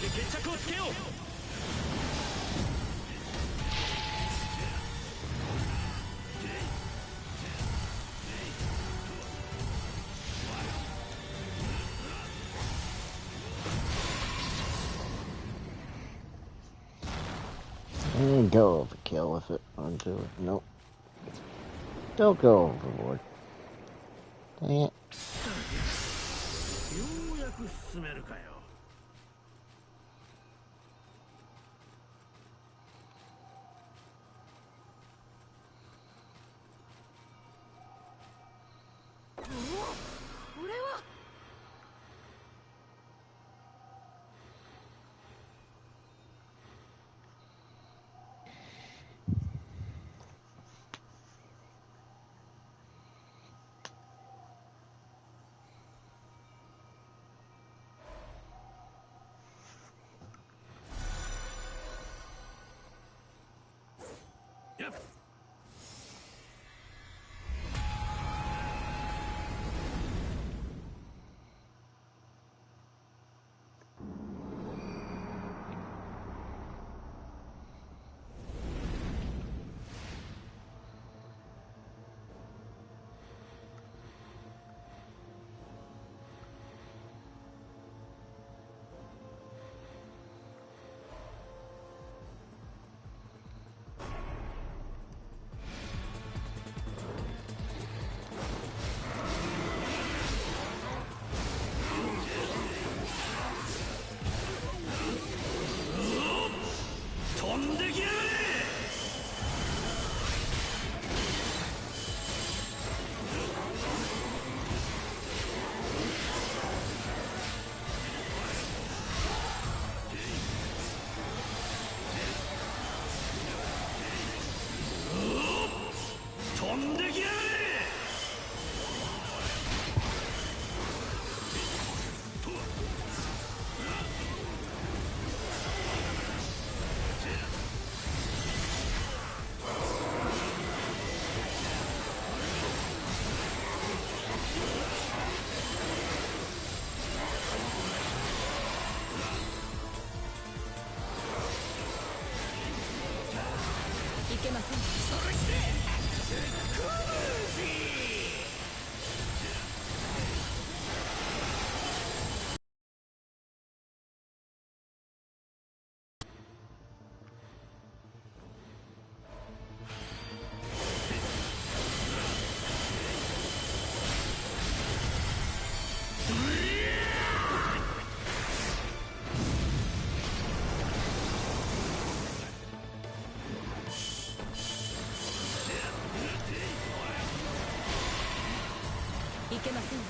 で決着をつけよう。Go overkill with it. Onto it. Nope. Don't go overboard. Dang it. ようやく進めるかよ。これは。飛んできやがれ。飛んできやがれ。いけません。それしていけませんわ。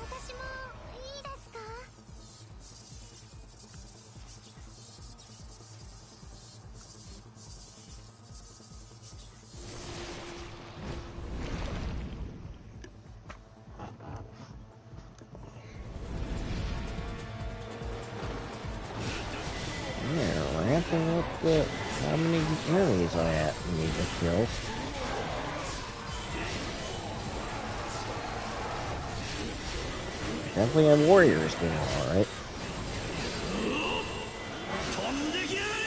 私もいいですか？Yeah, ramping up the how many enemies I need to kill. Definitely have warriors doing alright. 飛んできやがれ。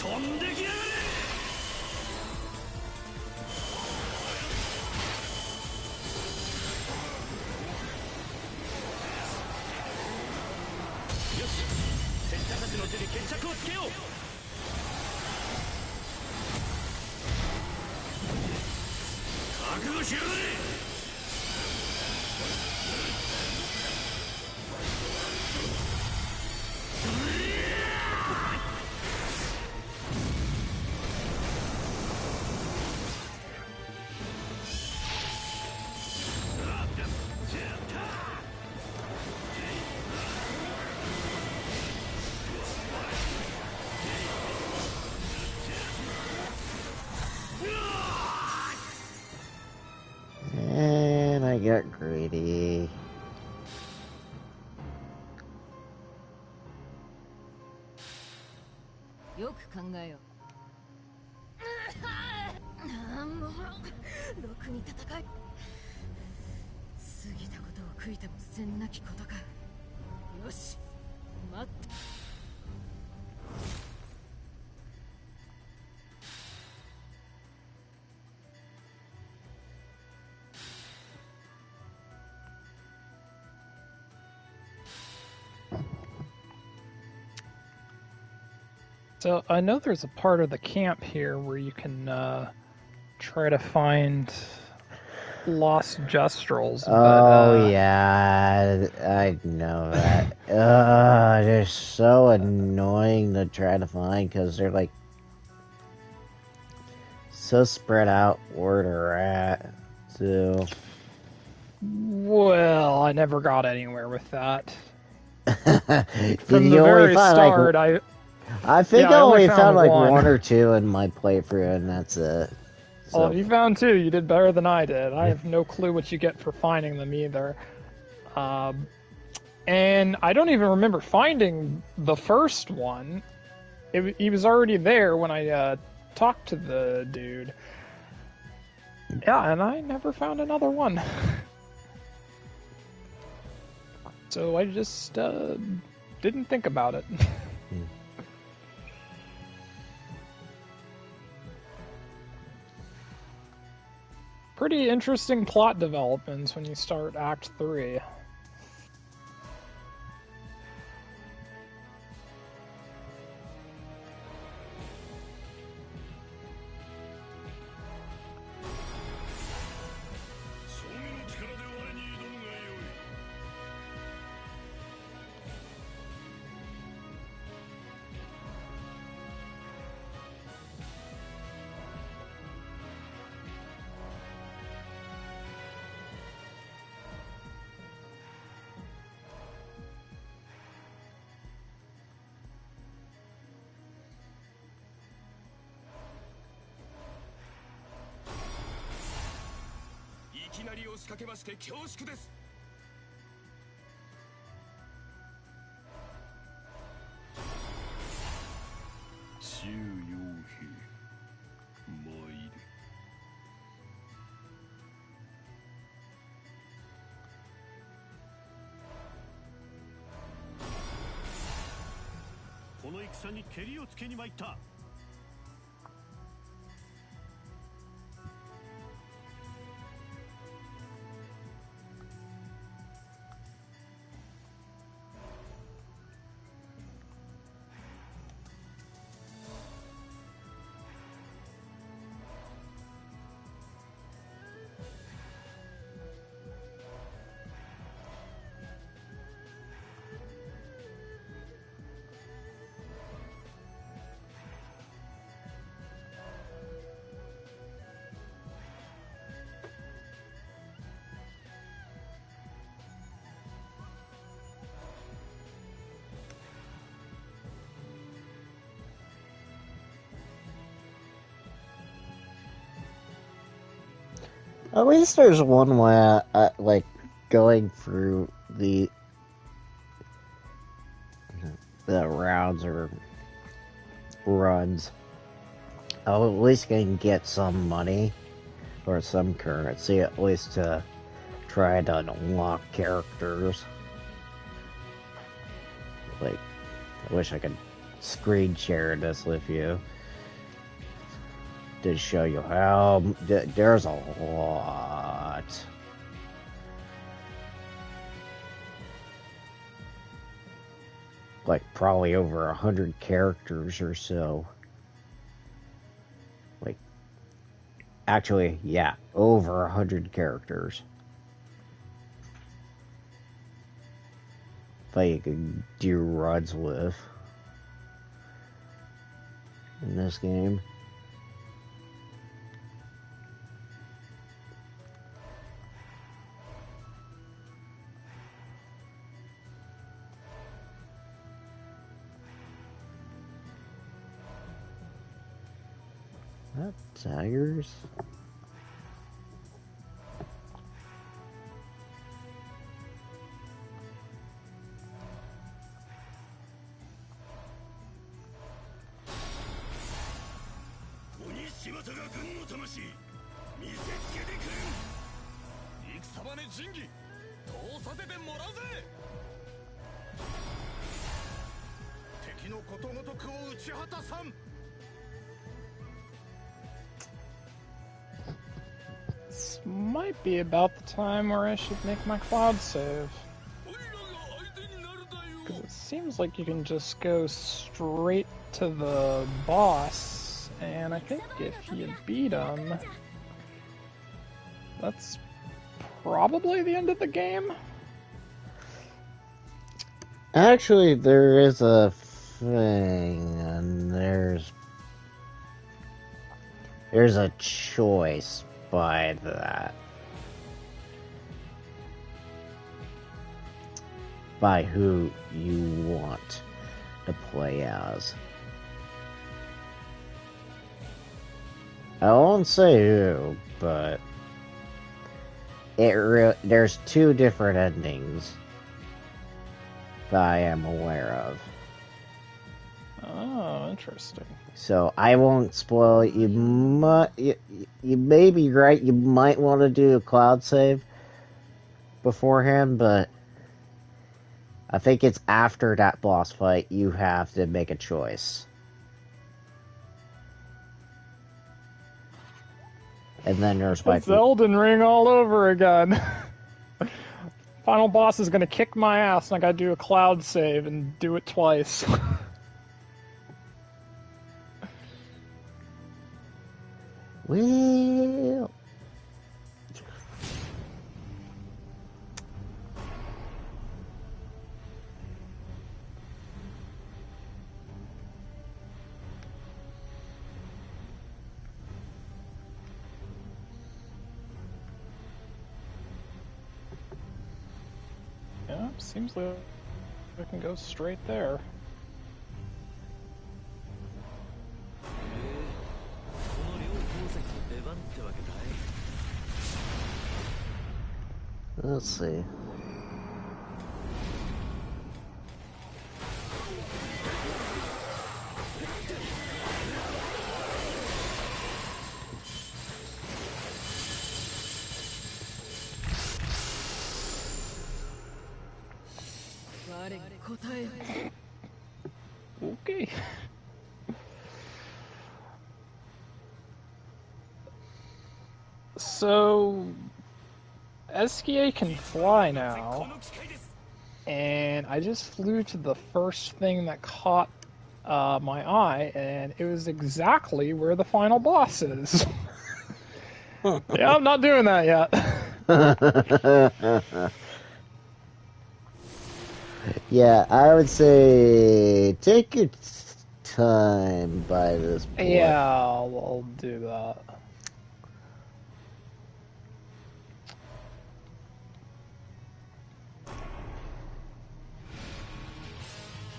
飛んできやがれ。よし、拙者たちの手で決着をつけよう。覚悟しやがれ。greedy. Yoく考えよう。もうろくに戦い過ぎたことを悔いてもせんなきことか。よし待って。So I know there's a part of the camp here where you can try to find lost Jestrels. Oh, yeah, I know that. They're so annoying to try to find because they're like so spread out where they're at. So, well, I never got anywhere with that. did From you the only very find start, like? I think yeah, I only found found like one. one or two in my playthrough, and that's it. So. Well, you found two. You did better than I did. I have no clue what you get for finding them either. And I don't even remember finding the first one. He was already there when I talked to the dude. Yeah, and I never found another one. So I just didn't think about it. Pretty interesting plot developments when you start Act 3. At least there's one way like going through the rounds or runs. I'll at least can get some money or some currency at least to try to unlock characters. Like, I wish I could screen share this with you to show you how there's a lot. Like probably over 100 characters or so. Like, actually, yeah, over 100 characters that you can do runs with in this game. That tigers. たが軍の魂見せつけてくれん。戦場に仁義通させてもらうぜ。敵のことごとくを打ち果たさん。 This might be about the time where I should make my cloud save. Because it seems like you can just go straight to the boss, and I think if you beat him, that's probably the end of the game. Actually, there is a thing, and there's a choice by that. By who you want to play as. I won't say who, but there's two different endings that I am aware of. Oh, interesting. So I won't spoil it. You may be right. You might want to do a cloud save beforehand, but I think it's after that boss fight you have to make a choice. And then there's my... It's Elden Ring all over again. Final boss is gonna kick my ass, and I gotta do a cloud save and do it twice. Well... Yeah, seems like I can go straight there. Let's see. Okay. So, SKA can fly now, and I just flew to the first thing that caught my eye, and it was exactly where the final boss is. Yeah, I'm not doing that yet. Yeah, I would say take your time by this point. Yeah, I'll do that.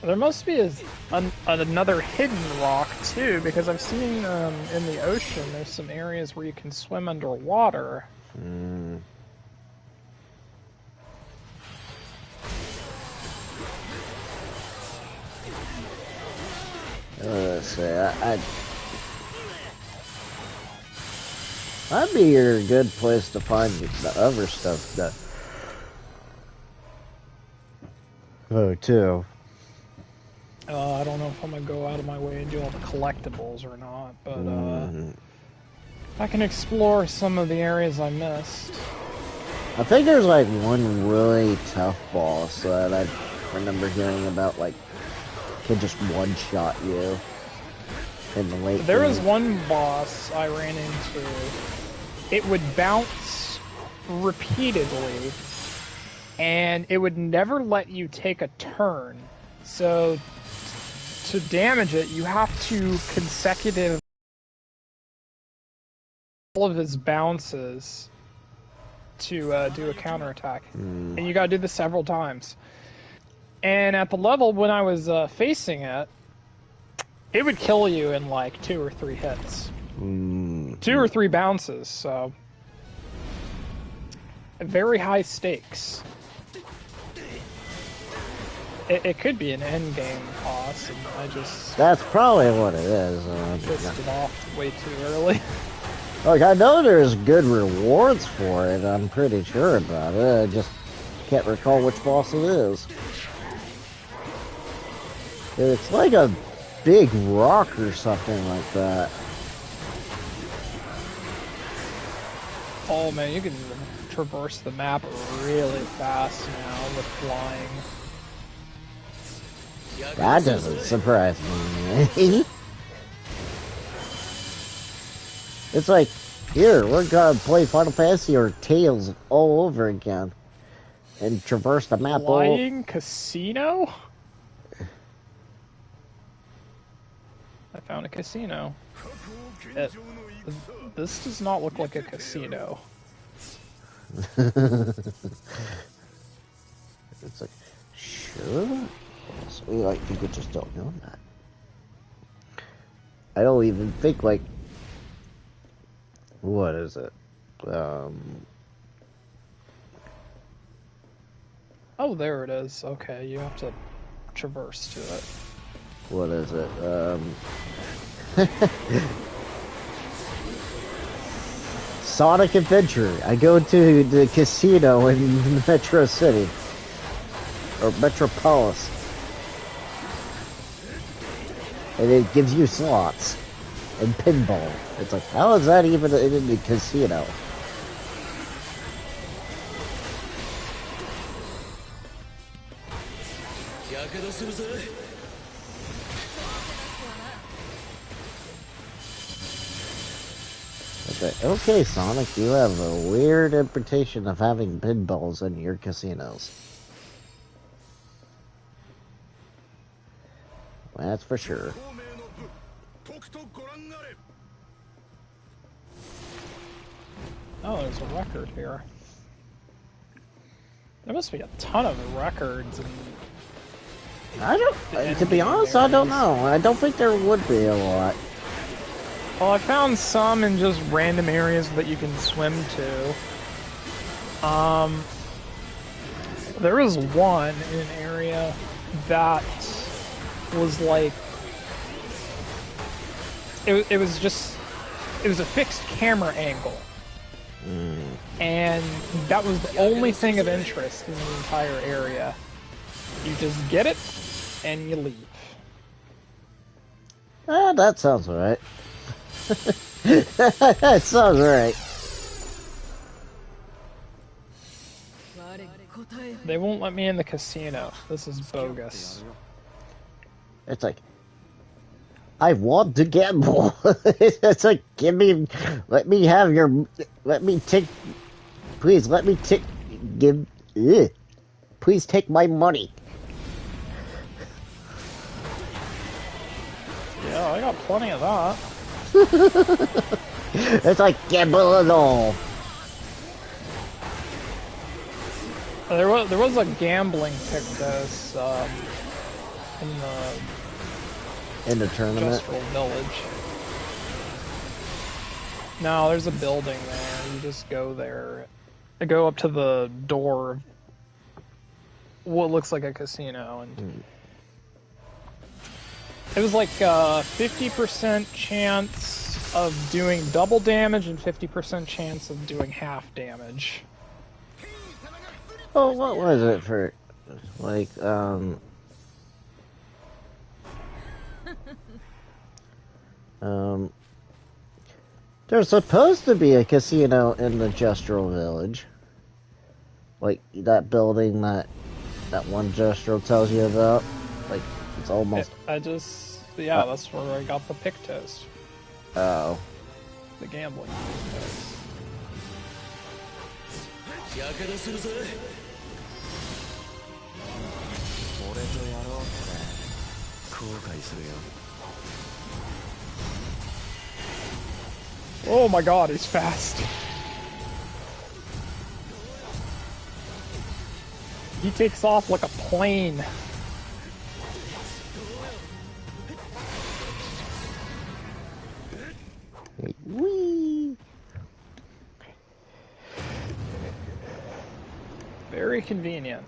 There must be another hidden rock too, because I've seen in the ocean there's some areas where you can swim underwater. Let's see, that'd be a good place to find the other stuff that... Oh, too. I don't know if I'm gonna go out of my way and do all the collectibles or not, but I can explore some of the areas I missed. I think there's like one really tough boss that I remember hearing about, like, can just one-shot you in the late There game. was one boss I ran into. It would bounce repeatedly, and it would never let you take a turn. So, to damage it, you have to consecutive all of his bounces to do a counterattack. And you gotta do this several times. And at the level when I was facing it, it would kill you in like 2 or 3 hits. 2 or 3 bounces, so... Very high stakes. It could be an endgame boss, and I just... That's probably what it is. pissed it off. way too early. Like, I know there's good rewards for it, I'm pretty sure about it, I just can't recall which boss it is. It's like a big rock or something like that. Oh man, you can traverse the map really fast now with flying. That doesn't surprise me. It's like, here, we're gonna play Final Fantasy or Tales all over again. And traverse the map Flying casino? I found a casino. This does not look like a casino. It's like, sure? So, like, people just don't know that. I don't even think, like, what is it? Oh, there it is. Okay, you have to traverse to it. What is it? Sonic Adventure. I go to the casino in Metro City. Or Metropolis. And it gives you slots. And pinball. It's like, how is that even in the casino? Okay, Sonic, you have a weird interpretation of having pinballs in your casinos. That's for sure. Oh, there's a record here. There must be a ton of records. I don't, to be honest, I don't know. I don't think there would be a lot. Well, I found some in just random areas that you can swim to. There was one in an area that was like, it was a fixed camera angle. And that was the only thing of interest in the entire area. You just get it, and you leave. That sounds right. That sounds right. They won't let me in the casino. This is bogus. It's like, I want to gamble. It's like, let me have your, please let me take, please take my money. Yeah, I got plenty of that. It's like, gamble it all. There was a gambling Pictus in the tournament. Industrial Village. No, there's a building there. You just go there. I go up to the door of what looks like a casino, and it was like 50% chance of doing double damage and 50% chance of doing half damage. Oh, what was it for? Like, there's supposed to be a casino in the Gestural Village. Like, that building that one Gestural tells you about. Like, it's almost... Yeah, that's where I got the Pictus. Oh. The gambling Pictus. Oh my god, he's fast. He takes off like a plane. Whee! Very convenient.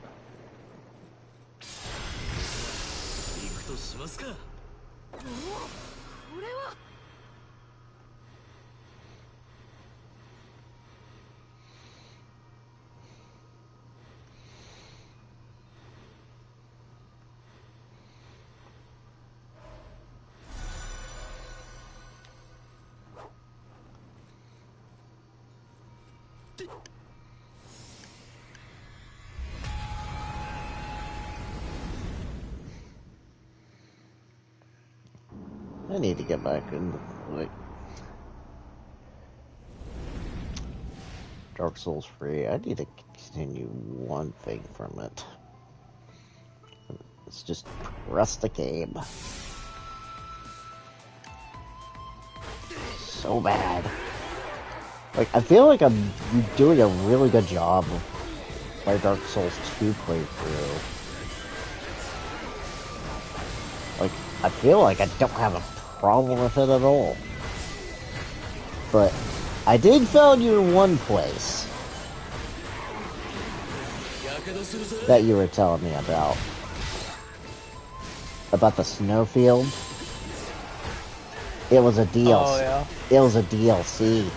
I need to get back in, like, Dark Souls free. I need to continue one thing from it. It's just progress the game. So bad. Like, I feel like I'm doing a really good job with my Dark Souls 2 playthrough. Like, I feel like I don't have a problem with it at all. But I did fail you in one place that you were telling me about. About the snowfield. It was a DLC. Oh, yeah. It was a DLC.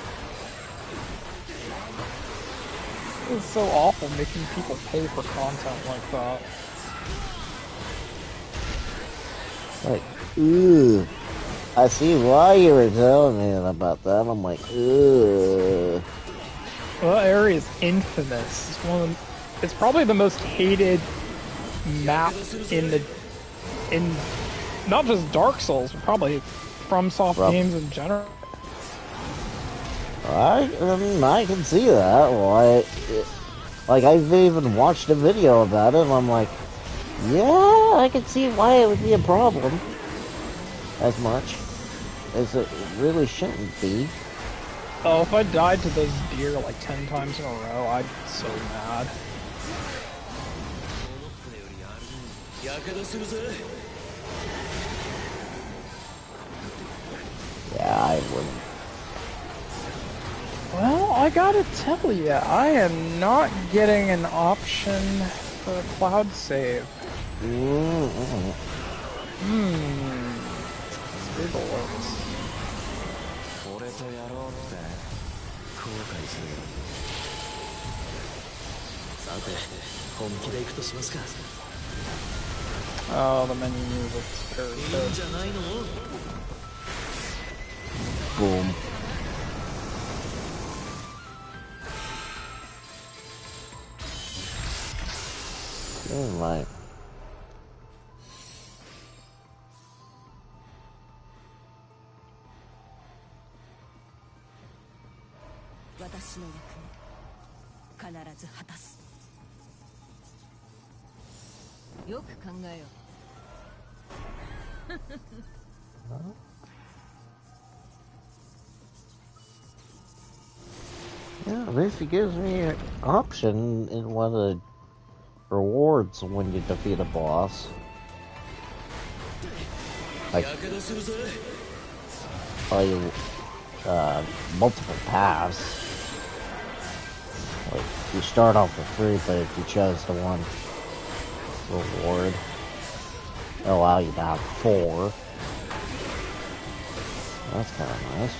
It's so awful making people pay for content like that. Like, ooh. I see why you were telling me about that. I'm like, ooh. Well, that area is infamous. It's one of the, it's probably the most hated map in not just Dark Souls, but probably FromSoft games in general. I can see that. Why? Like, I've even watched a video about it, and I'm like, yeah, I can see why it would be a problem. As much as it really shouldn't be. Oh, if I died to those deer like 10 times in a row, I'd be so mad. Yeah, I wouldn't. Well, I gotta tell you, I am not getting an option for a cloud save. Big alerts. Oh, the menu music's very good. Boom. Oh my. Yeah, at least it gives me an option in one of the rewards when you defeat a boss. Like, multiple paths. Like, you start off with 3, but if you chose the one reward, it'll allow you to have 4. That's kind of nice.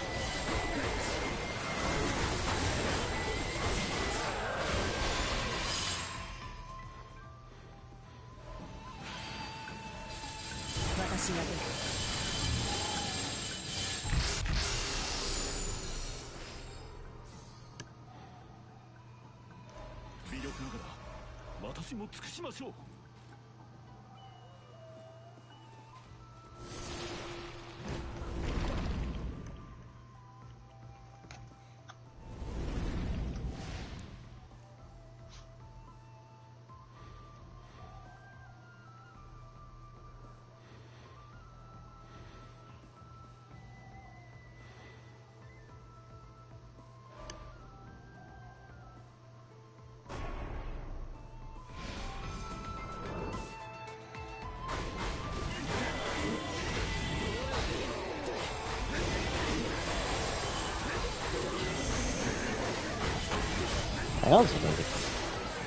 I also need to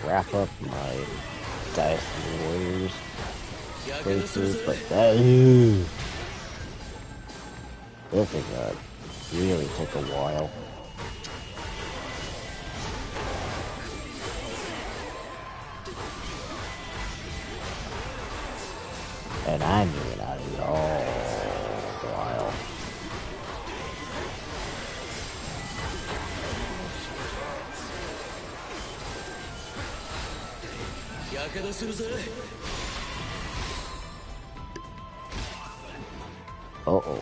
wrap up my Dynasty Warriors playthrough, but that this is gonna really take a while. And I mean a long while. 火するぜ Uh-oh.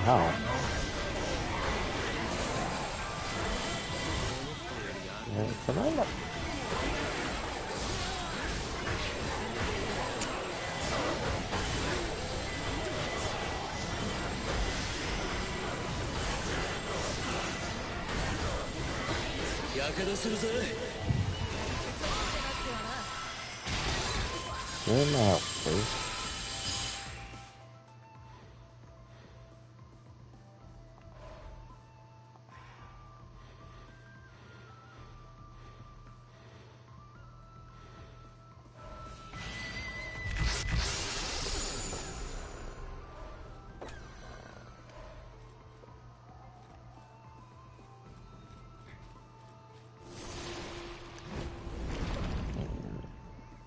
How? Can I not? 火出するぜ Where am I out, please?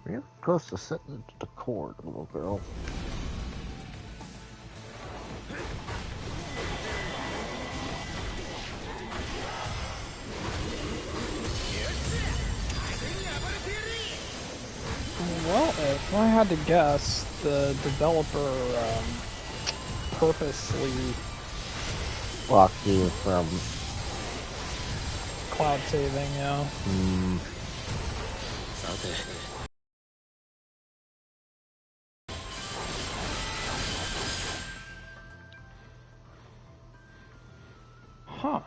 You're close to sitting into the cord, little girl. Well, if I had to guess, the developer purposely Block you from... cloud saving, yeah. Huh.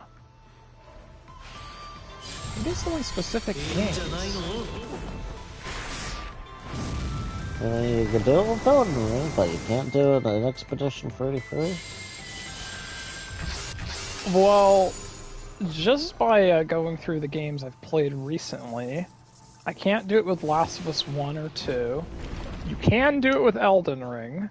It is only specific games. You can do it with Elden Ring, but you can't do it in Expedition 33. Well, just by going through the games I've played recently, I can't do it with Last of Us 1 or 2. You can do it with Elden Ring.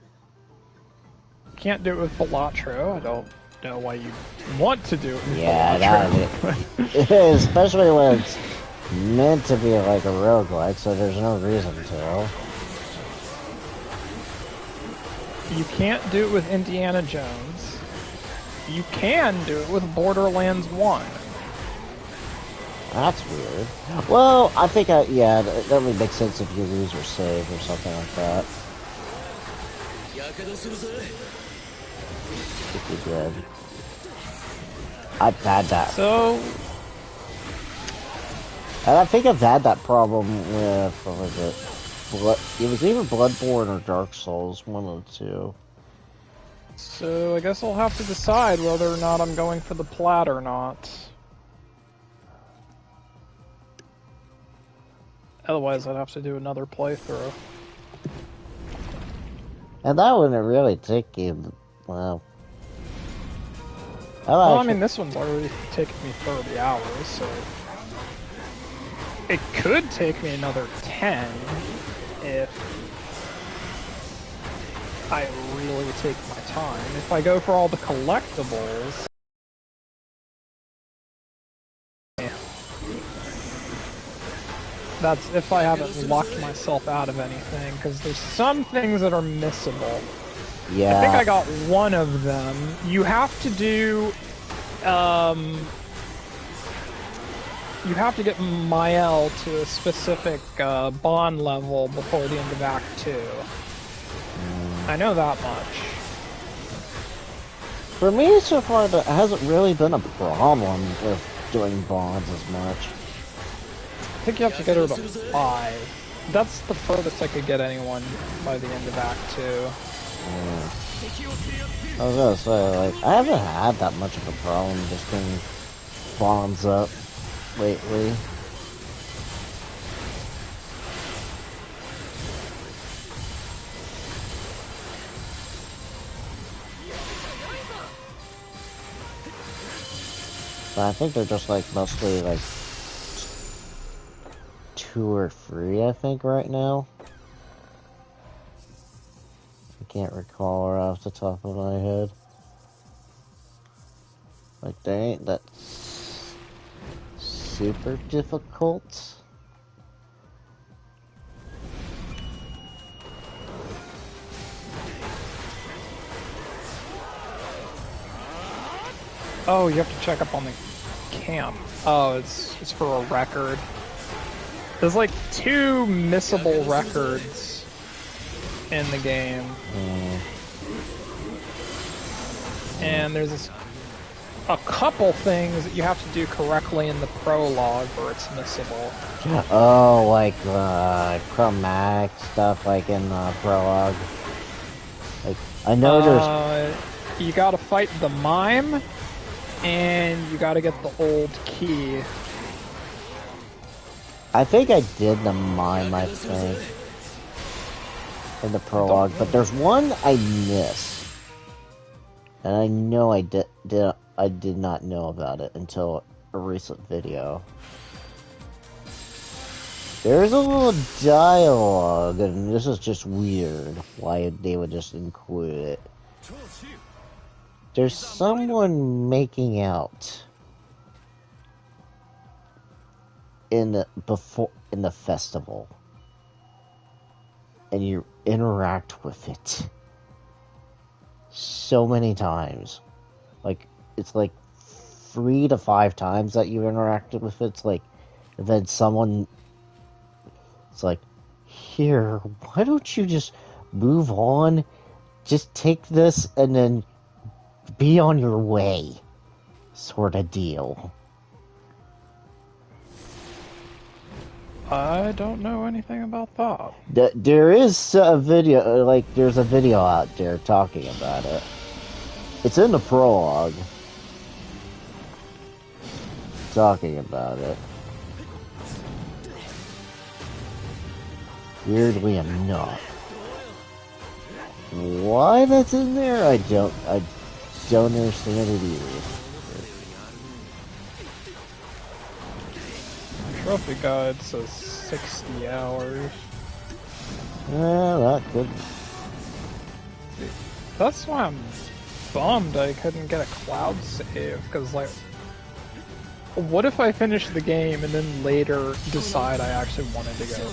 Can't do it with Balatro. I don't know why you want to do it with Balatro. Especially when it's meant to be like a roguelike, so there's no reason to. You can't do it with Indiana Jones. You can do it with Borderlands 1. That's weird. Well, I think, yeah, that only makes sense if you lose your save or something like that. If you did. I've had that. So... And I think I've had that problem with, what was it? It was either Bloodborne or Dark Souls, one of the two. So I guess I'll have to decide whether or not I'm going for the plat or not. Otherwise I'd have to do another playthrough. And that wouldn't really take you, well... Well, I mean, this one's already taken me 30 hours, so... It could take me another 10 if I really take my time. If I go for all the collectibles... That's if I haven't locked myself out of anything, because there's some things that are missable. Yeah. I think I got one of them. You have to do... you have to get Mael to a specific bond level before the end of Act 2. I know that much. For me, so far, that hasn't really been a problem with doing bonds as much. I think you have to get her to 5. That's the furthest I could get anyone by the end of Act 2. Yeah. I was gonna say, like, I haven't had that much of a problem just getting bonds up lately. But I think they're just like mostly like 2 or 3, I think, right now. I can't recall right off the top of my head. Like, they ain't that super difficult. Oh, you have to check up on the camp? Oh, it's for a record. There's like 2 missable records in the game. And there's a couple things that you have to do correctly in the prologue where it's missable. Oh, like chromatic stuff, like in the prologue. Like I know there's. You gotta fight the mime, and you gotta get the old key. I think I did the mime. I think in the prologue, but there's one I missed, and I know I did not know about it until a recent video. There's a little dialogue, and this is just weird, why they would just include it. There's someone making out in the festival, and you interact with it so many times. Like, it's like 3 to 5 times that you interacted with it. It's like, and then someone... It's like, here, why don't you just move on? Just take this and then be on your way. Sort of deal. I don't know anything about that. There is a video, like, there's a video out there talking about it. It's in the prologue. Talking about it. Weirdly enough. Why that's in there, I don't understand it either. Trophy guide says 60 hours. That could... That's why I'm bummed I couldn't get a cloud save, because, like, what if I finish the game and then later decide I actually wanted to go?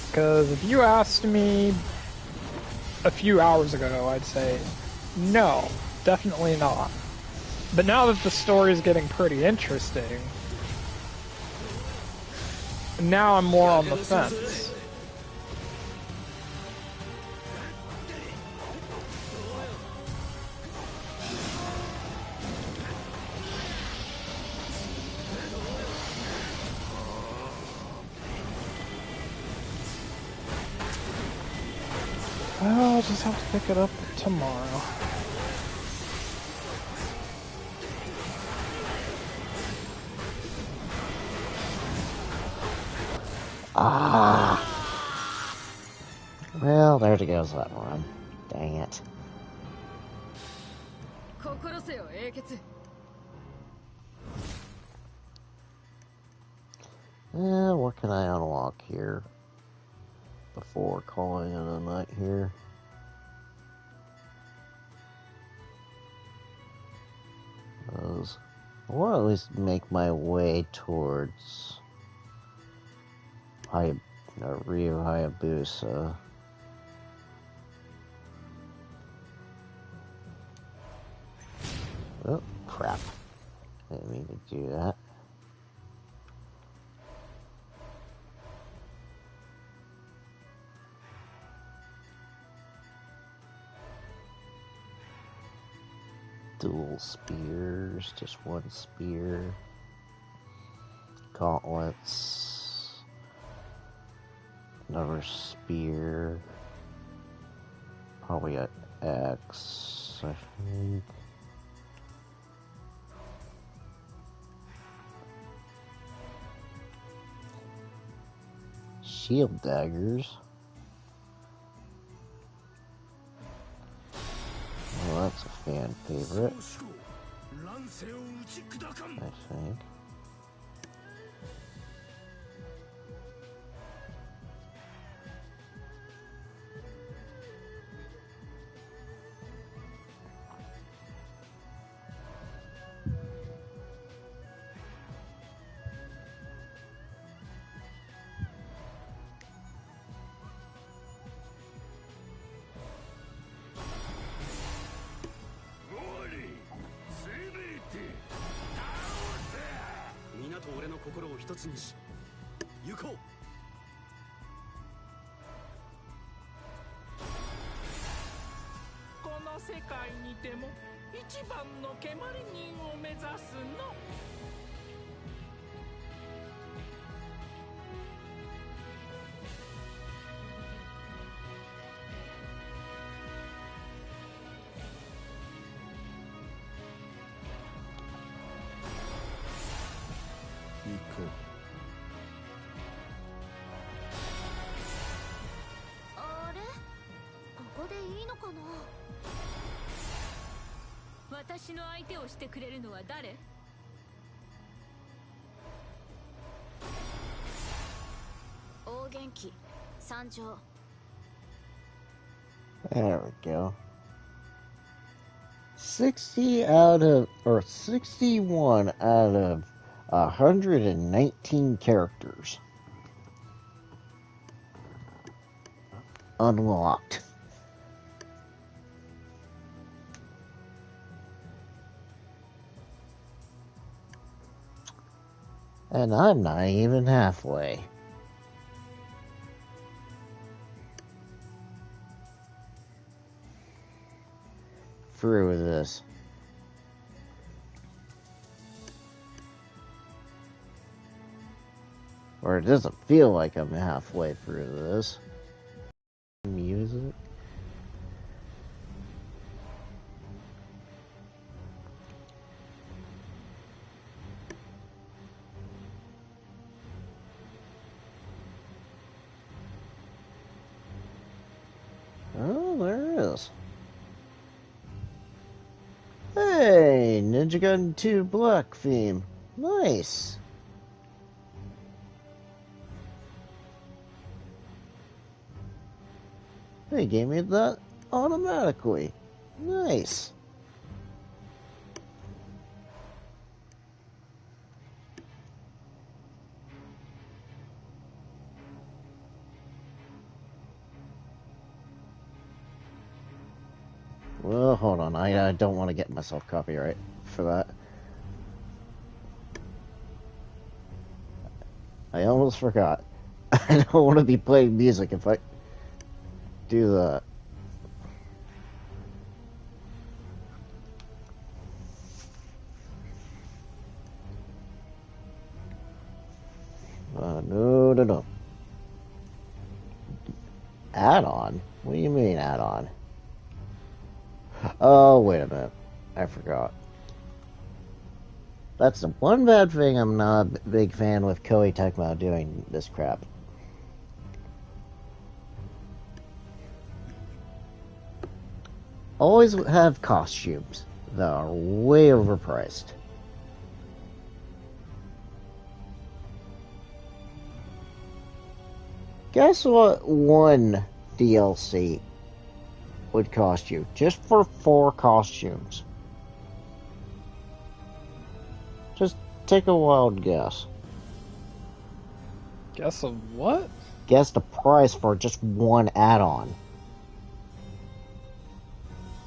Because if you asked me a few hours ago, I'd say, no, definitely not. But now that the story is getting pretty interesting, now I'm more on the fence. Well, I'll just have to pick it up tomorrow. Well, there goes that one. Dang it. What can I unlock here before calling it a night here? I want to at least make my way towards Rio Hayabusa. Oh, crap. I didn't mean to do that. Dual spears, just one spear. Gauntlets. Another spear. Probably an axe, I think. Shield daggers. Well, that's a fan favorite, I think. 心を一つにし行こう。この世界にても一番の蹴鞠人を目指すの。行こう。あれ、ここでいいのかな。私の相手をしてくれるのは誰？大元気参上。 There we go. 60 out of, or 61 out of 119 characters unlocked. And I'm not even halfway. Through this. Or it doesn't feel like I'm halfway through this. Music. Oh, there it is. Hey, Ninja Gun 2 Black theme. Nice. They gave me that automatically. Nice. Well, hold on. I don't want to get myself copyright for that. I almost forgot. I don't want to be playing music if I do that. No. Add-on? What do you mean add-on? Oh, wait a minute. I forgot. That's the one bad thing I'm not a big fan with Koei Tecmo doing this crap. Always have costumes that are way overpriced. Guess what one DLC would cost you? Just for 4 costumes. Just take a wild guess. Guess of what? Guess the price for just one add-on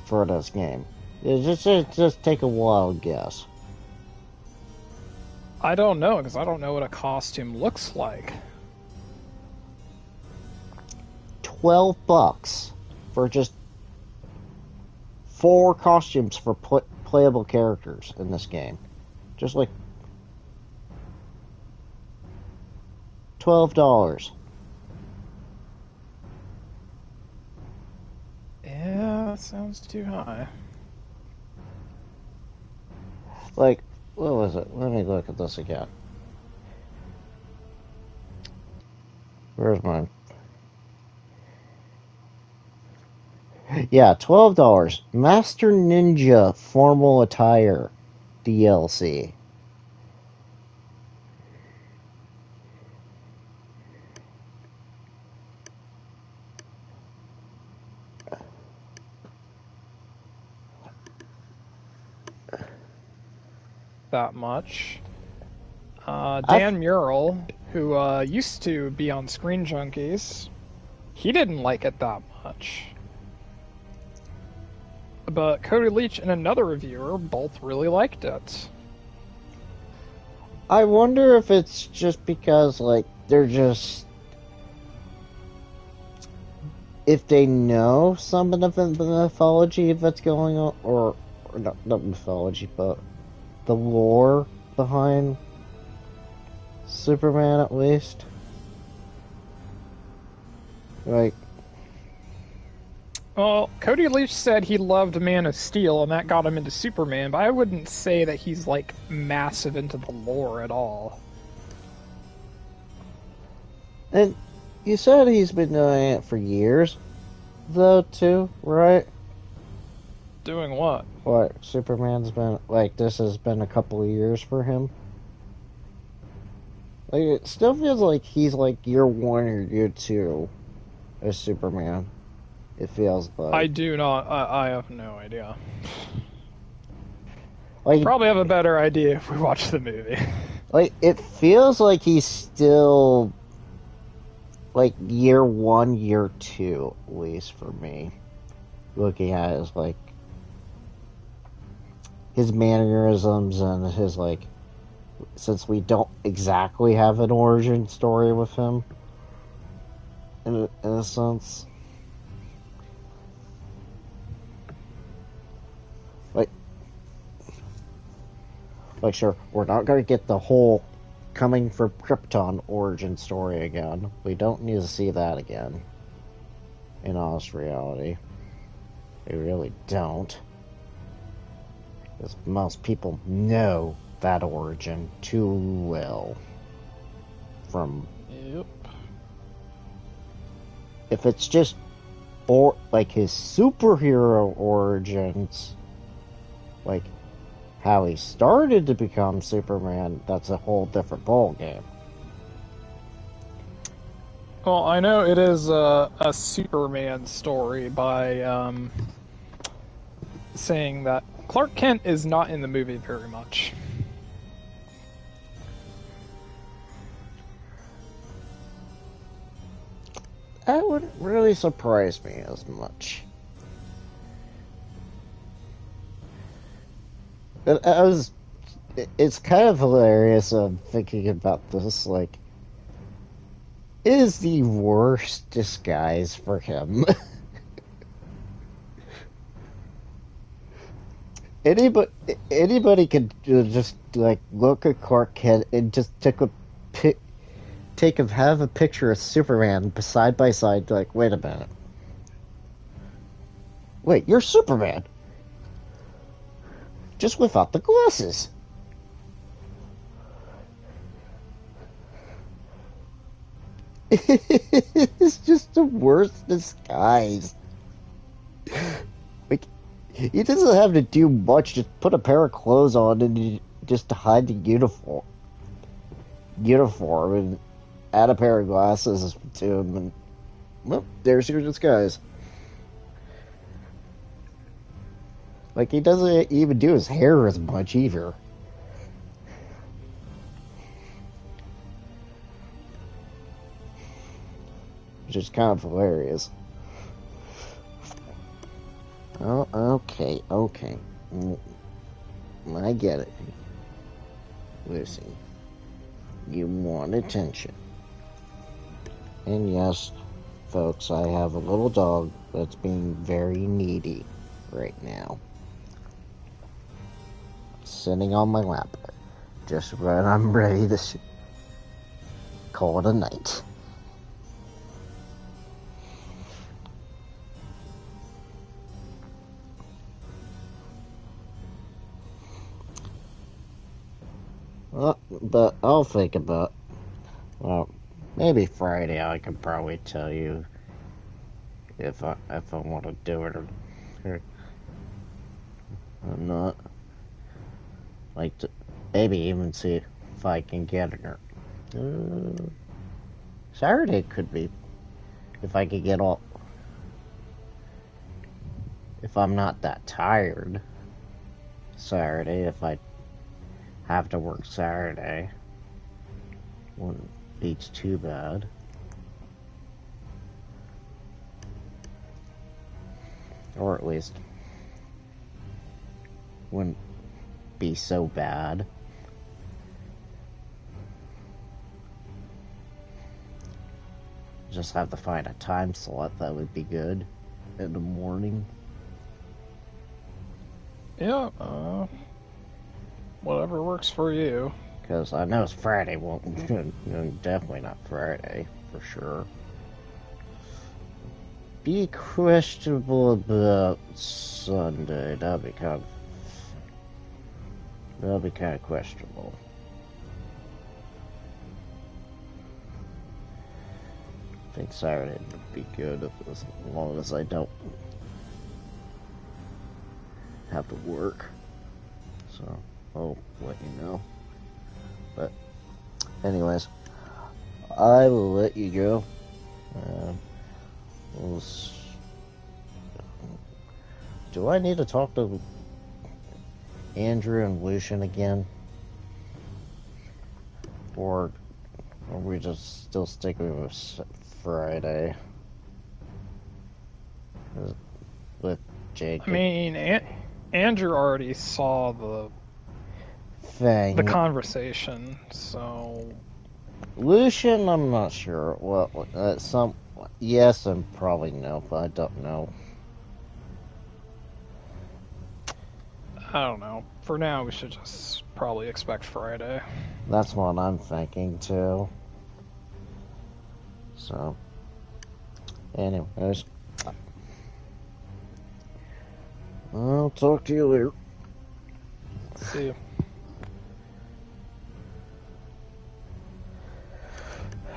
for this game. Just take a wild guess. I don't know, because I don't know what a costume looks like. $12 for just 4 costumes for playable characters in this game. Just like $12. Yeah, that sounds too high. Like, what was it? Let me look at this again. Where's mine? Yeah, $12. Master Ninja Formal Attire DLC. That much. Dan Murrell, who used to be on Screen Junkies, he didn't like it that much. But Cody Leach and another reviewer both really liked it. I wonder if it's just because, like, they're just... If they know some of the mythology that's going on, or not mythology, but the lore behind Superman, at least. Like, Well, Cody Leach said he loved Man of Steel, and that got him into Superman, but I wouldn't say that he's, like, massive into the lore at all. and you said he's been doing it for years, though, too, right? Doing what? What, Superman's been, like, this has been a couple of years for him? Like, it still feels like he's, like, year 1 or year 2 as Superman. It feels like. I do not. I have no idea. Like, Probably have a better idea if we watch the movie. Like, it feels like he's still, like, year 1, year 2, at least for me. Looking at his, like, his mannerisms and his, like, since we don't exactly have an origin story with him, in a sense. Like, sure, we're not going to get the whole coming from Krypton origin story again. We don't need to see that again. In honest reality. We really don't. Because most people know that origin too well. From... Yep. If it's just... or like his superhero origins... Like... how he started to become Superman, that's a whole different ballgame. Well, I know it is a Superman story by saying that Clark Kent is not in the movie very much. That wouldn't really surprise me as much. It's kind of hilarious thinking about this, like, it is the worst disguise for him. Anybody could just, like, look at Clark Kent and just have a picture of Superman side by side, like, wait a minute. Wait, you're Superman. Just without the glasses. It's just the worst disguise. Like, he doesn't have to do much. Just put a pair of clothes on and just hide the uniform. And add a pair of glasses to him, and well, there's your disguise. Like, he doesn't even do his hair as much either. Which is kind of hilarious. Oh, okay. I get it. Listen, you want attention. And yes, folks, I have a little dog that's being very needy right now. Sitting on my lap. Just when I'm ready to call it a night. Well, but I'll think about... Well, maybe Friday I can probably tell you if I want to do it or not. Like, maybe even see if I can get it. Saturday could be. If I could get all... If I'm not that tired. Saturday, if I have to work Saturday. Wouldn't be too bad. Or at least wouldn't be so bad. just have to find a time slot that would be good in the morning. Yeah, whatever works for you. Because I know it's Friday. Well, definitely not Friday, for sure. Be questionable about Sunday. That'd be kind of questionable. I think Saturday would be good as long as I don't have to work. So I'll let you know. But anyways, I will let you go. Do I need to talk to Andrew and Lucian again? Or are we just still sticking with Friday? With Jake? I mean, Andrew already saw the thing. Conversation, so... Lucian, I'm not sure. Well, some... Yes and probably no, but I don't know. I don't know. For now, we should just probably expect Friday. That's what I'm thinking, too. So... Anyways... I'll talk to you later. See you.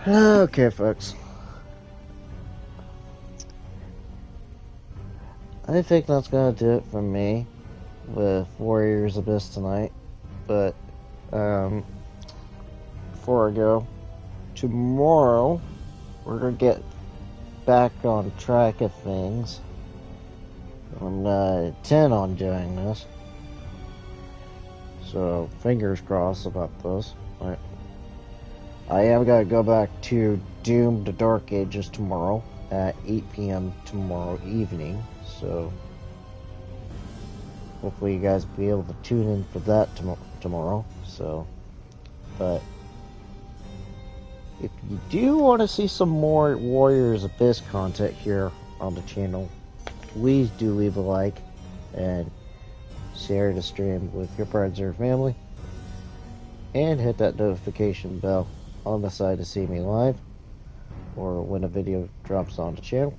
Okay, folks. I think that's gonna do it for me with Warriors Abyss tonight. But, before I go, tomorrow we're gonna get back on track of things. I'm gonna intend on doing this. So, fingers crossed about this. I am gonna go back to Doom the Dark Ages tomorrow at 8 p.m. tomorrow evening. So, hopefully you guys will be able to tune in for that tomorrow. So, but if you do want to see some more Warriors Abyss content here on the channel, please do leave a like and share the stream with your friends or family. And hit that notification bell on the side to see me live or when a video drops on the channel.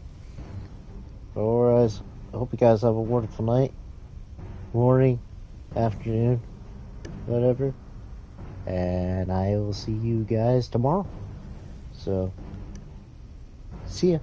Otherwise, I hope you guys have a wonderful night, morning, afternoon, whatever. And I will see you guys tomorrow. So, see ya.